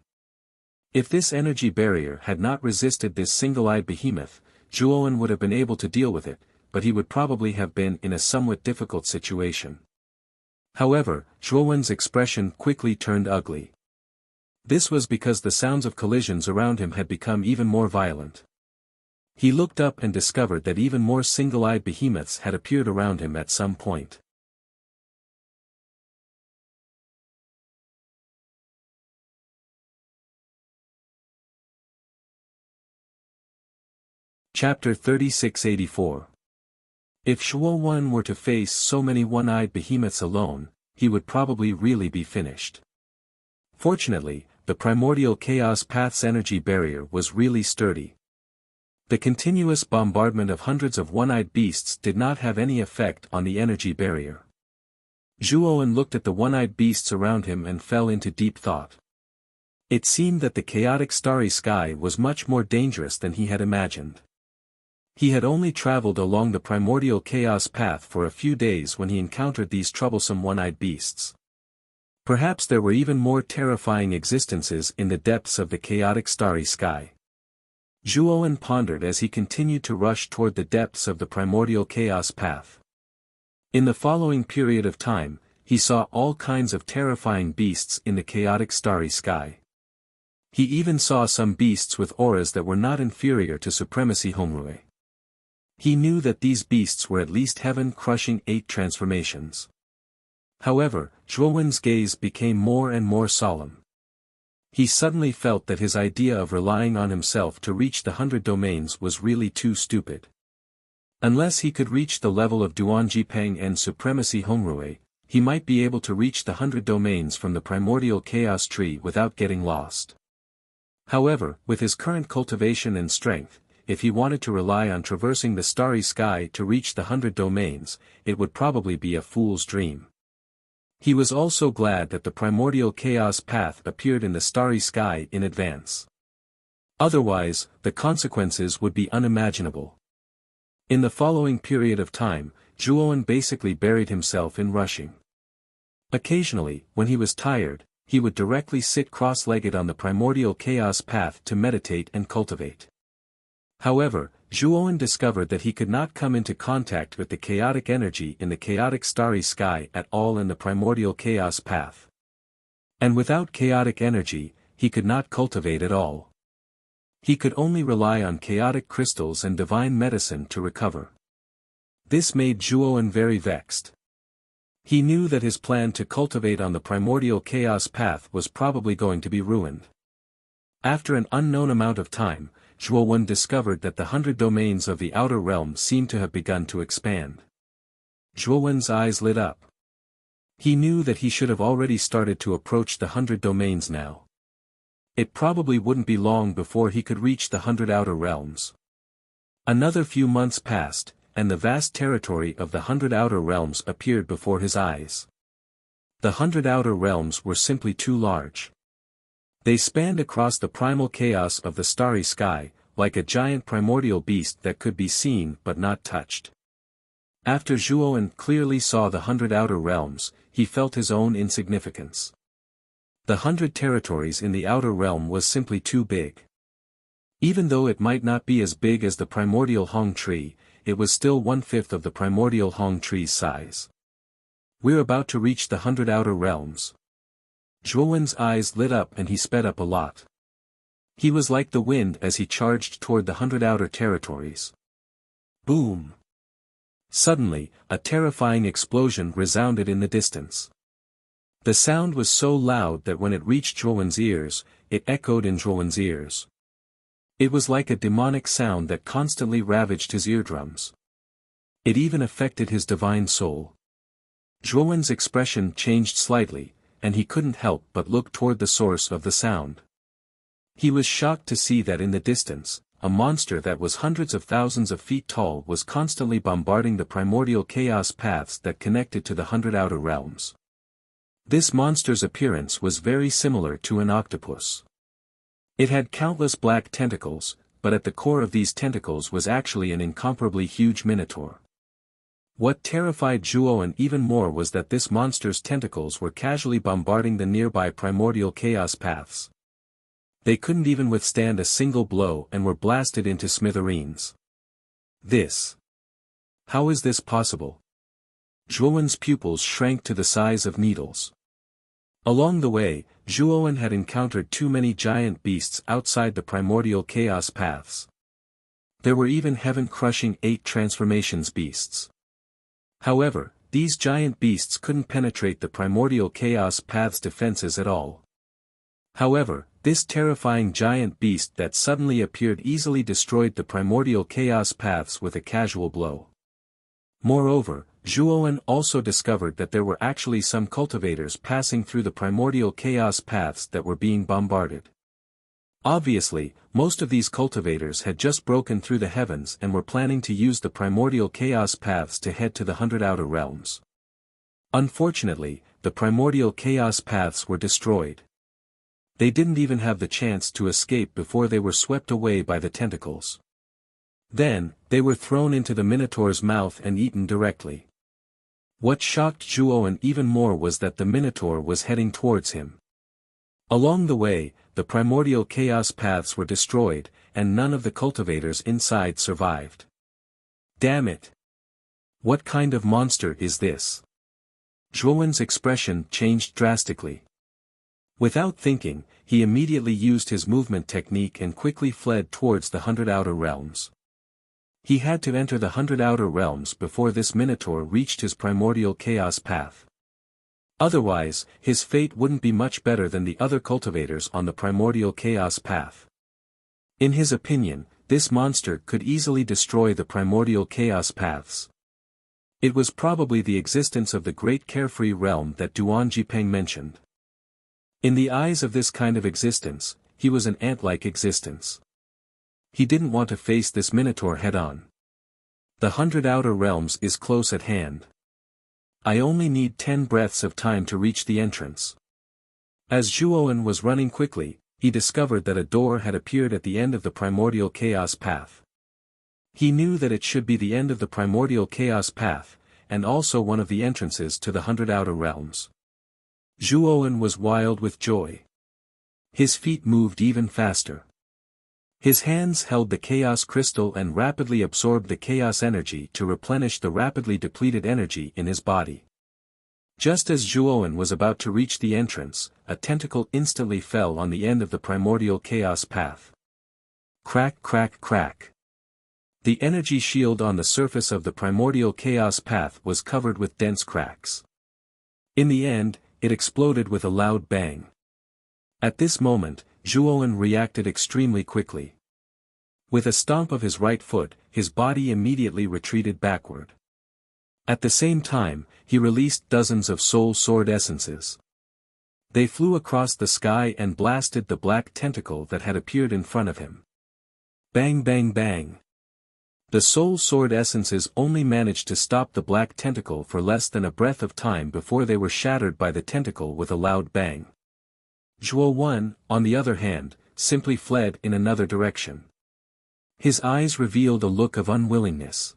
If this energy barrier had not resisted this single-eyed behemoth, Zhuowen would have been able to deal with it, but he would probably have been in a somewhat difficult situation. However, Zhuowen's expression quickly turned ugly. This was because the sounds of collisions around him had become even more violent. He looked up and discovered that even more single-eyed behemoths had appeared around him at some point. Chapter 3684. If Zhuowen were to face so many one-eyed behemoths alone, he would probably really be finished. Fortunately, the primordial chaos path's energy barrier was really sturdy. The continuous bombardment of hundreds of one-eyed beasts did not have any effect on the energy barrier. Zhuowen looked at the one-eyed beasts around him and fell into deep thought. It seemed that the chaotic starry sky was much more dangerous than he had imagined. He had only traveled along the primordial chaos path for a few days when he encountered these troublesome one-eyed beasts. Perhaps there were even more terrifying existences in the depths of the chaotic starry sky. Zhuowen pondered as he continued to rush toward the depths of the primordial chaos path. In the following period of time, he saw all kinds of terrifying beasts in the chaotic starry sky. He even saw some beasts with auras that were not inferior to supremacy Hongrui. He knew that these beasts were at least heaven-crushing 8 transformations. However, Zhuowen's gaze became more and more solemn. He suddenly felt that his idea of relying on himself to reach the 100 domains was really too stupid. Unless he could reach the level of Duanjipeng and Supremacy Hongrui, he might be able to reach the 100 domains from the primordial chaos tree without getting lost. However, with his current cultivation and strength, if he wanted to rely on traversing the starry sky to reach the 100 domains, it would probably be a fool's dream. He was also glad that the primordial chaos path appeared in the starry sky in advance. Otherwise, the consequences would be unimaginable. In the following period of time, Zhuowen basically buried himself in rushing. Occasionally, when he was tired, he would directly sit cross-legged on the primordial chaos path to meditate and cultivate. However, Zhuowen discovered that he could not come into contact with the chaotic energy in the chaotic starry sky at all in the primordial chaos path. And without chaotic energy, he could not cultivate at all. He could only rely on chaotic crystals and divine medicine to recover. This made Zhuowen very vexed. He knew that his plan to cultivate on the primordial chaos path was probably going to be ruined. After an unknown amount of time, Zhuowen discovered that the 100 domains of the outer realm seemed to have begun to expand. Zhuowen's eyes lit up. He knew that he should have already started to approach the 100 domains now. It probably wouldn't be long before he could reach the 100 outer realms. Another few months passed, and the vast territory of the 100 outer realms appeared before his eyes. The 100 outer realms were simply too large. They spanned across the primal chaos of the starry sky, like a giant primordial beast that could be seen but not touched. After Zhuowen clearly saw the 100 outer realms, he felt his own insignificance. The 100 territories in the outer realm was simply too big. Even though it might not be as big as the primordial Hong tree, it was still 1/5 of the primordial Hong tree's size. We're about to reach the 100 outer realms. Zhuowen's eyes lit up and he sped up a lot. He was like the wind as he charged toward the 100 outer territories. Boom! Suddenly, a terrifying explosion resounded in the distance. The sound was so loud that when it reached Zhuowen's ears, it echoed in Zhuowen's ears. It was like a demonic sound that constantly ravaged his eardrums. It even affected his divine soul. Zhuowen's expression changed slightly, and he couldn't help but look toward the source of the sound. He was shocked to see that in the distance, a monster that was hundreds of thousands of feet tall was constantly bombarding the primordial chaos paths that connected to the 100 outer realms. This monster's appearance was very similar to an octopus. It had countless black tentacles, but at the core of these tentacles was actually an incomparably huge minotaur. What terrified Zhuowen even more was that this monster's tentacles were casually bombarding the nearby primordial chaos paths. They couldn't even withstand a single blow and were blasted into smithereens. How is this possible? Zhuowen's pupils shrank to the size of needles. Along the way, Zhuowen had encountered too many giant beasts outside the primordial chaos paths. There were even heaven-crushing 8 transformations beasts. However, these giant beasts couldn't penetrate the primordial chaos path's defenses at all. However, this terrifying giant beast that suddenly appeared easily destroyed the primordial chaos paths with a casual blow. Moreover, Zhuowen also discovered that there were actually some cultivators passing through the primordial chaos paths that were being bombarded. Obviously, most of these cultivators had just broken through the heavens and were planning to use the primordial chaos paths to head to the 100 outer realms. Unfortunately, the primordial chaos paths were destroyed. They didn't even have the chance to escape before they were swept away by the tentacles. Then, they were thrown into the Minotaur's mouth and eaten directly. What shocked Zhuowen even more was that the Minotaur was heading towards him. Along the way, the primordial chaos paths were destroyed, and none of the cultivators inside survived. Damn it! What kind of monster is this? Zhuowen's expression changed drastically. Without thinking, he immediately used his movement technique and quickly fled towards the 100 Outer Realms. He had to enter the 100 Outer Realms before this Minotaur reached his primordial chaos path. Otherwise, his fate wouldn't be much better than the other cultivators on the primordial chaos path. In his opinion, this monster could easily destroy the primordial chaos paths. It was probably the existence of the great carefree realm that Duan Jipeng mentioned. In the eyes of this kind of existence, he was an ant-like existence. He didn't want to face this Minotaur head-on. The 100 Outer Realms is close at hand. I only need 10 breaths of time to reach the entrance. As Zhuowen was running quickly, he discovered that a door had appeared at the end of the primordial chaos path. He knew that it should be the end of the primordial chaos path, and also one of the entrances to the 100 Outer Realms. Zhuowen was wild with joy. His feet moved even faster. His hands held the chaos crystal and rapidly absorbed the chaos energy to replenish the rapidly depleted energy in his body. Just as Zhuowen was about to reach the entrance, a tentacle instantly fell on the end of the primordial chaos path. Crack, crack, crack. The energy shield on the surface of the primordial chaos path was covered with dense cracks. In the end, it exploded with a loud bang. At this moment, Zhuowen reacted extremely quickly. With a stomp of his right foot, his body immediately retreated backward. At the same time, he released dozens of soul sword essences. They flew across the sky and blasted the black tentacle that had appeared in front of him. Bang bang bang. The soul sword essences only managed to stop the black tentacle for less than a breath of time before they were shattered by the tentacle with a loud bang. Zhuowen, on the other hand, simply fled in another direction. His eyes revealed a look of unwillingness.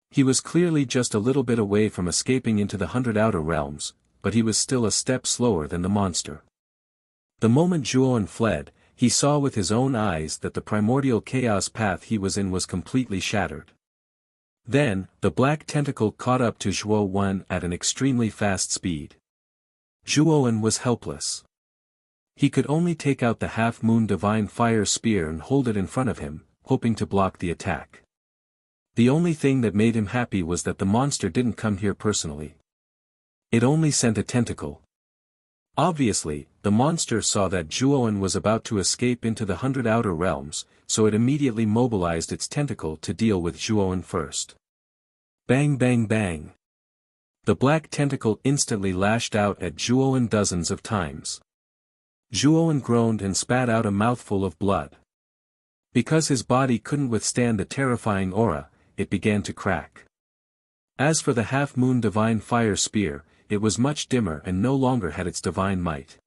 He was clearly just a little bit away from escaping into the 100 Outer Realms, but he was still a step slower than the monster. The moment Zhuowen fled, he saw with his own eyes that the primordial chaos path he was in was completely shattered. Then, the black tentacle caught up to Zhuowen at an extremely fast speed. Zhuowen was helpless. He could only take out the half-moon divine fire spear and hold it in front of him, hoping to block the attack. The only thing that made him happy was that the monster didn't come here personally. It only sent a tentacle. Obviously, the monster saw that Zhuowen was about to escape into the 100 Outer Realms, so it immediately mobilized its tentacle to deal with Zhuowen first. Bang bang bang. The black tentacle instantly lashed out at Zhuowen dozens of times. Zhuowen groaned and spat out a mouthful of blood. Because his body couldn't withstand the terrifying aura, it began to crack. As for the half-moon divine fire spear, it was much dimmer and no longer had its divine might.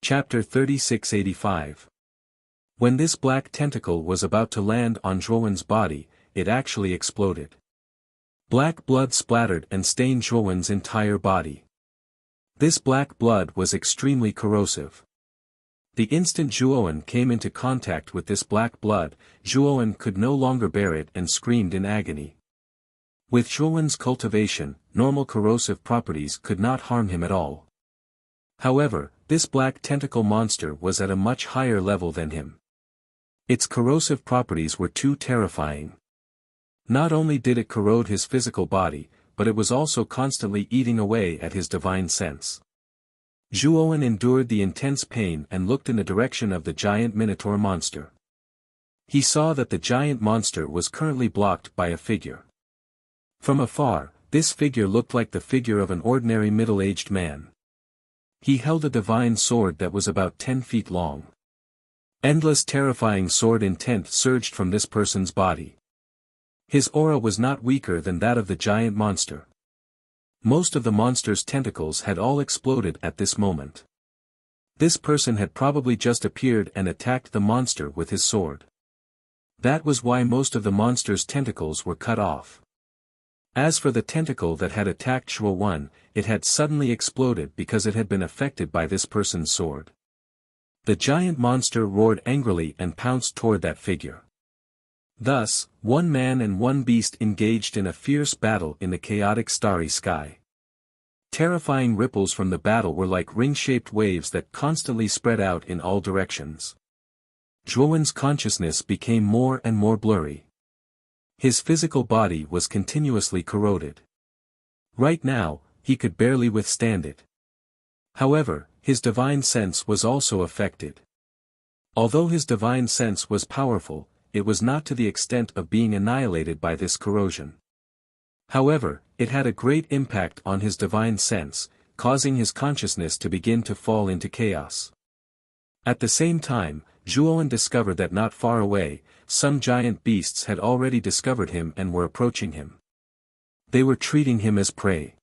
Chapter 3685. When this black tentacle was about to land on Zhuowen's body, it actually exploded. Black blood splattered and stained Zhuowen's entire body. This black blood was extremely corrosive. The instant Zhuowen came into contact with this black blood, Zhuowen could no longer bear it and screamed in agony. With Zhuowen's cultivation, normal corrosive properties could not harm him at all. However, this black tentacle monster was at a much higher level than him. Its corrosive properties were too terrifying. Not only did it corrode his physical body, but it was also constantly eating away at his divine sense. Zhuowen endured the intense pain and looked in the direction of the giant minotaur monster. He saw that the giant monster was currently blocked by a figure. From afar, this figure looked like the figure of an ordinary middle-aged man. He held a divine sword that was about 10 feet long. Endless terrifying sword intent surged from this person's body. His aura was not weaker than that of the giant monster. Most of the monster's tentacles had all exploded at this moment. This person had probably just appeared and attacked the monster with his sword. That was why most of the monster's tentacles were cut off. As for the tentacle that had attacked Shuo Wen, it had suddenly exploded because it had been affected by this person's sword. The giant monster roared angrily and pounced toward that figure. Thus, one man and one beast engaged in a fierce battle in the chaotic starry sky. Terrifying ripples from the battle were like ring-shaped waves that constantly spread out in all directions. Shuo Wen's consciousness became more and more blurry. His physical body was continuously corroded. Right now, he could barely withstand it. However, his divine sense was also affected. Although his divine sense was powerful, it was not to the extent of being annihilated by this corrosion. However, it had a great impact on his divine sense, causing his consciousness to begin to fall into chaos. At the same time, Shuo Wen discovered that not far away, some giant beasts had already discovered him and were approaching him. They were treating him as prey.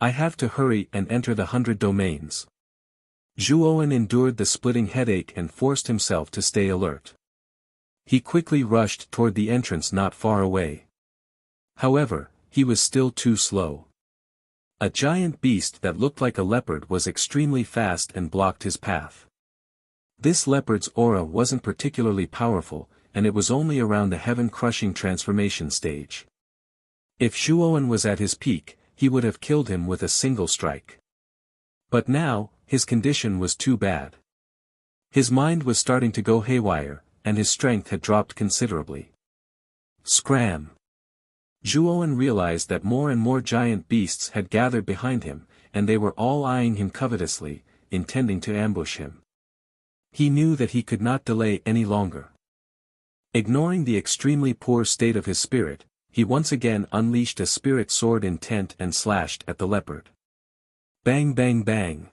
I have to hurry and enter the 100 domains. Shuo Wen endured the splitting headache and forced himself to stay alert. He quickly rushed toward the entrance not far away. However, he was still too slow. A giant beast that looked like a leopard was extremely fast and blocked his path. This leopard's aura wasn't particularly powerful, and it was only around the heaven-crushing transformation stage. If Shuo Wen was at his peak, he would have killed him with a single strike. But now, his condition was too bad. His mind was starting to go haywire, and his strength had dropped considerably. Scram! Shuo Wen realized that more and more giant beasts had gathered behind him, and they were all eyeing him covetously, intending to ambush him. He knew that he could not delay any longer. Ignoring the extremely poor state of his spirit, he once again unleashed a spirit sword intent and slashed at the leopard. Bang bang bang!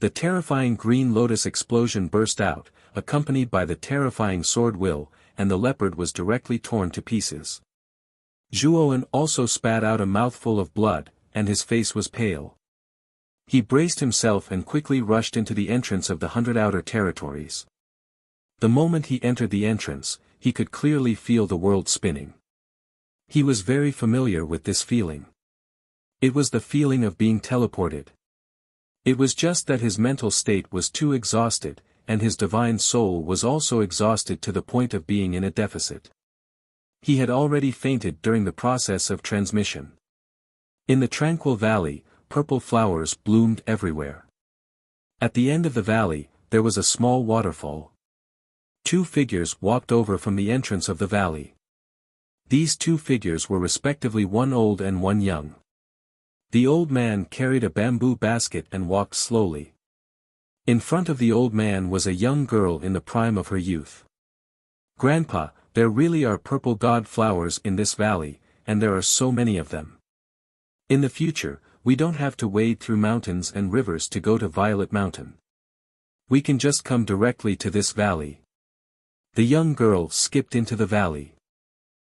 The terrifying green lotus explosion burst out, accompanied by the terrifying sword will, and the leopard was directly torn to pieces. Shuo Wen also spat out a mouthful of blood, and his face was pale. He braced himself and quickly rushed into the entrance of the 100 outer territories. The moment he entered the entrance, he could clearly feel the world spinning. He was very familiar with this feeling. It was the feeling of being teleported. It was just that his mental state was too exhausted, and his divine soul was also exhausted to the point of being in a deficit. He had already fainted during the process of transmission. In the tranquil valley, purple flowers bloomed everywhere. At the end of the valley, there was a small waterfall. Two figures walked over from the entrance of the valley. These two figures were respectively one old and one young. The old man carried a bamboo basket and walked slowly. In front of the old man was a young girl in the prime of her youth. "Grandpa, there really are purple god flowers in this valley, and there are so many of them. In the future, we don't have to wade through mountains and rivers to go to Violet Mountain. We can just come directly to this valley." The young girl skipped into the valley.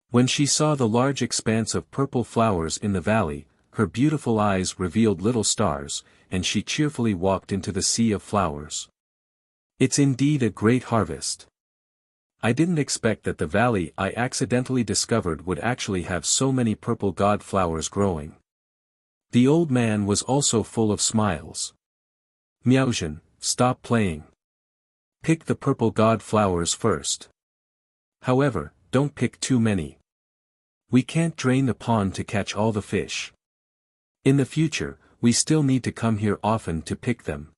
When she saw the large expanse of purple flowers in the valley, her beautiful eyes revealed little stars, and she cheerfully walked into the sea of flowers. It's indeed a great harvest. I didn't expect that the valley I accidentally discovered would actually have so many purple god flowers growing. The old man was also full of smiles. "Miaozhen, stop playing. Pick the purple god flowers first. However, don't pick too many. We can't drain the pond to catch all the fish. In the future, we still need to come here often to pick them,"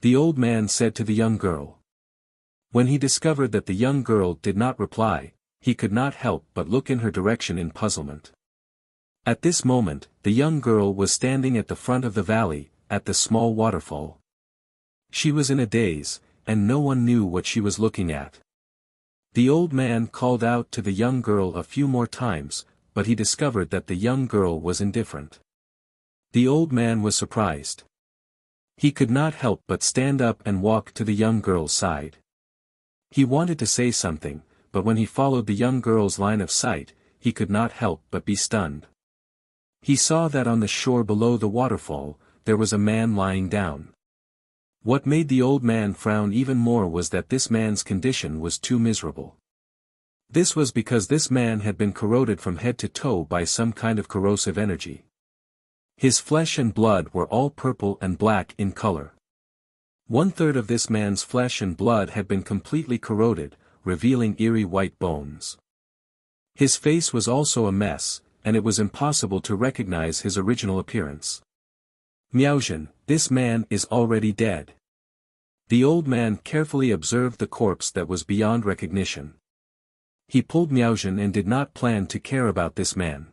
the old man said to the young girl. When he discovered that the young girl did not reply, he could not help but look in her direction in puzzlement. At this moment, the young girl was standing at the front of the valley, at the small waterfall. She was in a daze, and no one knew what she was looking at. The old man called out to the young girl a few more times, but he discovered that the young girl was indifferent. The old man was surprised. He could not help but stand up and walk to the young girl's side. He wanted to say something, but when he followed the young girl's line of sight, he could not help but be stunned. He saw that on the shore below the waterfall, there was a man lying down. What made the old man frown even more was that this man's condition was too miserable. This was because this man had been corroded from head to toe by some kind of corrosive energy. His flesh and blood were all purple and black in color. 1/3 of this man's flesh and blood had been completely corroded, revealing eerie white bones. His face was also a mess, and it was impossible to recognize his original appearance. Miaozhen, this man is already dead. The old man carefully observed the corpse that was beyond recognition. He pulled Miaozhen and did not plan to care about this man.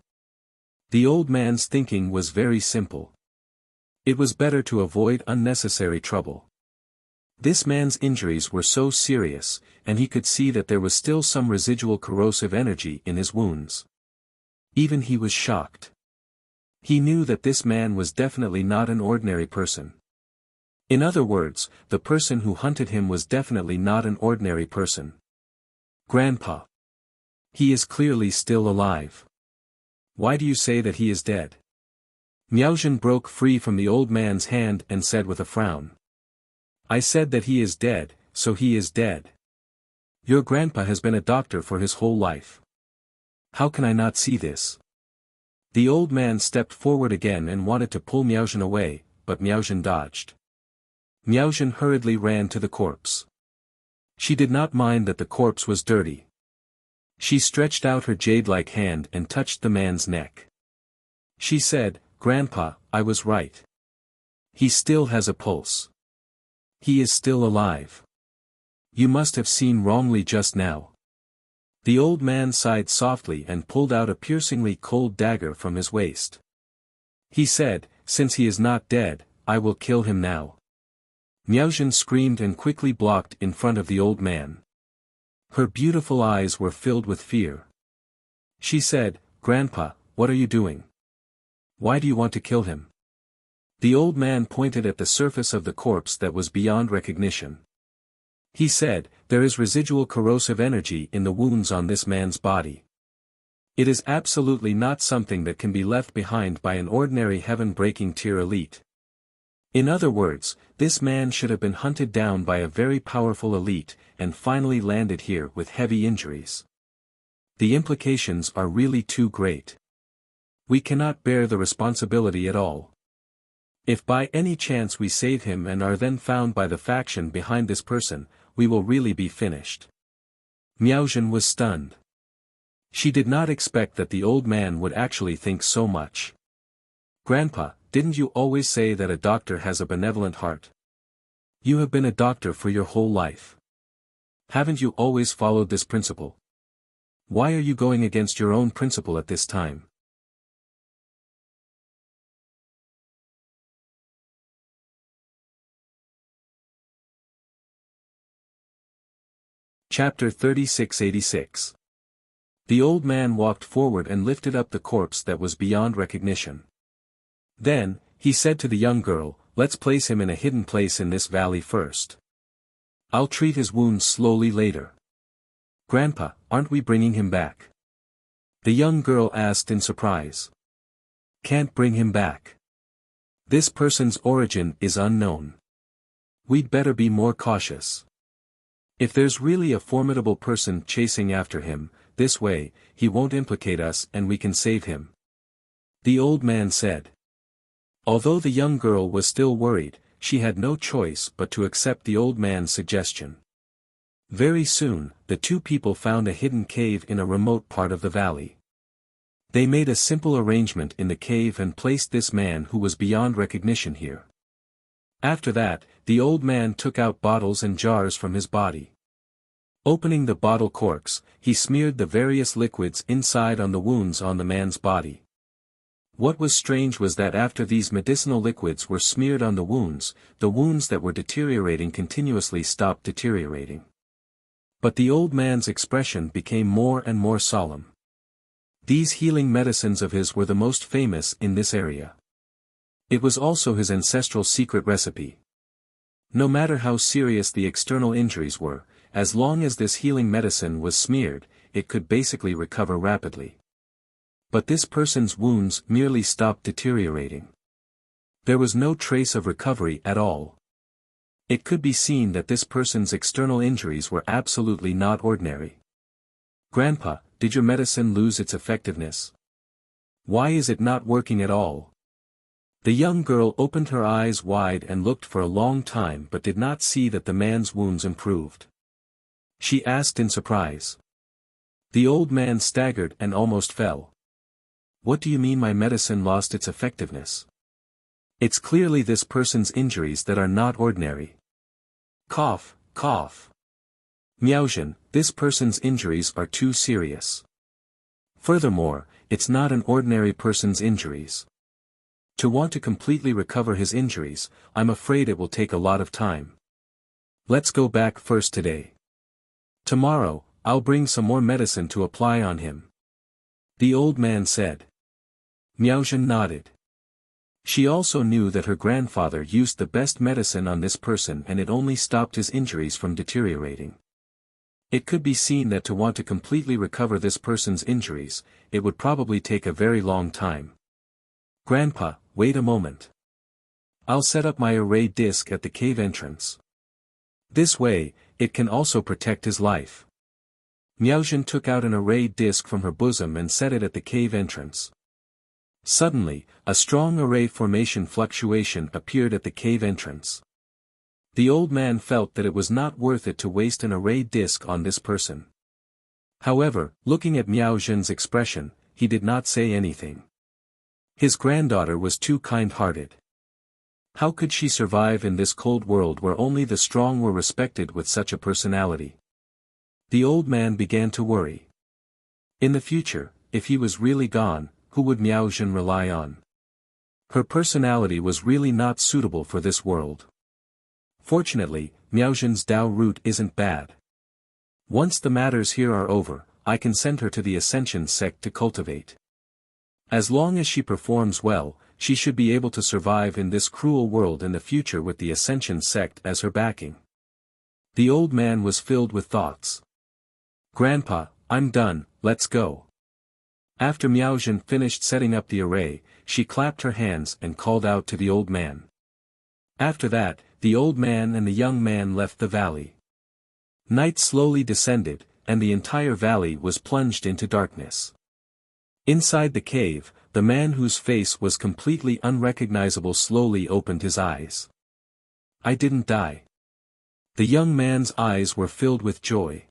The old man's thinking was very simple. It was better to avoid unnecessary trouble. This man's injuries were so serious, and he could see that there was still some residual corrosive energy in his wounds. Even he was shocked. He knew that this man was definitely not an ordinary person. In other words, the person who hunted him was definitely not an ordinary person. Grandpa. He is clearly still alive. Why do you say that he is dead? Miaozhen broke free from the old man's hand and said with a frown. I said that he is dead, so he is dead. Your grandpa has been a doctor for his whole life. How can I not see this? The old man stepped forward again and wanted to pull Miaozhen away, but Miaozhen dodged. Miaozhen hurriedly ran to the corpse. She did not mind that the corpse was dirty. She stretched out her jade-like hand and touched the man's neck. She said, Grandpa, I was right. He still has a pulse. He is still alive. You must have seen wrongly just now. The old man sighed softly and pulled out a piercingly cold dagger from his waist. He said, Since he is not dead, I will kill him now. Miaozhen screamed and quickly blocked in front of the old man. Her beautiful eyes were filled with fear. She said, Grandpa, what are you doing? Why do you want to kill him? The old man pointed at the surface of the corpse that was beyond recognition. He said, There is residual corrosive energy in the wounds on this man's body. It is absolutely not something that can be left behind by an ordinary heaven-breaking tier elite. In other words, this man should have been hunted down by a very powerful elite, and finally landed here with heavy injuries. The implications are really too great. We cannot bear the responsibility at all. If by any chance we save him and are then found by the faction behind this person, we will really be finished. Miaozhen was stunned. She did not expect that the old man would actually think so much. Grandpa, didn't you always say that a doctor has a benevolent heart? You have been a doctor for your whole life. Haven't you always followed this principle? Why are you going against your own principle at this time? Chapter 3686. The old man walked forward and lifted up the corpse that was beyond recognition. Then, he said to the young girl, Let's place him in a hidden place in this valley first. I'll treat his wounds slowly later. Grandpa, aren't we bringing him back? The young girl asked in surprise. Can't bring him back. This person's origin is unknown. We'd better be more cautious. If there's really a formidable person chasing after him, this way, he won't implicate us and we can save him. The old man said. Although the young girl was still worried, she had no choice but to accept the old man's suggestion. Very soon, the two people found a hidden cave in a remote part of the valley. They made a simple arrangement in the cave and placed this man who was beyond recognition here. After that, the old man took out bottles and jars from his body. Opening the bottle corks, he smeared the various liquids inside on the wounds on the man's body. What was strange was that after these medicinal liquids were smeared on the wounds that were deteriorating continuously stopped deteriorating. But the old man's expression became more and more solemn. These healing medicines of his were the most famous in this area. It was also his ancestral secret recipe. No matter how serious the external injuries were, as long as this healing medicine was smeared, it could basically recover rapidly. But this person's wounds merely stopped deteriorating. There was no trace of recovery at all. It could be seen that this person's external injuries were absolutely not ordinary. "Grandpa, did your medicine lose its effectiveness? Why is it not working at all?" The young girl opened her eyes wide and looked for a long time but did not see that the man's wounds improved. She asked in surprise. The old man staggered and almost fell. "What do you mean my medicine lost its effectiveness? It's clearly this person's injuries that are not ordinary." Cough, cough. "Miaozhen, this person's injuries are too serious. Furthermore, it's not an ordinary person's injuries. To want to completely recover his injuries, I'm afraid it will take a lot of time. Let's go back first today. Tomorrow, I'll bring some more medicine to apply on him," the old man said. Miaozhen nodded. She also knew that her grandfather used the best medicine on this person and it only stopped his injuries from deteriorating. It could be seen that to want to completely recover this person's injuries, it would probably take a very long time. "Grandpa, wait a moment. I'll set up my array disc at the cave entrance. This way, it can also protect his life." Miaozhen took out an array disc from her bosom and set it at the cave entrance. Suddenly, a strong array formation fluctuation appeared at the cave entrance. The old man felt that it was not worth it to waste an array disc on this person. However, looking at Miaozhen's expression, he did not say anything. His granddaughter was too kind-hearted. How could she survive in this cold world where only the strong were respected with such a personality? The old man began to worry. In the future, if he was really gone, who would Miaozhen rely on? Her personality was really not suitable for this world. Fortunately, Miaozhen's Dao root isn't bad. Once the matters here are over, I can send her to the Ascension sect to cultivate. As long as she performs well, she should be able to survive in this cruel world in the future with the Ascension sect as her backing. The old man was filled with thoughts. "Grandpa, I'm done, let's go." After Miaozhen finished setting up the array, she clapped her hands and called out to the old man. After that, the old man and the young man left the valley. Night slowly descended, and the entire valley was plunged into darkness. Inside the cave, the man whose face was completely unrecognizable slowly opened his eyes. "I didn't die." The young man's eyes were filled with joy.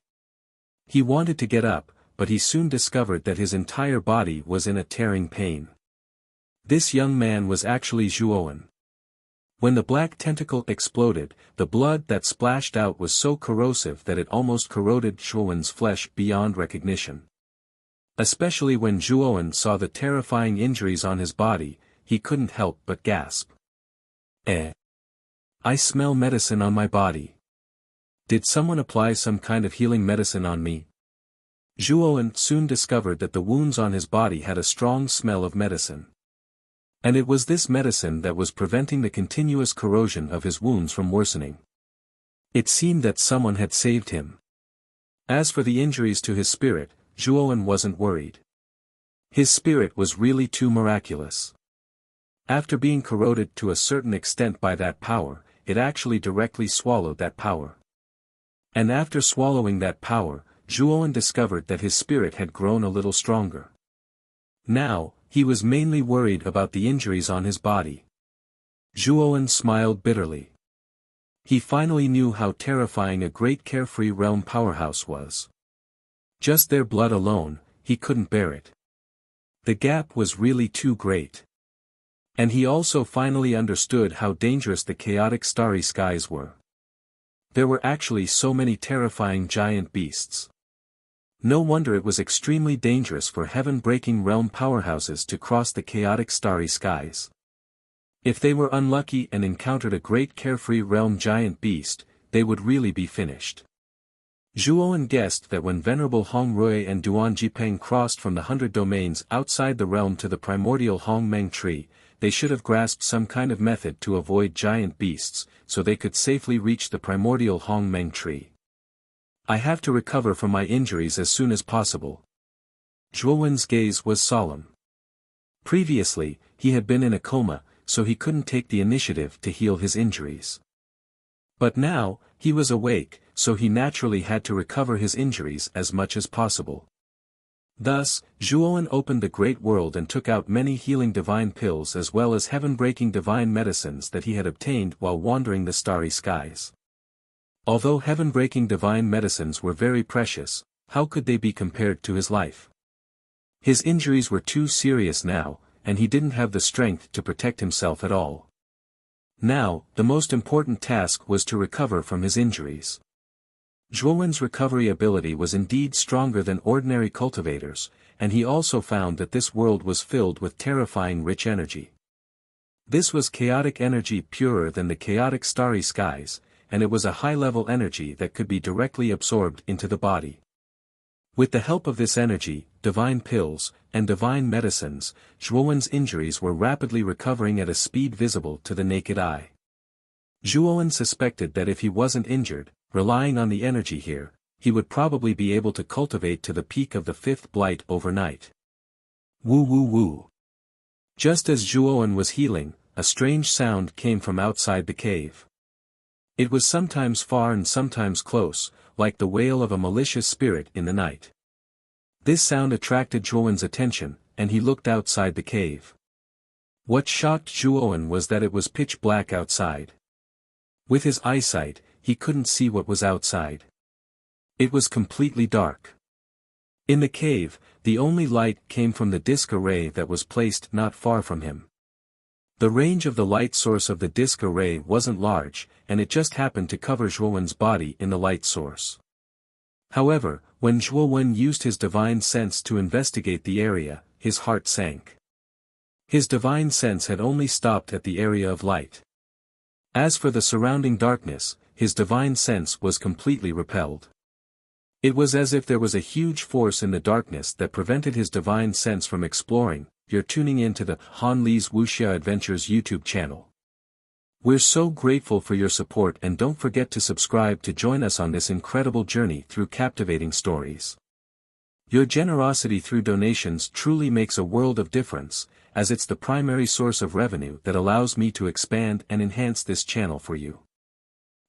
He wanted to get up, but he soon discovered that his entire body was in a tearing pain. This young man was actually Zhuowen. When the black tentacle exploded, the blood that splashed out was so corrosive that it almost corroded Zhuowen's flesh beyond recognition. Especially when Zhuowen saw the terrifying injuries on his body, he couldn't help but gasp. I smell medicine on my body. Did someone apply some kind of healing medicine on me?" Zhuowen soon discovered that the wounds on his body had a strong smell of medicine. And it was this medicine that was preventing the continuous corrosion of his wounds from worsening. It seemed that someone had saved him. As for the injuries to his spirit, Zhuowen wasn't worried. His spirit was really too miraculous. After being corroded to a certain extent by that power, it actually directly swallowed that power. And after swallowing that power, Zhuowen discovered that his spirit had grown a little stronger. Now, he was mainly worried about the injuries on his body. Zhuowen smiled bitterly. He finally knew how terrifying a great carefree realm powerhouse was. Just their blood alone, he couldn't bear it. The gap was really too great. And he also finally understood how dangerous the chaotic starry skies were. There were actually so many terrifying giant beasts. No wonder it was extremely dangerous for heaven-breaking realm powerhouses to cross the chaotic starry skies. If they were unlucky and encountered a great carefree realm giant beast, they would really be finished. Zhuowen guessed that when Venerable Hong Rui and Duan Jipeng crossed from the 100 domains outside the realm to the primordial Hong Meng tree, they should have grasped some kind of method to avoid giant beasts, so they could safely reach the primordial Hong Meng tree. I have to recover from my injuries as soon as possible. Zhuowen's gaze was solemn. Previously, he had been in a coma, so he couldn't take the initiative to heal his injuries. But now, he was awake, so he naturally had to recover his injuries as much as possible. Thus, Zhuowen opened the great world and took out many healing divine pills as well as heaven-breaking divine medicines that he had obtained while wandering the starry skies. Although heaven-breaking divine medicines were very precious, how could they be compared to his life? His injuries were too serious now, and he didn't have the strength to protect himself at all. Now, the most important task was to recover from his injuries. Zhuowen's recovery ability was indeed stronger than ordinary cultivators, and he also found that this world was filled with terrifying rich energy. This was chaotic energy purer than the chaotic starry skies, and it was a high-level energy that could be directly absorbed into the body. With the help of this energy, divine pills, and divine medicines, Zhuowen's injuries were rapidly recovering at a speed visible to the naked eye. Zhuowen suspected that if he wasn't injured, relying on the energy here, he would probably be able to cultivate to the peak of the fifth blight overnight. Woo woo woo. Just as Zhuowen was healing, a strange sound came from outside the cave. It was sometimes far and sometimes close, like the wail of a malicious spirit in the night. This sound attracted Zhuowen's attention, and he looked outside the cave. What shocked Zhuowen was that it was pitch black outside. With his eyesight, he couldn't see what was outside. It was completely dark. In the cave, the only light came from the disc array that was placed not far from him. The range of the light source of the disc array wasn't large, and it just happened to cover Zhuowen's body in the light source. However, when Zhuowen used his divine sense to investigate the area, his heart sank. His divine sense had only stopped at the area of light. As for the surrounding darkness, his divine sense was completely repelled. It was as if there was a huge force in the darkness that prevented his divine sense from exploring. You're tuning in to the Han Li's Wuxia Adventures YouTube channel. We're so grateful for your support, and don't forget to subscribe to join us on this incredible journey through captivating stories. Your generosity through donations truly makes a world of difference, as it's the primary source of revenue that allows me to expand and enhance this channel for you.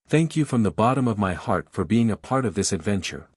Thank you from the bottom of my heart for being a part of this adventure.